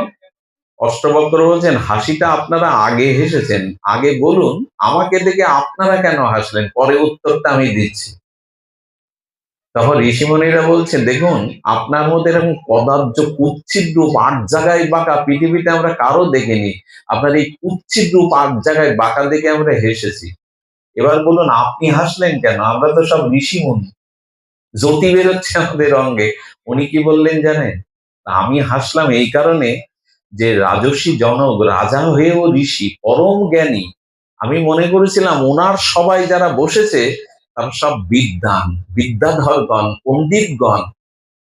অষ্টবক্র বলছেন হাসিটা আপনারা আগে হেসেছেন, আগে বলুন আমাকে দেখে আপনারা কেন হাসলেন, পরে উত্তরটা আমি দিচ্ছি। তখন ঋষিমণিরা বলছেন দেখুন আপনার মধ্যে এরকম কদার্য কুৎসিত রূপ ৮ জায়গায় বাঁকা পৃথিবীতে আমরা কারো দেখিনি। আপনার এই কুৎসিত রূপ ৮ জায়গায় বাঁকা দেখে আমরা হেসেছি। এবার বলুন আপনি হাসলেন কেন? আমরা তো সব ঋষিমণি, জ্যোতি বেরোচ্ছে আমাদের অঙ্গে। উনি কি বললেন জানেন? আমি হাসলাম এই কারণে যে রাজর্ষি জনক রাজা হয়েও ঋষি, পরম জ্ঞানী। আমি মনে করেছিলাম ওনার সবাই যারা বসেছে তারা সব বিদ্বান, বিদ্যাধরগণ, পণ্ডিতগণ,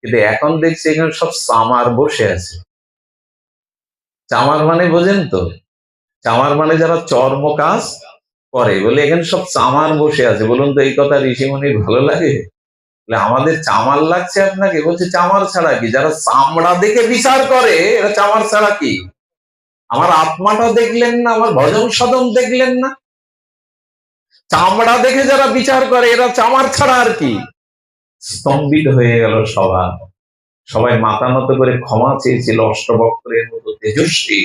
কিন্তু এখন দেখছি এখানে সব চামার বসে আছে। চামার মানে বোঝেন তো? চামার মানে যারা চর্ম কাজ করে, বলে এখানে সব চামার বসে আছে। বলুন তো এই কথা ঋষিমণির ভালো লাগে? আমাদের চামার লাগছে আপনাকে? বলছে চামার ছাড়া কি? যারা চামড়া দেখে বিচার করে এরা চামার ছাড়া কি? আমার আত্মাটা দেখলেন না? আমার ভজন সাধন দেখলেন না? চামড়া দেখে যারা বিচার করে এরা চামার ছাড়া আর কি? স্তম্ভিত হয়ে গেল সভা। সবাই মাথা নত করে ক্ষমা চেয়েছিল অষ্টবক্রের মতো তেজস্বী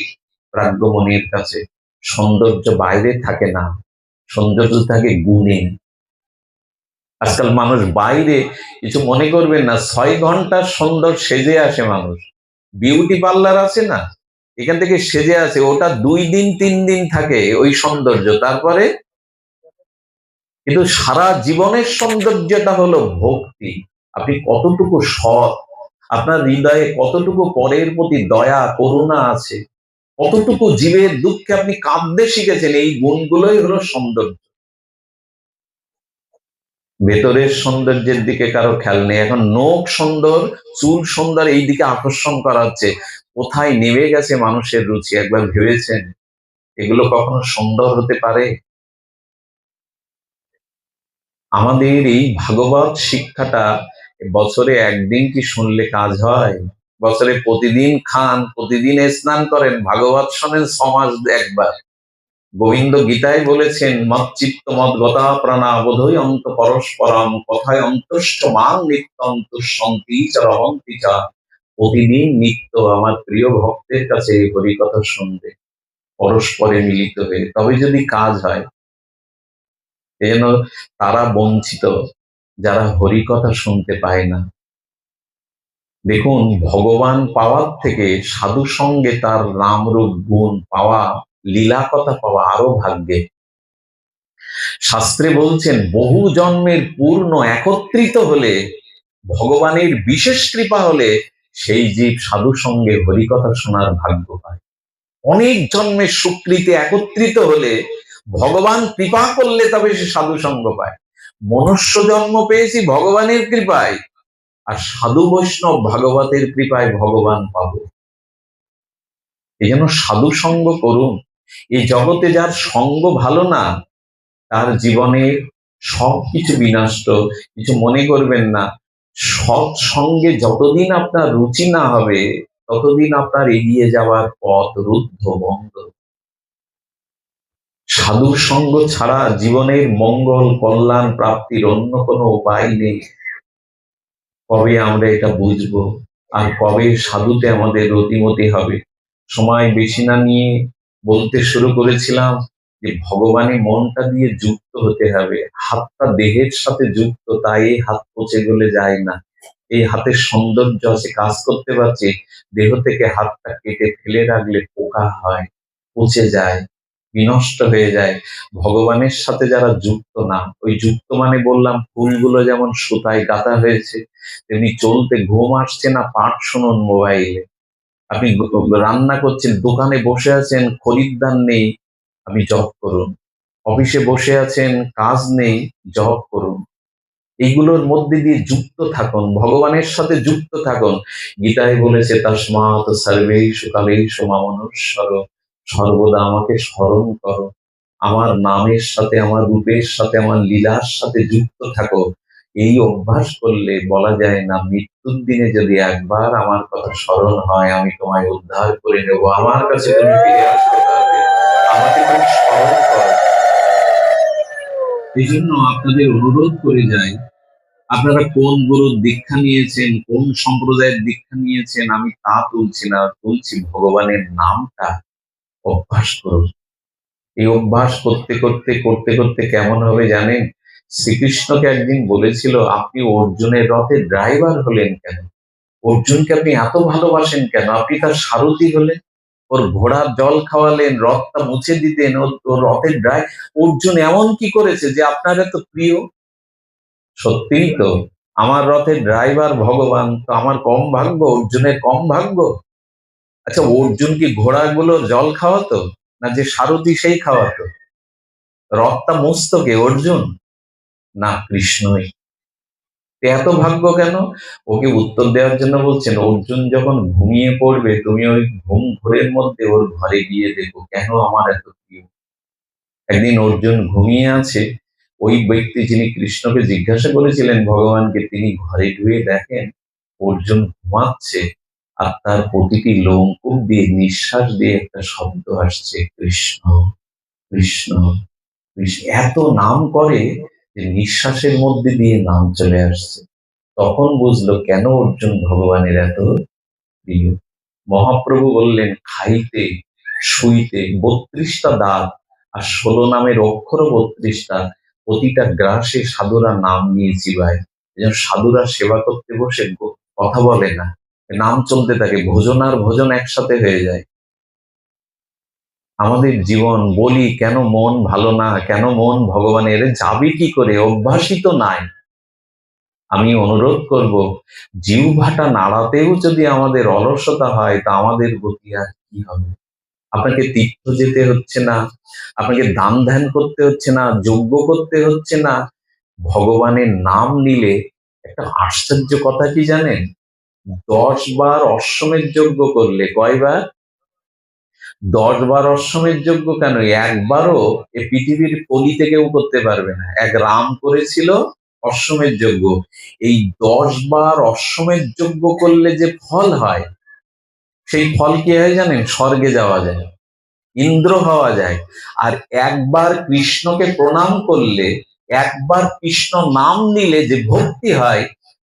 প্রাজ্ঞমণির কাছে। সৌন্দর্য বাইরে থাকে না, সৌন্দর্য থাকে গুণে। আজকাল মানুষ বাইরে কিছু মনে করবেন না, ৬ ঘন্টা সুন্দর সেজে আসে মানুষ। বিউটি পার্লার আছে না, এখান থেকে সেজে আসে, ওটা ২ দিন ৩ দিন থাকে ওই সৌন্দর্য, তারপরে। কিন্তু সারা জীবনের সৌন্দর্যটা হলো ভক্তি। আপনি কতটুকু সৎ, আপনার হৃদয়ে কতটুকু পরের প্রতি দয়া করুণা আছে, কতটুকু জীবের দুঃখে আপনি কাঁদতে শিখেছেন, এই গুণগুলোই হলো সৌন্দর্য। ভেতরের সৌন্দর্যের দিকে কারো খেয়াল নেই। এখন নখ সুন্দর, চুল সুন্দর, এই দিকে আকর্ষণ করা হচ্ছে। কোথায় নেমে গেছে মানুষের রুচি একবার ভেবেছেন? এগুলো কখনো সুন্দর হতে পারে? আমাদের এই ভাগবত শিক্ষাটা বছরে একদিন কি শুনলে কাজ হয়? বছরে প্রতিদিন খান, প্রতিদিন স্নান করেন, ভাগবত শোনেন ৬ মাস একবার। গোবিন্দ গীতায় বলেছেন মচ্চিত্ত মদ গতা প্রাণা বোধই অন্ত পরস্পরম কথায় অন্তষ্ট মান নিত্যন্ত সন্তি চ রহন্তি চা। প্রতিদিন নিত্য আমার প্রিয় ভক্তের কাছে হরিকথা শুনবে, পরস্পরে মিলিত হয়ে, তবে যদি কাজ হয়। যেন তারা বঞ্চিত যারা হরিকথা শুনতে পায় না। দেখুন ভগবান পাওয়ার থেকে সাধু সঙ্গে তার নাম রূপ গুণ পাওয়া লীলা কথা পাওয়া আরো ভাগ্যে। শাস্ত্রে বলছেন বহু জন্মের পূর্ণ একত্রিত হলে, ভগবানের বিশেষ কৃপা হলে সেই জীব সাধু সঙ্গে হরিকথা শোনার ভাগ্য পায়। অনেক জন্মের সুকৃতি একত্রিত হলে, ভগবান কৃপা করলে তবে সে সাধু সঙ্গ পায়। মনুষ্য জন্ম পেয়েছি ভগবানের কৃপায়, আর সাধু বৈষ্ণব ভাগবতের কৃপায় ভগবান পাবো। এই জন্য সাধু সঙ্গ করুন। এই জগতে যার সঙ্গ ভালো না, তার জীবনের সবকিছু বিনষ্ট। কিছু মনে করবেন না, সৎ সঙ্গে যতদিন আপনার রুচি না হবে, ততদিন আপনার এগিয়ে যাওয়ার পথ রুদ্ধ বন্ধ। সাধু সঙ্গ ছাড়া জীবনের মঙ্গল কল্যাণ প্রাপ্তির অন্য কোনো উপায় নেই। কবে আমরা এটা বুঝবো, আর কবে সাধুতে আমাদের রতিমতি হবে? সময় বেশি না নিয়ে বলতে শুরু করেছিলাম যে ভগবানে মনটা দিয়ে যুক্ত হতে হবে। হাতটা দেহের সাথে যুক্ত, তাই এই হাত পচে গলে যায় না। এই হাতের সৌন্দর্য আছে, কাজ করতে পারছে। দেহ থেকে হাতটা কেটে ফেলে রাখলে পোকা হয়, পচে যায়, বিনষ্ট হয়ে যায়। ভগবানের সাথে যারা যুক্ত না, ওই যুক্ত মানে বললাম ফুলগুলো যেমন সুতায় গাঁথা হয়েছে, তেমনি চলতে ঘুম আসছে না, পাঠ শুনুন মোবাইলে। আপনি রান্না করছেন, দোকানে বসে আছেন, খরিদ্দার নেই, আপনি জপ করুন। অফিসে বসে আছেন, কাজ নেই, জপ করুন। এইগুলোর মধ্যে দিয়ে যুক্ত থাকুন, ভগবানের সাথে যুক্ত থাকুন। গীতায় বলেছে তস্মাৎ সর্বেষু কালেষু মামনুষ্যর, সর্বদা আমাকে স্মরণ করো। আমার নামের সাথে, আমার রূপের সাথে, আমার লীলার সাথে যুক্ত থাকো। এই অভ্যাস করলে বলা যায় না, মৃত্যুর দিনে যদি একবার আমার কথা স্মরণ হয়, আমি তোমায় উদ্ধার করে নেব, আমার কাছে তুমি ফিরে আসতে পারবে। আমাকে তুমি স্মরণ করো। এই জন্য আপনাদের অনুরোধ করে যাই, আপনারা কোন গুরুর দীক্ষা নিয়েছেন, কোন সম্প্রদায়ের দীক্ষা নিয়েছেন, আমি তা তুলছি না, তুলছি ভগবানের নামটা অভ্যাস করুন। এই অভ্যাস করতে করতে করতে করতে কেমন হবে জানেন? শ্রীকৃষ্ণকে একদিন বলেছিল, আপনি অর্জুনের রথে ড্রাইভার হলেন কেন? অর্জুনকে আপনি এত ভালোবাসেন কেন? আপনি তার সারথি হলেন, ওর ঘোড়ার জল খাওয়ালেন, রথটা মুছে দিতেন, ওর রথের অর্জুন এমন কি করেছে যে আপনার এত প্রিয়? সত্যিই তো, আমার রথের ড্রাইভার ভগবান, তো আমার কম ভাগ্য? অর্জুনের কম ভাগ্য? আচ্ছা, অর্জুন কি ঘোড়াগুলোর জল খাওয়াতো, না যে সারথি সেই খাওয়াতো? রথটা মুছতো কে? অর্জুন? না, কৃষ্ণই। এত ভাগ্য কেন? ওকে উত্তর দেওয়ার জন্য বলছেন, অর্জুন যখন ঘুমিয়ে পড়বে, তুমি ওই ঘুম ঘোরের মধ্যে ওর ঘরে গিয়ে দেখো কেন আমার এত প্রিয়। একদিন অর্জুন ঘুমিয়ে আছে, ওই ব্যক্তি যিনি কৃষ্ণকে জিজ্ঞাসা করেছিলেন ভগবানকে, তিনি ঘরে ঢুয়ে দেখেন অর্জুন ঘুমাচ্ছে, আর তার প্রতিটি লোমকূপ দিয়ে, নিঃশ্বাস দিয়ে একটা শব্দ আসছে, কৃষ্ণ কৃষ্ণ কৃষ্ণ। এত নাম করে যে নিঃশ্বাসের মধ্যে দিয়ে নাম চলে আসছে। তখন বুঝলো কেন অর্জুন ভগবানের এত প্রিয়। মহাপ্রভু বললেন, খাইতে শুইতে 32টা দাঁত, আর 16 নামের অক্ষর 32টা, প্রতিটা গ্রাসে সাধুরা নাম নিয়ে চিবায়। যেন সাধুরা সেবা করতে বসে কথা বলে না, নাম চলতে থাকে, ভোজন আর ভোজন একসাথে হয়ে যায়। আমাদের জীবন বলি কেন মন ভালো না, কেন মন ভগবানের যাবে কি করে, অভ্যাসিত নাই। আমি অনুরোধ করব, জিহ্বাটা নাড়াতেও যদি আমাদের অলসতা হয়, তা আমাদের গতি আর কি হবে? আপনাকে তীর্থ যেতে হচ্ছে না, আপনাকে দান ধ্যান করতে হচ্ছে না, যজ্ঞ করতে হচ্ছে না। ভগবানের নাম নিলে একটা আশ্চর্য কথা কি জানেন? 10 বার অশ্বমেধ যজ্ঞ করলে, কয়বার? 10 বার অশ্বমেধ যজ্ঞ কেন, একবারও এ পৃথিবীর কলিতে কেউ করতে পারবে না। এক রাম করেছিল অশ্বমেধ যজ্ঞ। এই 10 বার অশ্বমেধ যজ্ঞ করলে যে ফল হয়, সেই ফল কি হয় জানেন? স্বর্গে যাওয়া যায়, ইন্দ্র হওয়া যায়। আর একবার কৃষ্ণকে প্রণাম করলে, একবার কৃষ্ণ নাম নিলে যে ভক্তি হয়,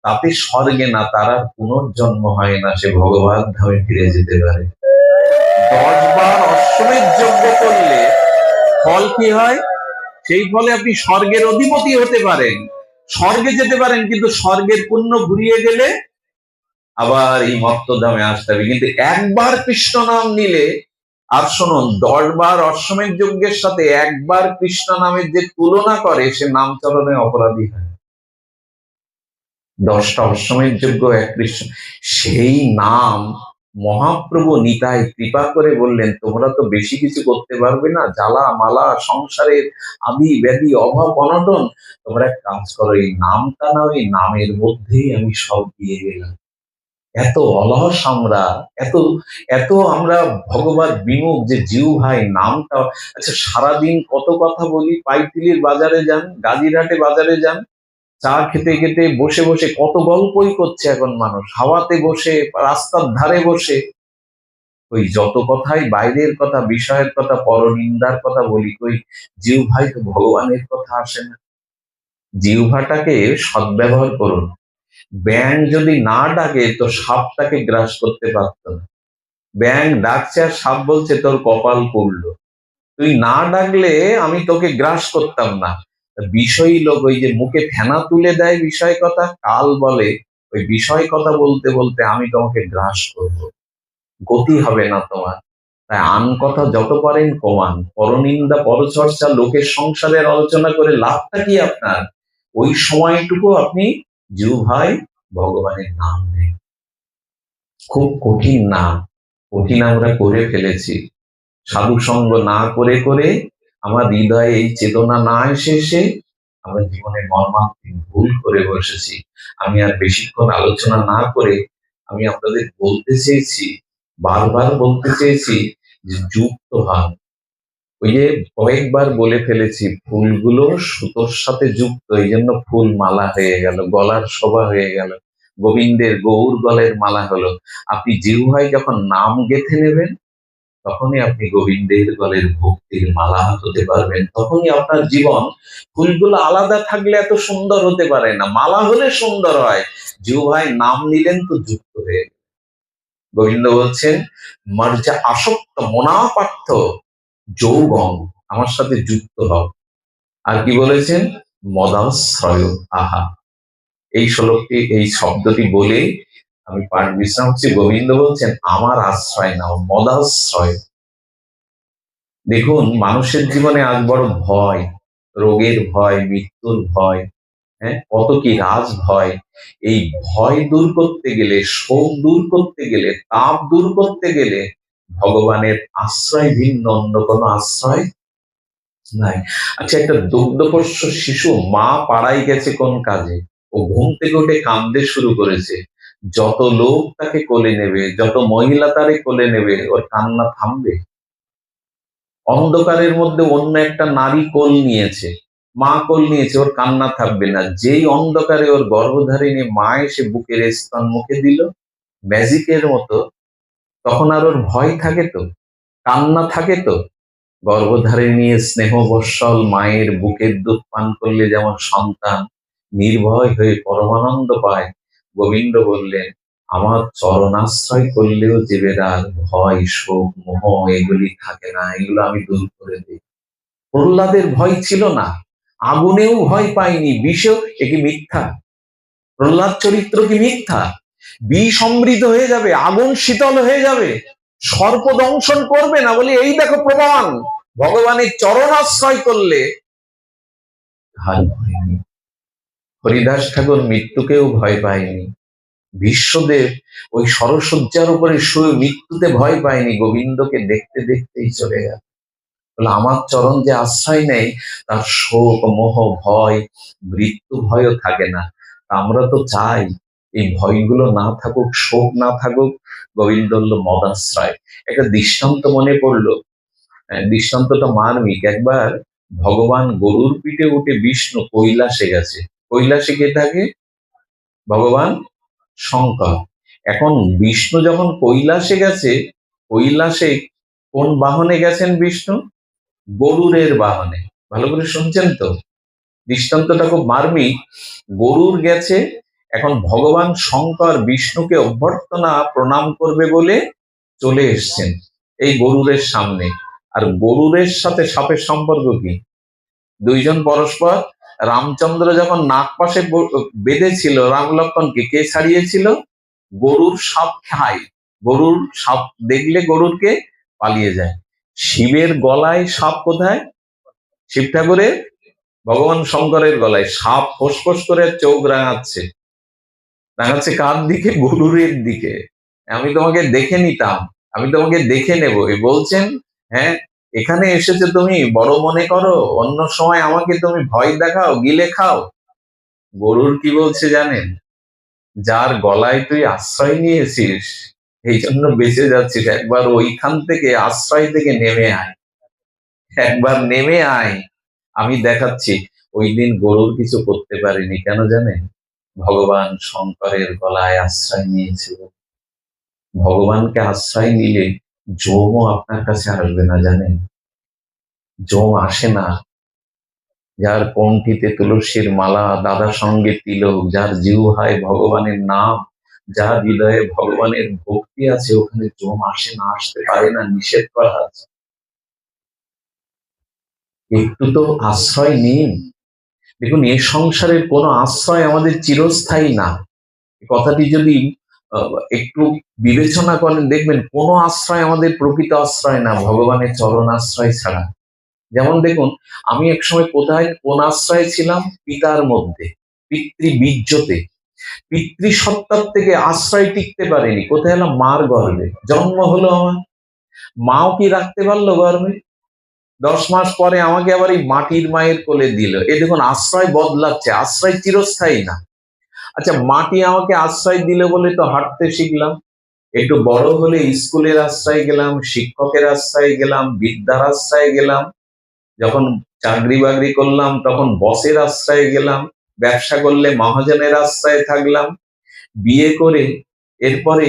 তাতে স্বর্গে না, তার আর পুনর্জন্ম হয় না, সে ভগবান ধামে ফিরে যেতে পারে। 10 বার অশ্বমেধ যজ্ঞ করলে ফল কি হয়? সেই ফলে আপনি স্বর্গের অধিপতি হতে পারেন, স্বর্গে যেতে পারেন, কিন্তু স্বর্গের পুণ্য ঘুরিয়ে গেলে আবার এই মর্তধামে আসতে হবে। কিন্তু একবার কৃষ্ণ নাম নিলে আর শুনুন, 10 বার অশ্বমেধ যজ্ঞের সাথে একবার কৃষ্ণ নামের যে তুলনা করে সে নামচরণে অপরাধী হয়। 10টা অশ্বমেধ যজ্ঞ এক কৃষ্ণ, সেই নাম মহাপ্রভু নিতাই কৃপা করে বললেন, তোমরা তো বেশি কিছু করতে পারবে না, জ্বালা মালা সংসারের আদি ব্যাধি অভাব অনটন, তোমরা এক কাজ করো, এই নামটা না, ওই নামের মধ্যেই আমি সব দিয়ে গেলাম। এত অলস আমরা, এত এত আমরা ভগবত বিমুখ যে জিউ ভাই নামটা। আচ্ছা, সারাদিন কত কথা বলি, পাইতিলির বাজারে যান, গাজীরহাটে বাজারে যান, চা খেতে খেতে বসে বসে কত গল্পই করছে এখন মানুষ, হাওয়াতে বসে, রাস্তার ধারে বসে, ওই যত কথাই বাইরের কথা, বিষয়ের কথা, পরনিন্দার কথা বলি, কই জিউ ভাই তো ভগবানের কথা আসে না। জিহ্বাটাকে সদ্ব্যবহার করুন। ব্যাঙ যদি না ডাকে তো সাপ তাকে গ্রাস করতে পারত না। ব্যাঙ ডাকছে আর সাপ বলছে তোর কপাল পুড়লো, তুই না ডাকলে আমি তোকে গ্রাস করতাম না। বিষয়ী লোক ওই যে মুখে ফেনা তুলে দেয় বিষয় কথা, কাল বলে ওই বিষয় কথা বলতে বলতে আমি তোমাকে গ্রাস করব, গতি হবে না তোমার। তাই আন কথা যত পারেন কমান, পরনিন্দা পরচর্চা, লোকের সংসারের আলোচনা করে লাভটা কি আপনার? ওই সময়টুকু আপনি জিহ্বায় ভগবানের নাম নেন। খুব কঠিন নাম, কঠিন আমরা করে ফেলেছি। সাধু সঙ্গ না করে করে আমার হৃদয়ে এই চেতনা না এসে আমরা জীবনে মর্মান্তিক ভুল করে বসেছি। আমি আর বেশিক্ষণ আলোচনা না করে আমি আপনাদের বলতে চেয়েছি, বারবার বলতে চেয়েছি যে যুক্ত হন। ওই যে কয়েকবার বলে ফেলেছি, ফুলগুলো সুতোর সাথে যুক্ত, এই জন্য ফুল মালা হয়ে গেল, গলার শোভা হয়ে গেল, গোবিন্দের গৌর গলের মালা হলো। আপনি জিহ্বায় যখন নাম গেঁথে নেবেন, তখনই আপনি গোবিন্দের গলের ভক্তির মালা হতে পারবেন। তখনই আপনার জীবন, ফুলগুলো আলাদা থাকলে এত সুন্দর হতে পারে না, মালা হলে সুন্দর হয়। জিহ্বায় নাম নিলেন তো যুক্ত হয়ে গেলেন। গোবিন্দ বলছেন, মর্যা আসক্ত মনা পার্থ যৌগম, আমার সাথে যুক্ত হও। আর কি বলেছেন? মদাশ্রয় আহা। এই শ্লোকটি, এই শব্দটি বলে আমি পাঠ বিশ্রাম হচ্ছি। গোবিন্দ বলছেন আমার আশ্রয় নাও, মদাশ্রয়। দেখুন, মানুষের জীবনে আজ বড় ভয়, রোগের ভয়, মৃত্যুর ভয়, হ্যাঁ, কত কি রাজ ভয়। এই ভয় দূর করতে গেলে, শোক দূর করতে গেলে, তাপ দূর করতে গেলে ভগবানের আশ্রয় ভিন্ন অন্য কোনো আশ্রয় নাই। আচ্ছা, একটা দুগ্ধপোষ্য শিশু মা পাড়ায় গেছে কোন কাজে, ও ঘুম থেকে উঠে কাঁদতে শুরু করেছে, যত লোক তাকে কোলে নেবে, যত মহিলা তারে কোলে নেবে, ওর কান্না থামবে? অন্ধকারের মধ্যে অন্য একটা নারী কোল নিয়েছে, মা কোল নিয়েছে, ওর কান্না থাকবে না? যেই অন্ধকারে ওর গর্ভধারিণী মা এসে বুকের স্তন মুখে দিল ম্যাজিকের মতো, তখন আর ওর ভয় থাকে তো, কান্না থাকে তো? গর্ভধারিণী স্নেহ বৎসল মায়ের বুকের দুধ পান করলে যেমন সন্তান নির্ভয় হয়ে পরমানন্দ পায়, গোবিন্দ বললেন আমার চরণাশ্রয় করলেও জীবের আর ভয় শোক মোহ এগুলি থাকে না, এগুলো আমি দূর করে দিই। প্রহ্লাদের ভয় ছিল না, আগুনেও ভয় পায়নি, বিষেও। এ কি মিথ্যা? প্রহ্লাদ চরিত্র কি মিথ্যা? বিষ অমৃত হয়ে যাবে, আগুন শীতল হয়ে যাবে, সর্প দংশন করবে না, বলে এই দেখো প্রমাণ, ভগবানের চরণাশ্রয় করলে হার হয়নি। হরিদাস ঠাকুর মৃত্যুকেও ভয় পায়নি, বিশ্বদেব ওই সরসজ্জার উপরে শুয়ে মৃত্যুতে ভয় পায়নি, গোবিন্দকে দেখতে দেখতেই চলে গেল। বলে আমার চরণ যে আশ্রয় নেই, তার শোক মোহ ভয় মৃত্যু ভয়ও থাকে না। আমরা তো চাই এই ভয়গুলো না থাকুক, শোক না থাকুক। গোবিন্দ হল মদাশ্রয়। একটা দৃষ্টান্ত মনে পড়লো, দৃষ্টান্তটা মার্মিক। একবার ভগবান গরুর পিঠে উঠে বিষ্ণু কৈলাসে গেছে। কৈলাসে কে থাকে? ভগবান শঙ্কর। এখন বিষ্ণু যখন কৈলাসে গেছে, কৈলাসে কোন বাহনে গেছেন বিষ্ণু? গরুরের বাহনে। ভালো করে শুনছেন তো? দৃষ্টান্তটা খুব মার্মিক। গরুর গেছে, এখন ভগবান শঙ্কর বিষ্ণুকে অভ্যর্থনা প্রণাম করবে বলে চলে এসছেন এই গরুরের সামনে। আর গরুরের সাথে সাপের সম্পর্ক কি? দুইজন পরস্পর। রামচন্দ্র যখন নাগ পাশে বেঁধেছিল রাম লক্ষ্মণকে, কে ছাড়িয়েছিল? গরুর সাপ খায়। গরুর সাপ দেখলে গরুরকে পালিয়ে যায়। শিবের গলায় সাপ কোথায়? শিব ঠাকুরের, ভগবান শঙ্করের গলায় সাপ ফোঁস করে চোখ রাঙাচ্ছে। রাঙাচ্ছে কার দিকে? গরুরের দিকে। আমি তোমাকে দেখে নিতাম, আমি তোমাকে দেখে নেব। এ বলছেন, হ্যাঁ, এখানে এসেছো তুমি বড় মনে করো, অন্য সময় আমাকে তুমি ভয় দেখাও, গিলে খাও। গরুর কি বলছে জানেন? যার গলায় তুই আশ্রয় নিয়েছিস, এই জন্য বেঁচে যাচ্ছিস, একবার ওইখান থেকে আশ্রয় থেকে নেমে আয়, একবার নেমে আয়, আমি দেখাচ্ছি। ওই দিন গরুর কিছু করতে পারেনি, কেন জানেন? ভগবান শঙ্করের গলায় আশ্রয় নিয়েছিল। ভগবানকে আশ্রয় নিলে যমও আপনার কাছে আসবে না, জানেন? যম আসে না। যার কণ্ঠিতে তুলসীর মালা, দাদা সঙ্গে তিলক, যার জিহ্বায় ভগবানের নাম, যার হৃদয়ে ভগবানের ভক্তি আছে, ওখানে যম আসে না, আসতে পারে না, নিষেধ করা আছে। একটু তো আশ্রয় নিন। দেখুন, এ সংসারের কোনো আশ্রয় আমাদের চিরস্থায়ী না। কথাটি যদি একটু বিবেচনা করেন, দেখবেন কোনো আশ্রয় আমাদের প্রকৃত আশ্রয় না, ভগবানের চরণ আশ্রয় ছাড়া। যেমন দেখুন, আমি একসময় কোথায় কোন আশ্রয়ে ছিলাম? পিতার মধ্যে, পিতৃবীর্যতে, পিতৃসত্তার থেকে আশ্রয় টিকতে পারেনি। কোথায় এলাম? মার গর্ভে জন্ম হলো আমার। মাও কি রাখতে পারলো গর্ভে? 10 মাস পরে আমাকে আবার এই মাটির মায়ের কোলে দিল। এ দেখুন, আশ্রয় বদলাচ্ছে, আশ্রয় চিরস্থায়ী না। আচ্ছা, মাটি আমাকে আশ্রয় দিলে বলে তো হাঁটতে শিখলাম। একটু বড় হলে স্কুলের আশ্রয় গেলাম, শিক্ষকের আশ্রয় গেলাম, বিদ্যার আশ্রয় গেলাম। যখন চাকরি বাকরি করলাম তখন বসের আশ্রয়ে গেলাম, ব্যবসা করলে মহাজনের আশ্রয়ে থাকলাম, বিয়ে করে এরপরে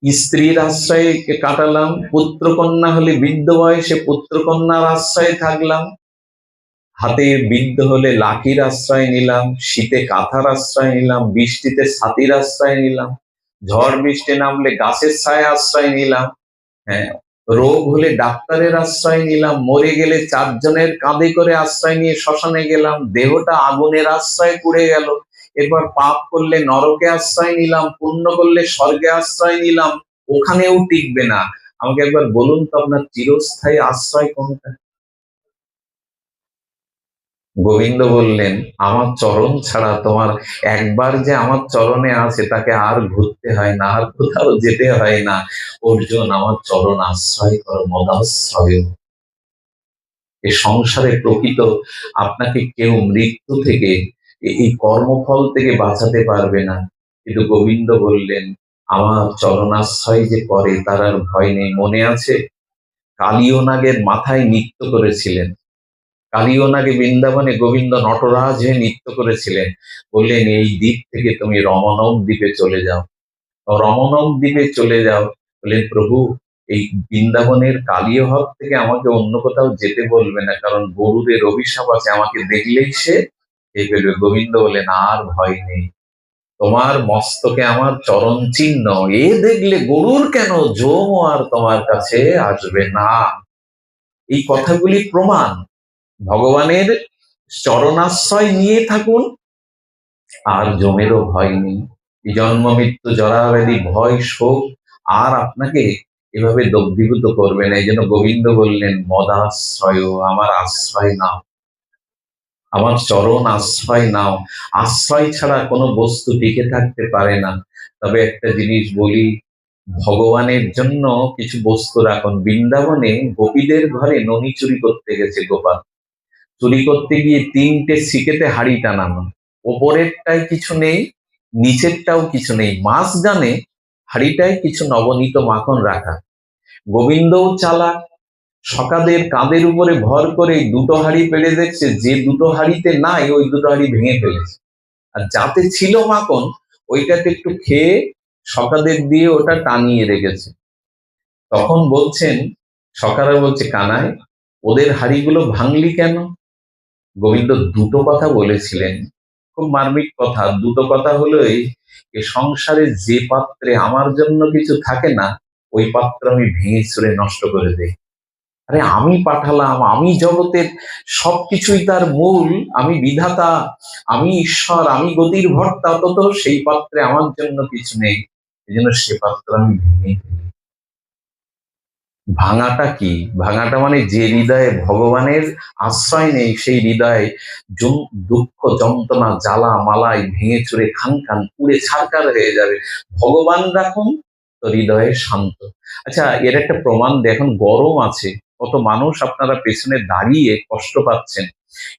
স্ত্রীর আশ্রয়ে কাটালাম, পুত্রকন্যা হলে বৃদ্ধ বয়সে পুত্রকন্যার আশ্রয়ে থাকলাম, হাতে বৃদ্ধ হলে লাঠির আশ্রয় নিলাম, শীতে কাঁথার আশ্রয় নিলাম, বৃষ্টিতে ছাতির আশ্রয় নিলাম, ঝড় বৃষ্টি নামলে গাছের ছায় আশ্রয় নিলাম, হ্যাঁ, রোগ হলে ডাক্তারের আশ্রয় নিলাম, মরে গেলে 4 জনের কাঁধে করে আশ্রয় নিয়ে শ্মশানে গেলাম, দেহটা আগুনের আশ্রয় পুড়ে গেল। এরপর পাপ করলে নরকে আশ্রয় নিলাম, পুণ্য করলে স্বর্গে আশ্রয় নিলাম, ওখানেও টিকবে না। আমাকে একবার বলুন তো, আপনার চিরস্থায়ী আশ্রয় কোনটা? গোবিন্দ বললেন, আমার চরণ ছাড়া তোমার, একবার যে আমার চরণে আছে তাকে আর ঘুরতে হয় না, আর কোথাও যেতে হয় না। অর্জুন, আমার চরণ আশ্রয় কর, মদাশ্রয়। এ সংসারে প্রকৃত আপনাকে কেউ মৃত্যু থেকে, এই কর্মফল থেকে বাঁচাতে পারবে না। কিন্তু গোবিন্দ বললেন, আমার চরণাশ্রয় যে করে তার আর ভয় নেই। মনে আছে, কালীয় নাগের মাথায় নৃত্য করেছিলেন। কালীয় নাগে বৃন্দাবনে গোবিন্দ নটরাজ হয়ে নৃত্য করেছিলেন। বললেন, এই দ্বীপ থেকে তুমি রমণক দ্বীপে চলে যাও। রমণক দ্বীপে চলে যাও। বললেন, প্রভু, এই বৃন্দাবনের কালীয় হক থেকে আমাকে অন্য কোথাও যেতে বলবে না, কারণ গরুদের অভিশাপ আছে, আমাকে দেখলেই সে খেয়ে ফেলবে। গোবিন্দ বলেন, আর ভয় নেই, তোমার মস্তকে আমার চরণ চিহ্ন, এ দেখলে গরুর কেন, যম আর তোমার কাছে আসবে না। এই কথাগুলি প্রমাণ। ভগবানের চরণাশ্রয় নিয়ে থাকুন, আর যমেরও ভয় নেই। এই জন্ম মৃত্যু জরাব্যাধি ভয় শোক আর আপনাকে এভাবে দগ্ধীভূত করবে না। এই জন্য গোবিন্দ বললেন, মদাশ্রয়, আমার আশ্রয় নাও, আমার চরণ আশ্রয় নাও। আশ্রয় ছাড়া কোনো বস্তু টিকে থাকতে পারে না। তবে একটা জিনিস বলি, ভগবানের জন্য কিছু বস্তু রাখুন। বৃন্দাবনে গোপীদের ঘরে ননি চুরি করতে গেছে গোপাল। চুরি করতে গিয়ে 3টে সিকেতে হাড়ি টানানো, ওপরেরটায় কিছু নেই, নিচেরটাও কিছু নেই, মাঝখানে হাড়িটায় কিছু নবনীত মাখন রাখা। গোবিন্দও চালাক, সকাদের কাঁধের উপরে ভর করে 2টো হাড়ি পেলে দেখছে যে 2টো হাড়িতে নাই, ওই 2টো হাড়ি ভেঙে ফেলেছে। আর যাতে ছিল মাখন, ওইটাতে একটু খেয়ে সকাদের দিয়ে ওটা টানিয়ে রেখেছে। তখন বলছেন, সকারা বলছে, কানাই, ওদের হাড়িগুলো ভাঙলি কেন? গোবিন্দ 2টো কথা বলেছিলেন, খুব মার্মিক কথা। 2টো কথা হলো এই, এ সংসারে যে পাত্রে আমার জন্য কিছু থাকে না, ওই পাত্র আমি ভেঙে চুরে নষ্ট করে দেই। আরে আমি পাঠালাম, আমি জগতের সবকিছুই তার মূল, আমি বিধাতা, আমি ঈশ্বর, আমি গতির ভর্তা, অত সেই পাত্রে আমার জন্য কিছু নেই, এই জন্য সে পাত্র আমি ভেঙে ফেলি। ভাঙাটা কি? ভাঙাটা মানে যে হৃদয়ে ভগবানের আশ্রয় নেই, সেই হৃদয়ে দুঃখ, যন্ত্রণা, জ্বালা মালায় ভেঙে চুরে খান খান পুড়ে ছারখার হয়ে যাবে। ভগবান রাখুন তো হৃদয়ে শান্ত। আচ্ছা, এর একটা প্রমাণ দেখুন, গরম আছে, কত মানুষ আপনারা পেছনে দাঁড়িয়ে কষ্ট পাচ্ছেন,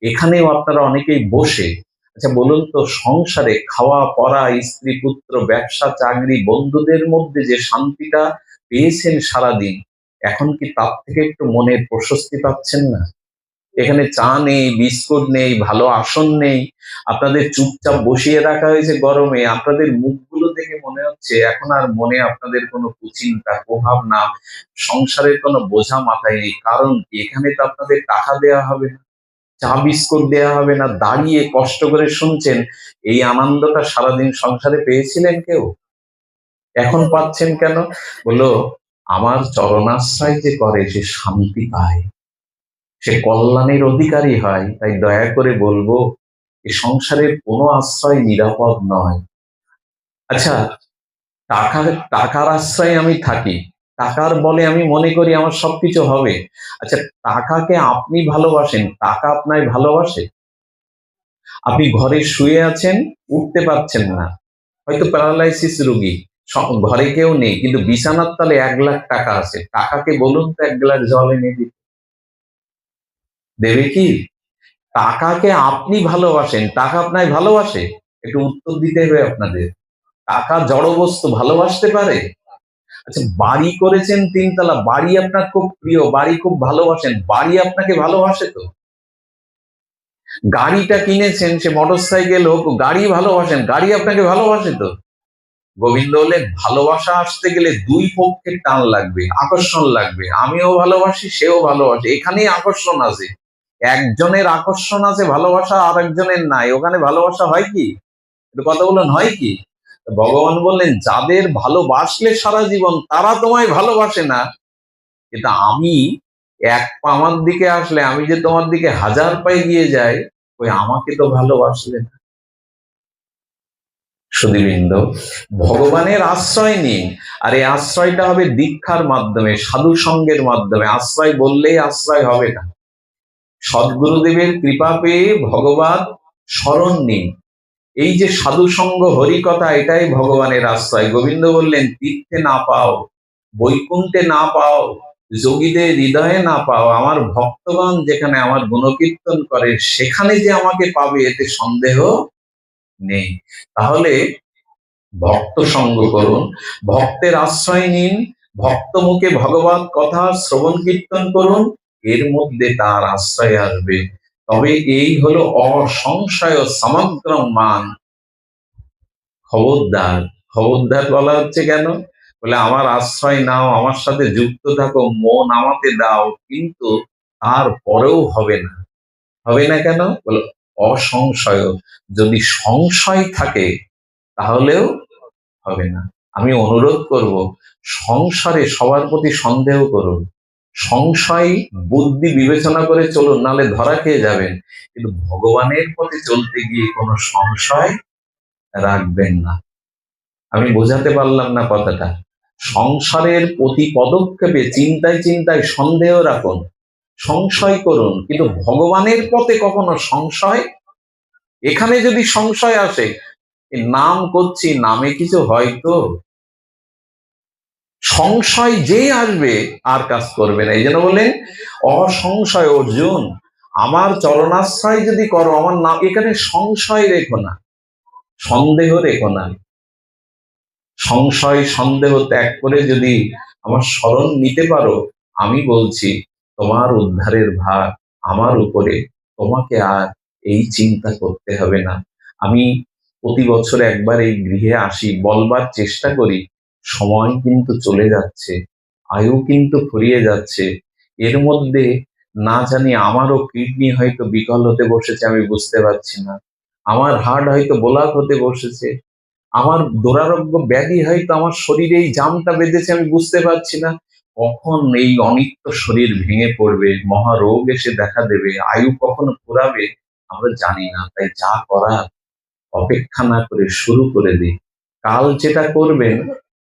এখানেও আপনারা অনেকেই বসে। আচ্ছা বলুন তো, সংসারে খাওয়া পড়া, স্ত্রী পুত্র, ব্যবসা চাকরি, বন্ধুদের মধ্যে যে শান্তিটা পেয়েছেন সারাদিন, এখন কি তার থেকে একটু মনের প্রশস্তি পাচ্ছেন না? এখানে চা নেই, বিস্কুট নেই, ভালো আসন নেই, আপনাদের চুপচাপ বসিয়ে রাখা হয়েছে গরমে। আপনাদের মুখগুলো দেখে মনে হচ্ছে এখন আর মনে আপনাদের কোনো কুচিন্তা প্রভাব না, সংসারের কোনো বোঝা মাথায় নেই। কারণ কি? এখানে তো আপনাদের টাকা দেওয়া হবে না, চা বিস্কুট দেওয়া হবে না, দাঁড়িয়ে কষ্ট করে শুনছেন। এই আনন্দটা সারাদিন সংসারে পেয়েছিলেন কেউ? এখন পাচ্ছেন কেন? বললো, আমার চরণাশ্রয় যে করে সে শান্তি পায়, সে কল্যাণের অধিকারী হয়। তাই দয়া করে বলবো, এ সংসারের কোনো আশ্রয় নিরাপদ নয়। আচ্ছা, টাকার টাকার আশ্রয়ে আমি থাকি, টাকার বলে আমি মনে করি আমার সবকিছু হবে। আচ্ছা, টাকাকে আপনি ভালোবাসেন, টাকা আপনায় ভালোবাসে? আপনি ঘরে শুয়ে আছেন, উঠতে পারছেন না, হয়তো প্যারালাইসিস রোগী, ঘরে কেউ নেই, কিন্তু বিছানার তলে 1,00,000 টাকা আছে, টাকাকে বলুন তো 1 গ্লাস জল এনে দিতে, দেবে কি? টাকাকে আপনি ভালোবাসেন, টাকা আপনায় ভালোবাসে? একটু উত্তর দিতে হবে আপনাদের। টাকা জড় বস্তু, ভালোবাসতে পারে? আচ্ছা, বাড়ি করেছেন 3 তলা, বাড়ি আপনার খুব প্রিয়, বাড়ি খুব ভালোবাসেন, বাড়ি আপনাকে ভালোবাসে তো? গাড়িটা কিনেছেন, সে মোটরসাইকেল হোক, গাড়ি ভালোবাসেন, গাড়ি আপনাকে ভালোবাসে তো? গোবিন্দ বললেন, ভালোবাসা আসতে গেলে দুই পক্ষের টান লাগবে, আকর্ষণ লাগবে। আমিও ভালোবাসি, সেও ভালোবাসে, এখানেই আকর্ষণ আছে। একজনের আকর্ষণ আছে ভালোবাসা, আর একজনের নাই, ওখানে ভালোবাসা হয় কি? একটু কথা বলুন, হয় কি? ভগবান বললেন, যাদের ভালোবাসলে সারা জীবন তারা তোমায় ভালোবাসে না, কিন্তু আমি এক পা আমার দিকে আসলে, আমি যে তোমার দিকে 1000 পা এগিয়ে যাই, ওই আমাকে তো ভালোবাসলে না। সুধীবৃন্দ, ভগবানের আশ্রয় নিন, আর এই আশ্রয়টা হবে দীক্ষার মাধ্যমে, সাধু সঙ্গের মাধ্যমে। আশ্রয় বললেই আশ্রয় হবে না, সদ্গুরুদেবের কৃপা পেয়ে ভগবান শরণ নিন। এই যে সাধু সঙ্গ, হরিকথা, এটাই ভগবানের আশ্রয়। গোবিন্দ বললেন, তীর্থে না পাও, বৈকুণ্ঠে না পাও, যোগীদের হৃদয়ে না পাও, আমার ভক্তগণ যেখানে আমার গুণকীর্তন করে সেখানে যে আমাকে পাবে, এতে সন্দেহ নেই। তাহলে ভক্ত সঙ্গ করুন, ভক্তের আশ্রয় নিন, ভক্ত মুখে ভগবত কথা শ্রবণ কীর্তন করুন, এর মধ্যে তার আশ্রয় আসবে। তবে এই হলো অসংশয় সমগ্র মান। খবরদার, খবরদার বলা হচ্ছে কেন? বলে, আমার আশ্রয় নাও, আমার সাথে যুক্ত থাকো, মন আমাতে দাও, কিন্তু তারপরেও হবে না। হবে না কেন? বলে, অসংশয়। যদি সংশয় থাকে তাহলেও হবে না। আমি অনুরোধ করব, সংসারে সবার প্রতি সন্দেহ করুন, সংশয় বুদ্ধি বিবেচনা করে চলুন, নালে ধরা খেয়ে যাবেন। কিন্তু ভগবানের পথে চলতে গিয়ে কোনো সংশয় রাখবেন না। আমি বোঝাতে পারলাম না কথাটা? সংসারের প্রতি পদক্ষেপে চিন্তায় চিন্তায় সন্দেহ রাখুন, সংশয় করুন, কিন্তু ভগবানের পথে কখনো সংশয়। এখানে যদি সংশয় আসে, এই নাম করছি, নামে কিছু হয়তো, সংশয় যে আসবে আর কাজ করবে না। এই জন্য বললেন, অসংশয় অর্জুন, আমার চরণাশ্রয় যদি করো, আমার নাম, এখানে সংশয় রেখো না, সন্দেহ রেখো না। সংশয় সন্দেহ ত্যাগ করে যদি আমার শরণ নিতে পারো, আমি বলছি তোমার উদ্ধারের ভার আমার উপরে, তোমাকে আর এই চিন্তা করতে হবে না। আমি প্রতি বছর একবার এই গৃহে আসি, বলবার চেষ্টা করি, সময় কিন্তু চলে যাচ্ছে, আয়ু কিন্তু ফুরিয়ে যাচ্ছে। এর মধ্যে না জানি আমারও কিডনি হয়তো বিকল হতে বসেছে, আমি বুঝতে পারছি না। আমার হার্ট হয়তো ব্লক হতে বসেছে, আমার দুরারোগ্য ব্যাধি হয়তো আমার শরীরে এই জামটা বেঁধেছে, আমি বুঝতে পারছি না। কখন এই অনিত্য শরীর ভেঙে পড়বে, মহারোগ এসে দেখা দেবে, আয়ু কখনো ফুরাবে, আমরা জানি না। তাই যা করার অপেক্ষা না করে শুরু করে দিই। কাল যেটা করবেন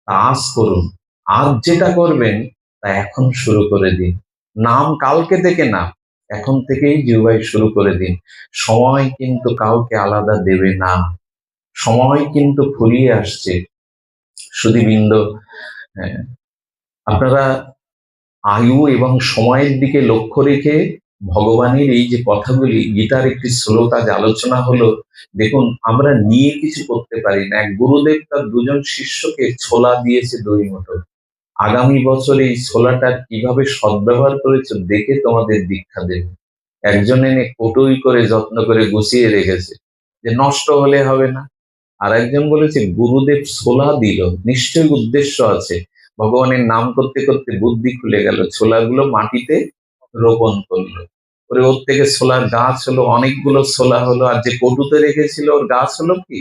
তা আজ করুন, আজ যেটা করবেন তা এখন শুরু করে দিন। নাম কালকে থেকে না, এখন থেকেই জিহ্বায় শুরু করে দিন। সময় কিন্তু কাউকে আলাদা দেবে না, সময় কিন্তু ফুরিয়ে আসছে। সুধীবৃন্দ, হ্যাঁ, আপনারা আয়ু এবং সময়ের দিকে লক্ষ্য রেখে ভগবানের এই যে কথাগুলি, গীতার একটি শ্লোক আজ আলোচনা হলো। দেখুন, আমরা নিয়ে কিছু করতে পারি না। এক গুরুদেব তার দুজন শিষ্যকে ছোলা দিয়েছে 2 মুঠো। আগামী বছর এই ছোলাটার কিভাবে সদ্ব্যবহার করেছো দেখে তোমাদের দীক্ষা দেবে। একজন এনে কটুই করে যত্ন করে গুছিয়ে রেখেছে যে নষ্ট হলে হবে না। আর একজন বলেছে গুরুদেব ছোলা দিল, নিশ্চয়ই উদ্দেশ্য আছে। ভগবানের নাম করতে করতে বুদ্ধি খুলে গেল, ছোলাগুলো মাটিতে রোপণ করলো। ওরে ওর থেকে ছোলার গাছ হলো, অনেকগুলো ছোলা হলো। আর যে কটুতে রেখেছিল ওর গাছ হলো কি,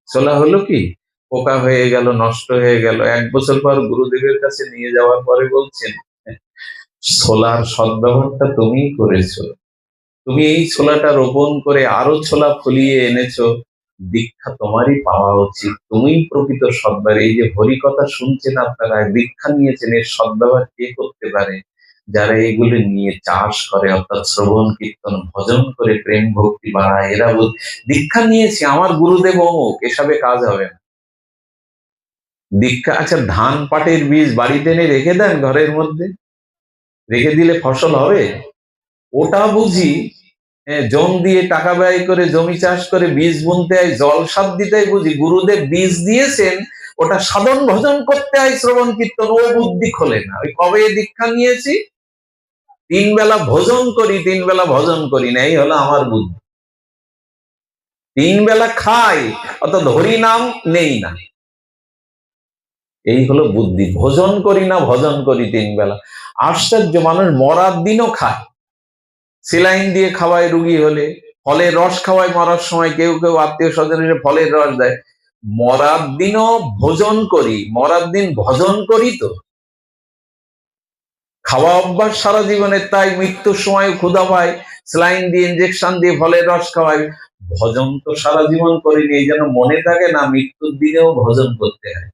ছোলা হলো কি, পোকা হয়ে গেল, নষ্ট হয়ে গেল। 1 বছর পর গুরুদেবের কাছে নিয়ে যাওয়ার পরে বলছেন, ছোলার সদ্ব্যবহারটা তুমিই করেছো, তুমি এই ছোলাটা রোপণ করে আরো ছোলা ফলিয়ে এনেছো, দীক্ষা তোমারই পাওয়া উচিত, তুমিই প্রকৃত সদ্ব্যবহার। এই যে হরিকথা শুনছেন আপনারা, দীক্ষা নিয়েছেন, এর সদ্ব্যবহার কে করতে পারে? যারা এইগুলি নিয়ে চাষ করে, অর্থাৎ শ্রবণ কীর্তন ভজন করে প্রেম ভক্তি বাড়ায়, এরা দীক্ষা নিয়েছে আমার গুরুদেব অমুক, এসবে কাজ হবে না। দীক্ষা, আচ্ছা ধান পাটের বীজ বাড়িতে এনে রেখে দেন ঘরের মধ্যে, রেখে দিলে ফসল হবে? ওটা বুঝি জম দিয়ে টাকা ব্যয় করে জমি চাষ করে বীজ বুনতে হয়, জল সার দিতে হয় বুঝি। গুরুদেব বীজ দিয়েছেন, ওটা সাধন ভজন করতে হয়, শ্রবণ কীর্তন, ও বুদ্ধি খোলে না। ওই কবে দীক্ষা নিয়েছি, 3 বেলা ভোজন করি, 3 বেলা ভজন করি না, এই হলো আমার বুদ্ধি। 3 বেলা খাই, অর্থাৎ হরি নাম নেই না, এই হলো বুদ্ধি। ভোজন করি না, ভজন করি 3 বেলা। আশ্চর্য, মানুষ মরার দিনও খায়, সেলাইন দিয়ে খাওয়ায় রুগী হলে, ফলের রস খাওয়ায় মরার সময়, কেউ কেউ আত্মীয় স্বজনের ফলের রস দেয়। মরার দিনও ভোজন করি, মরার দিন ভজন করি তো। খাওয়া অভ্যাস সারা জীবনের, তাই মৃত্যুর সময় ক্ষুধা পায়, সেলাইন দিয়ে ইঞ্জেকশন দিয়ে ফলের রস খাওয়ায়। ভজন তো সারা জীবন করিনি, এই যেন মনে থাকে না মৃত্যুর দিনেও ভজন করতে হয়।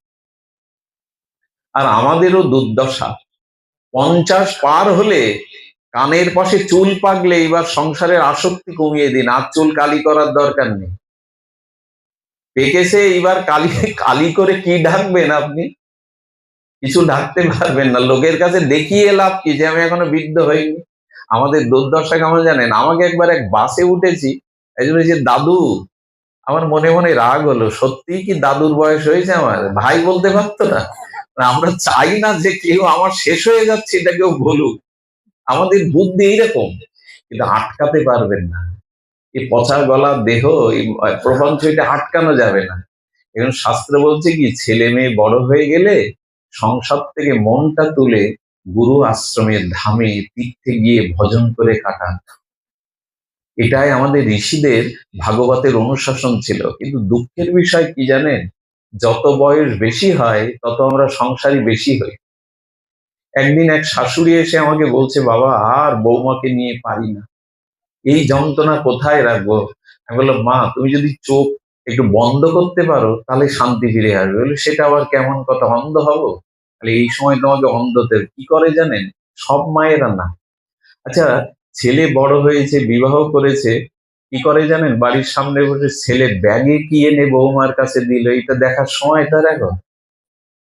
আর আমাদেরও দুর্দশা, 50 পার হলে কানের পাশে চুল পাকলে এবার সংসারের আসক্তি কমিয়ে দিন, আর চুল কালি করার দরকার নেই। পেকেছে, এবার কালি কালি করে কি ঢাকবেন আপনি? কিছু ঢাকতে পারবেন না। লোকের কাছে দেখিয়ে লাভ কি যে আমি এখনো বৃদ্ধ হইনি? আমাদের দুর্দশা কেমন জানেন? আমাকে একবার এক বাসে উঠেছি, একজন যে দাদু, আমার মনে মনে রাগ হলো, সত্যি কি দাদুর বয়স হয়েছে আমার? ভাই বলতে পারতো না? আমরা চাই না যে কেউ আমার শেষ হয়ে যাচ্ছে এটা কেউ বলুক, আমাদের বুদ্ধি এইরকম, কিন্তু আটকাতে পারবেন না। এই পচা গলা দেহ, এই প্রপঞ্চ, এটা আটকানো যাবে না। এখন শাস্ত্র বলছে কি, ছেলে মেয়ে বড় হয়ে গেলে সংসার থেকে মনটা তুলে গুরু আশ্রমের ধামে তীর্থে গিয়ে ভজন করে কাটান। এটাই আমাদের ঋষিদের ভাগবতের অনুশাসন ছিল। কিন্তু দুঃখের বিষয় কি জানেন, যত বয়স বেশি হয় তত আমরা সংসারী বেশি হই। একদিন এক শাশুড়ি এসে আমাকে বলছে, বাবা আর বৌমাকে নিয়ে পারি না, এই যন্ত্রণা কোথায় রাখবো? আমি বললাম, মা তুমি যদি চোখ একটু বন্ধ করতে পারো তাহলে শান্তি ফিরে আসবে। বলে, সেটা আবার কেমন কথা, অন্ধ হবো? তাহলে এই সময় তোমাকে অন্ধতে কি করে জানেন? সব মায়েরা না। আচ্ছা, ছেলে বড় হয়েছে, বিবাহ করেছে, কি করে জানেন? বাড়ির সামনে বসে ছেলে ব্যাগে কি এনে বৌমার কাছে দিল, এটা দেখার সময় তার এখন?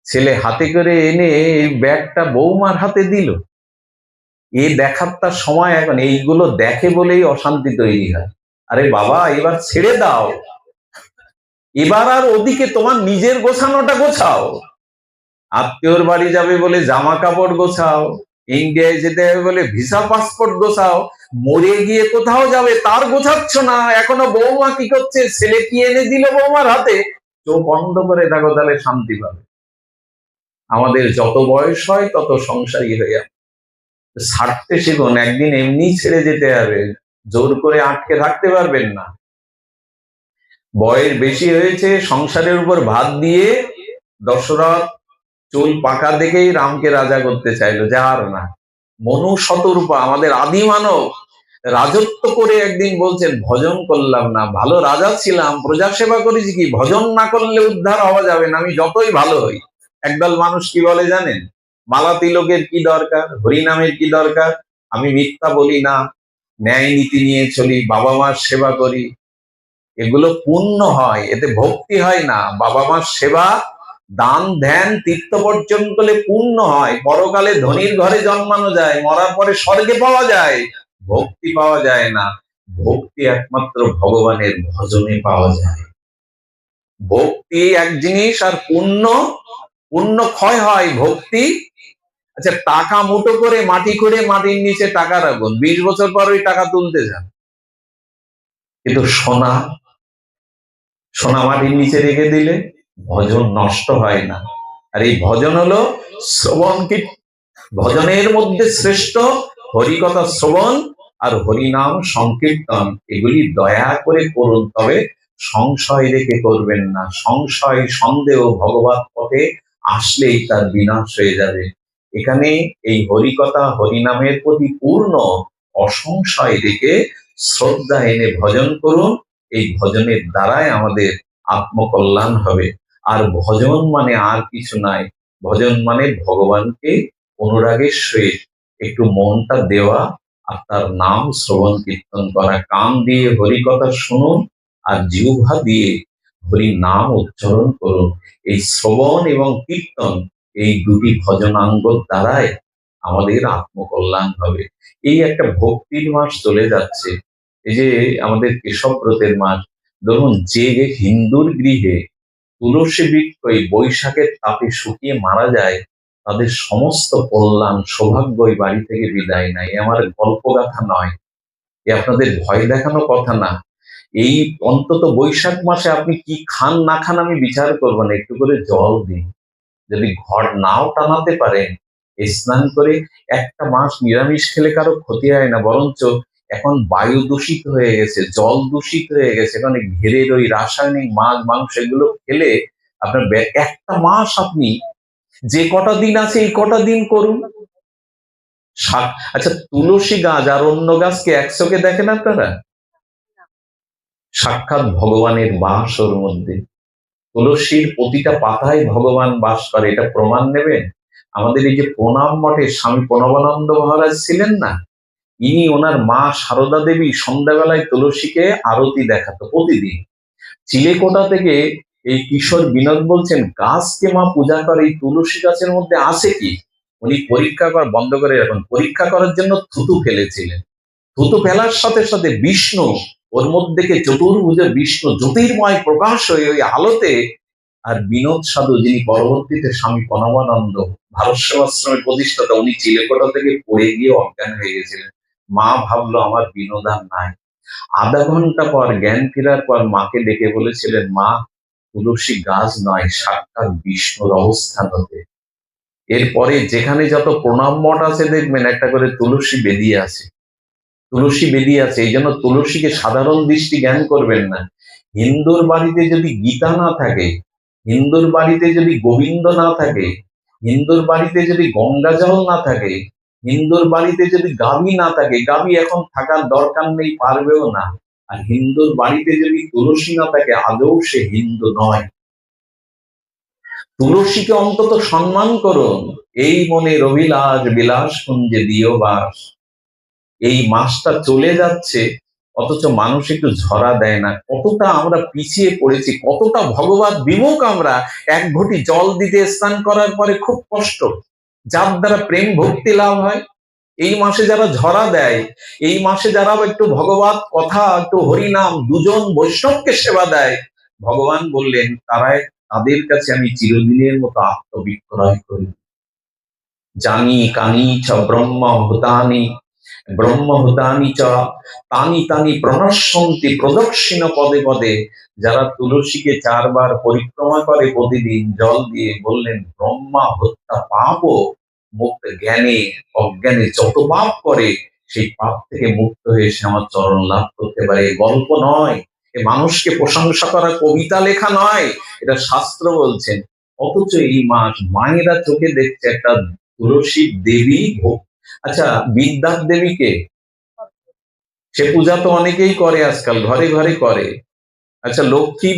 ছেলে হাতে করে এনে এই ব্যাগটা বৌমার হাতে দিল, এ দেখার তার সময় এখন? এইগুলো দেখে বলেই অশান্তি তৈরি হয়। আরে বাবা, এবার ছেড়ে দাও, এবার আর ওদিকে তোমার নিজের গোছানোটা গোছাও। আত্মীয়র বাড়ি যাবে বলে জামা কাপড় গোছাও, ইন্ডিয়ায় যেতে হবে বলে ভিসা পাসপোর্ট গোছাও, মরে গিয়ে কোথাও যাবে তার গোছাচ্ছ না। এখনো বৌমা কি করছে, ছেলে কি এনে দিল বৌমার হাতে, চোখ বন্ধ করে থাকো, তাহলে শান্তি পাবে। আমাদের যত বয়স হয় তত সংসারী হয়ে যাবে। ছাড়তে শিখুন, একদিন এমনি ছেড়ে যেতে হবে, জোর করে আটকে থাকতে পারবেন না। বয়স বেশি হয়েছে, সংসারের উপর ভাত দিয়ে দশরথ চুল পাকা দেখেই রামকে রাজা করতে চাইলো, যার না। মনু শতরূপা, আমাদের আদি মানব, রাজত্ব করে একদিন বলছেন ভজন করলাম না, ভালো রাজা ছিলাম, প্রজা সেবা করেছি, কি ভজন না করলে উদ্ধার হওয়া যাবে না, আমি যতই ভালো হই। একদল মানুষ কি বলে জানেন? মালা তিলকের কি দরকার, হরিনামের কি দরকার? আমি মিথ্যা বলি না, ন্যায় নীতি নিয়ে চলি, বাবা মার সেবা করি, এগুলো পুণ্য হয়, এতে ভক্তি হয় না। বাবা মার সেবা, দান, ধ্যান, তীর্থ বর্জন করলে পুণ্য হয়, পরকালে ধনীর ঘরে জন্মানো যায়, মরার পরে স্বর্গে পাওয়া যায়, ভক্তি পাওয়া যায় না। ভক্তি একমাত্র ভগবানের ভজনে পাওয়া যায়। ভক্তি এক জিনিস, আর পুণ্য, পুণ্য ক্ষয় হয়, ভক্তি। আচ্ছা, টাকা মুঠো করে মাটি করে মাটির নিচে টাকা রাখুন, 20 বছর পর ওই টাকা তুলতে যান, কিন্তু সোনা, সোনা মাটির নিচে রেখে দিলে ভজন নষ্ট হয় না। আর এই ভজন হলো শ্রবণ কীর্তন। ভজনের মধ্যে শ্রেষ্ঠ হরিকথা শ্রবণ আর হরিনাম সংকীর্তন। এগুলি দয়া করে করুন, তবে সংশয় রেখে করবেন না। সংশয় সন্দেহ ভগবত পথে আসলেই তার বিনাশ হয়ে যাবে। এখানে এই হরিকথা হরিনামের প্রতি পূর্ণ অসংশয় রেখে শ্রদ্ধা এনে ভজন করুন। এই ভজনের দ্বারাই আমাদের আত্মকল্যাণ হবে। আর ভজন মানে আর কিছু নাই, ভজন মানে ভগবানকে অনুরাগের সহিত একটু মনটা দেওয়া আর তার নাম শ্রবণ কীর্তন করা। কান দিয়ে হরিকথা শুনুন আর জিহ্বা দিয়ে হরি নাম উচ্চারণ করুন। এই শ্রবণ এবং কীর্তন, এই দুটি ভজনাঙ্গ দ্বারাই আমাদের আত্মকল্যাণ হবে। এই একটা ভক্তির মাস চলে যাচ্ছে, এই যে আমাদের কেশব ব্রতের মাস। ধরুন, যে হিন্দুর গৃহে তুলসী বৃক্ষ এই বৈশাখের তাপে শুকিয়ে মারা যায়, তাদের সমস্ত কল্যাণ সৌভাগ্য ওই বাড়ি থেকে বিদায় নেয়। এ আমার গল্পগাথা নয়, এ আপনাদের ভয় দেখানো কথা না। এই অন্তত বৈশাখ মাসে আপনি কি খান না খান আমি বিচার করবো না, একটু করে জল দিন। যদি ঘর নাও টানাতে পারেন, স্নান করে একটা মাস নিরামিষ খেলে কারো ক্ষতি হয় না, বরঞ্চ এখন বায়ু দূষিত হয়ে গেছে, জল দূষিত হয়ে গেছে, এখন ঘেরের ওই রাসায়নিক মাছ মাংস এগুলো খেলে আপনার একটা মাস আপনি যে কটা দিন আছে এই কটা দিন করুন। আচ্ছা, তুলসী গাছ আর অন্য গাছকে একসঙ্গে দেখেন আপনারা? সাক্ষাৎ ভগবানের বাস ওর মধ্যে। তুলসীর প্রতিটা পাতায় ভগবান বাস করে, এটা প্রমাণ নেবেন। আমাদের এই যে প্রণাম মঠে স্বামী প্রণবানন্দ মহারাজ ছিলেন না, ইনি ওনার মা সারদা দেবী সন্ধ্যাবেলায় তুলসীকে আরতি দেখাতো প্রতিদিন। চিলেকোটা থেকে এই কিশোর বিনোদ বলছেন, গাছকে মা পূজা করে, এই তুলসী গাছের মধ্যে আছে কি? উনি পরীক্ষা করা বন্ধ করে রাখুন, পরীক্ষা করার জন্য থুতু ফেলেছিলেন। থুতু ফেলার সাথে সাথে বিষ্ণু ওর মধ্যে চতুর্ভুজে বিষ্ণু জ্যোতির্ময় প্রকাশ হয়ে ওই আলোতে। আর বিনোদ সাধু, যিনি পরবর্তীতে স্বামী প্রণবানন্দ ভারত সেবাশ্রমের প্রতিষ্ঠাতা, উনি চিলেকোটা থেকে পড়ে গিয়ে অজ্ঞান হয়ে গেছিলেন। মা ভাবলো আমার বিনোদ আর নাই। আধা ঘন্টা পর জ্ঞান ফেরার পর মাকে ডেকে বলেছিলেন, মা, তুলসী গাছ নয়, সাক্ষাৎ বিষ্ণুর অবস্থান হতে। এরপরে যেখানে যত প্রণাম মঠ আছে দেখবেন একটা করে তুলসী বেদিয়ে আছে, তুলসী বেদিয়ে আছে। এই জন্য তুলসীকে সাধারণ দৃষ্টি জ্ঞান করবেন না। হিন্দুর বাড়িতে যদি গীতা না থাকে, হিন্দুর বাড়িতে যদি গোবিন্দ না থাকে, হিন্দুর বাড়িতে যদি গঙ্গা জল না থাকে, হিন্দুর বাড়িতে যদি গাভী না থাকে, গাভী এখন থাকার দরকার নেই, পারবেও না। আর হিন্দুর বাড়িতে যদি তুলসী না থাকে, আদৌ সে হিন্দু নয়। তুলসীকে অন্তত সম্মান করুন। এই মনের অভিলাষ বিলাস কুঞ্জে দিও বাস। এই মাসটা চলে যাচ্ছে, অথচ মানুষ একটু ঝরা দেয় না। কতটা আমরা পিছিয়ে পড়েছি, কতটা ভগবত বিমুখ আমরা। এক ঘটি জল দিতে স্নান করার পরে খুব কষ্ট, যার দ্বারা প্রেম ভক্তি লাভ হয়। এই মাসে যারা ঝরা দেয়, এই মাসে যারা একটু ভগবত কথা, একটু হরিনাম, দুজন বৈষ্ণবকে সেবা দেয়, ভগবান বললেন তাদের কাছে আমি চিরদিনের মতো আত্মবিক্রয় করি। জানি কানি চ ব্রহ্মহুতানি চ তানি তানি প্রণশ্যন্তি প্রদক্ষিণ পদে পদে। যারা তুলসীকে 4 বার পরিক্রমা করে প্রতিদিন জল দিয়ে, বললেন ব্রহ্মা হত্যা পাপও মুক্ত, জ্ঞানে অজ্ঞানে যত পাপ করে সেই পাপ থেকে মুক্ত হয়ে সে আমার চরণ লাভ করতে পারে। গল্প নয়, এ মানুষকে প্রশংসা করা, কবিতা লেখা নয়, এটা শাস্ত্র বলছেন। অথচ এই মাস মায়েরা চোখে দেখছে একটা তুলসী দেবী ভোগ। আচ্ছা, বিদ্যার দেবীকে সে পূজা তো অনেকেই করে আজকাল, ঘরে ঘরে করে। আচ্ছা, লক্ষ্মী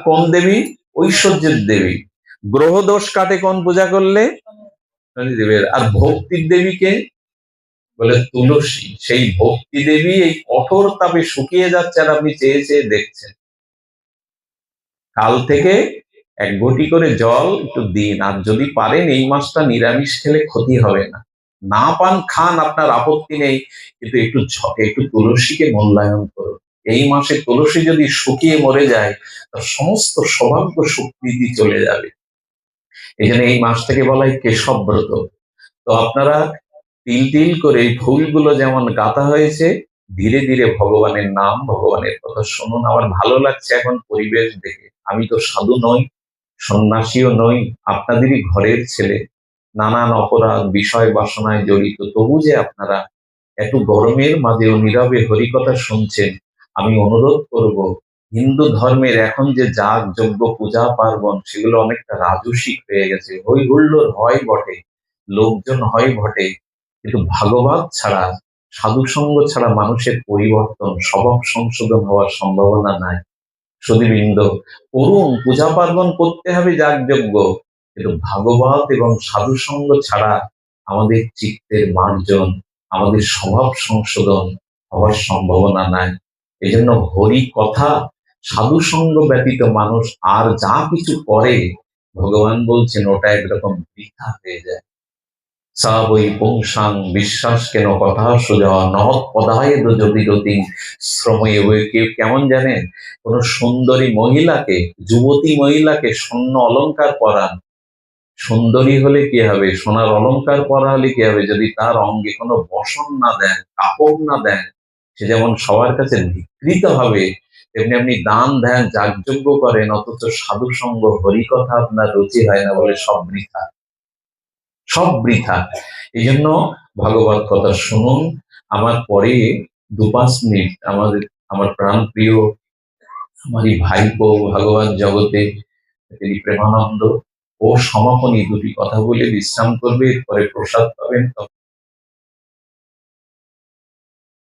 কোন দেবী? ঐশ্বর্যের দেবী। গ্রহ দোষ কাটে কোন পূজা করলে? দেবের আর ভক্তির দেবীকে বলে তুলসী। সেই ভক্তি দেবী এই কঠোর তাপে শুকিয়ে যাচ্ছে আর আপনি চেয়ে চেয়ে দেখছেন। কাল থেকে এক ঘটি করে জল একটু দিন, আর যদি পারেন এই মাসটা নিরামিষ খেলে ক্ষতি হবে না। না পান খান, আপনার আপত্তি নেই, কিন্তু একটু তুলসীকে মূল্যায়ন করুন। এই মাসে তুলসী যদি শুকিয়ে মরে যায়, তার সমস্ত সৌভাগ্য সুকৃতি চলে যাবে। এই জন্য এই মাসটাকে বলা হয় কেশব ব্রত। তো আপনারা তিল তিল করে এই ফুলগুলো যেমন গাঁথা হয়েছে, ধীরে ধীরে ভগবানের নাম, ভগবানের কথা শুনুন। আমার ভালো লাগছে এখন পরিবেশ দেখে। আমি তো সাধু নই, সন্ন্যাসীও নই, আপনাদেরই ঘরের ছেলে, নানান অপরাধ বিষয় বাসনায় জড়িত, তবু যে আপনারা এত গরমের মাঝেও নীরবে হরিকথা শুনছেন। আমি অনুরোধ করব, হিন্দু ধর্মের এখন যে যাগ যজ্ঞ পূজা পার্বণ, সেগুলো অনেকটা রাজসিক হয়ে গেছে। হই হুল্লোড় হয় বটে, লোকজন হয় বটে, কিন্তু ভাগবত ছাড়া, সাধু সঙ্গ ছাড়া মানুষের পরিবর্তন, স্বভাব সংশোধন হওয়ার সম্ভাবনা নাই। সুধীবৃন্দ, করুন, পূজা পার্বণ করতে হবে যাগযজ্ঞ, কিন্তু ভাগবত এবং সাধু সঙ্গ ছাড়া আমাদের চিত্তের মার্জন, আমাদের স্বভাব সংশোধন হওয়ার সম্ভাবনা নাই। এই জন্য হরি কথা, সাধু সঙ্গ ব্যতীত মানুষ আর যা কিছু করে, ভগবান বলছেন ওটা একরকম বৃথা হয়ে যায়। সা বৈ পুংসাং বিশ্বাস কেন কথা সোজা নহৎ পদায় যদি শ্রমে বই। কেউ কেমন জানেন, কোন সুন্দরী মহিলাকে, যুবতী মহিলাকে স্বর্ণ অলংকার পরান, সুন্দরী হলে কি হবে, সোনার অলংকার পরা হলে কি হবে, যদি তার অঙ্গে কোনো বসন না দেন, কাপড় না দেন, সে যেমন সবার কাছে ধিকৃত হবে, তেমনি আপনি দান ধ্যান যাগযজ্ঞ করেন, অথচ সাধু সঙ্গ হরিকথা আপনার রুচি হয় না, বলে সব বৃথা, সব বৃথা। এই জন্য ভাগবত কথা শুনুন। আমার পরে 2-5 মিনিট আমার প্রাণ প্রিয়, আমারই ভাইপো ভগবান জগতে তিনি প্রেমানন্দ ও সমাপনী দুটি কথা বলে বিশ্রাম করবে, এরপরে প্রসাদ পাবেন।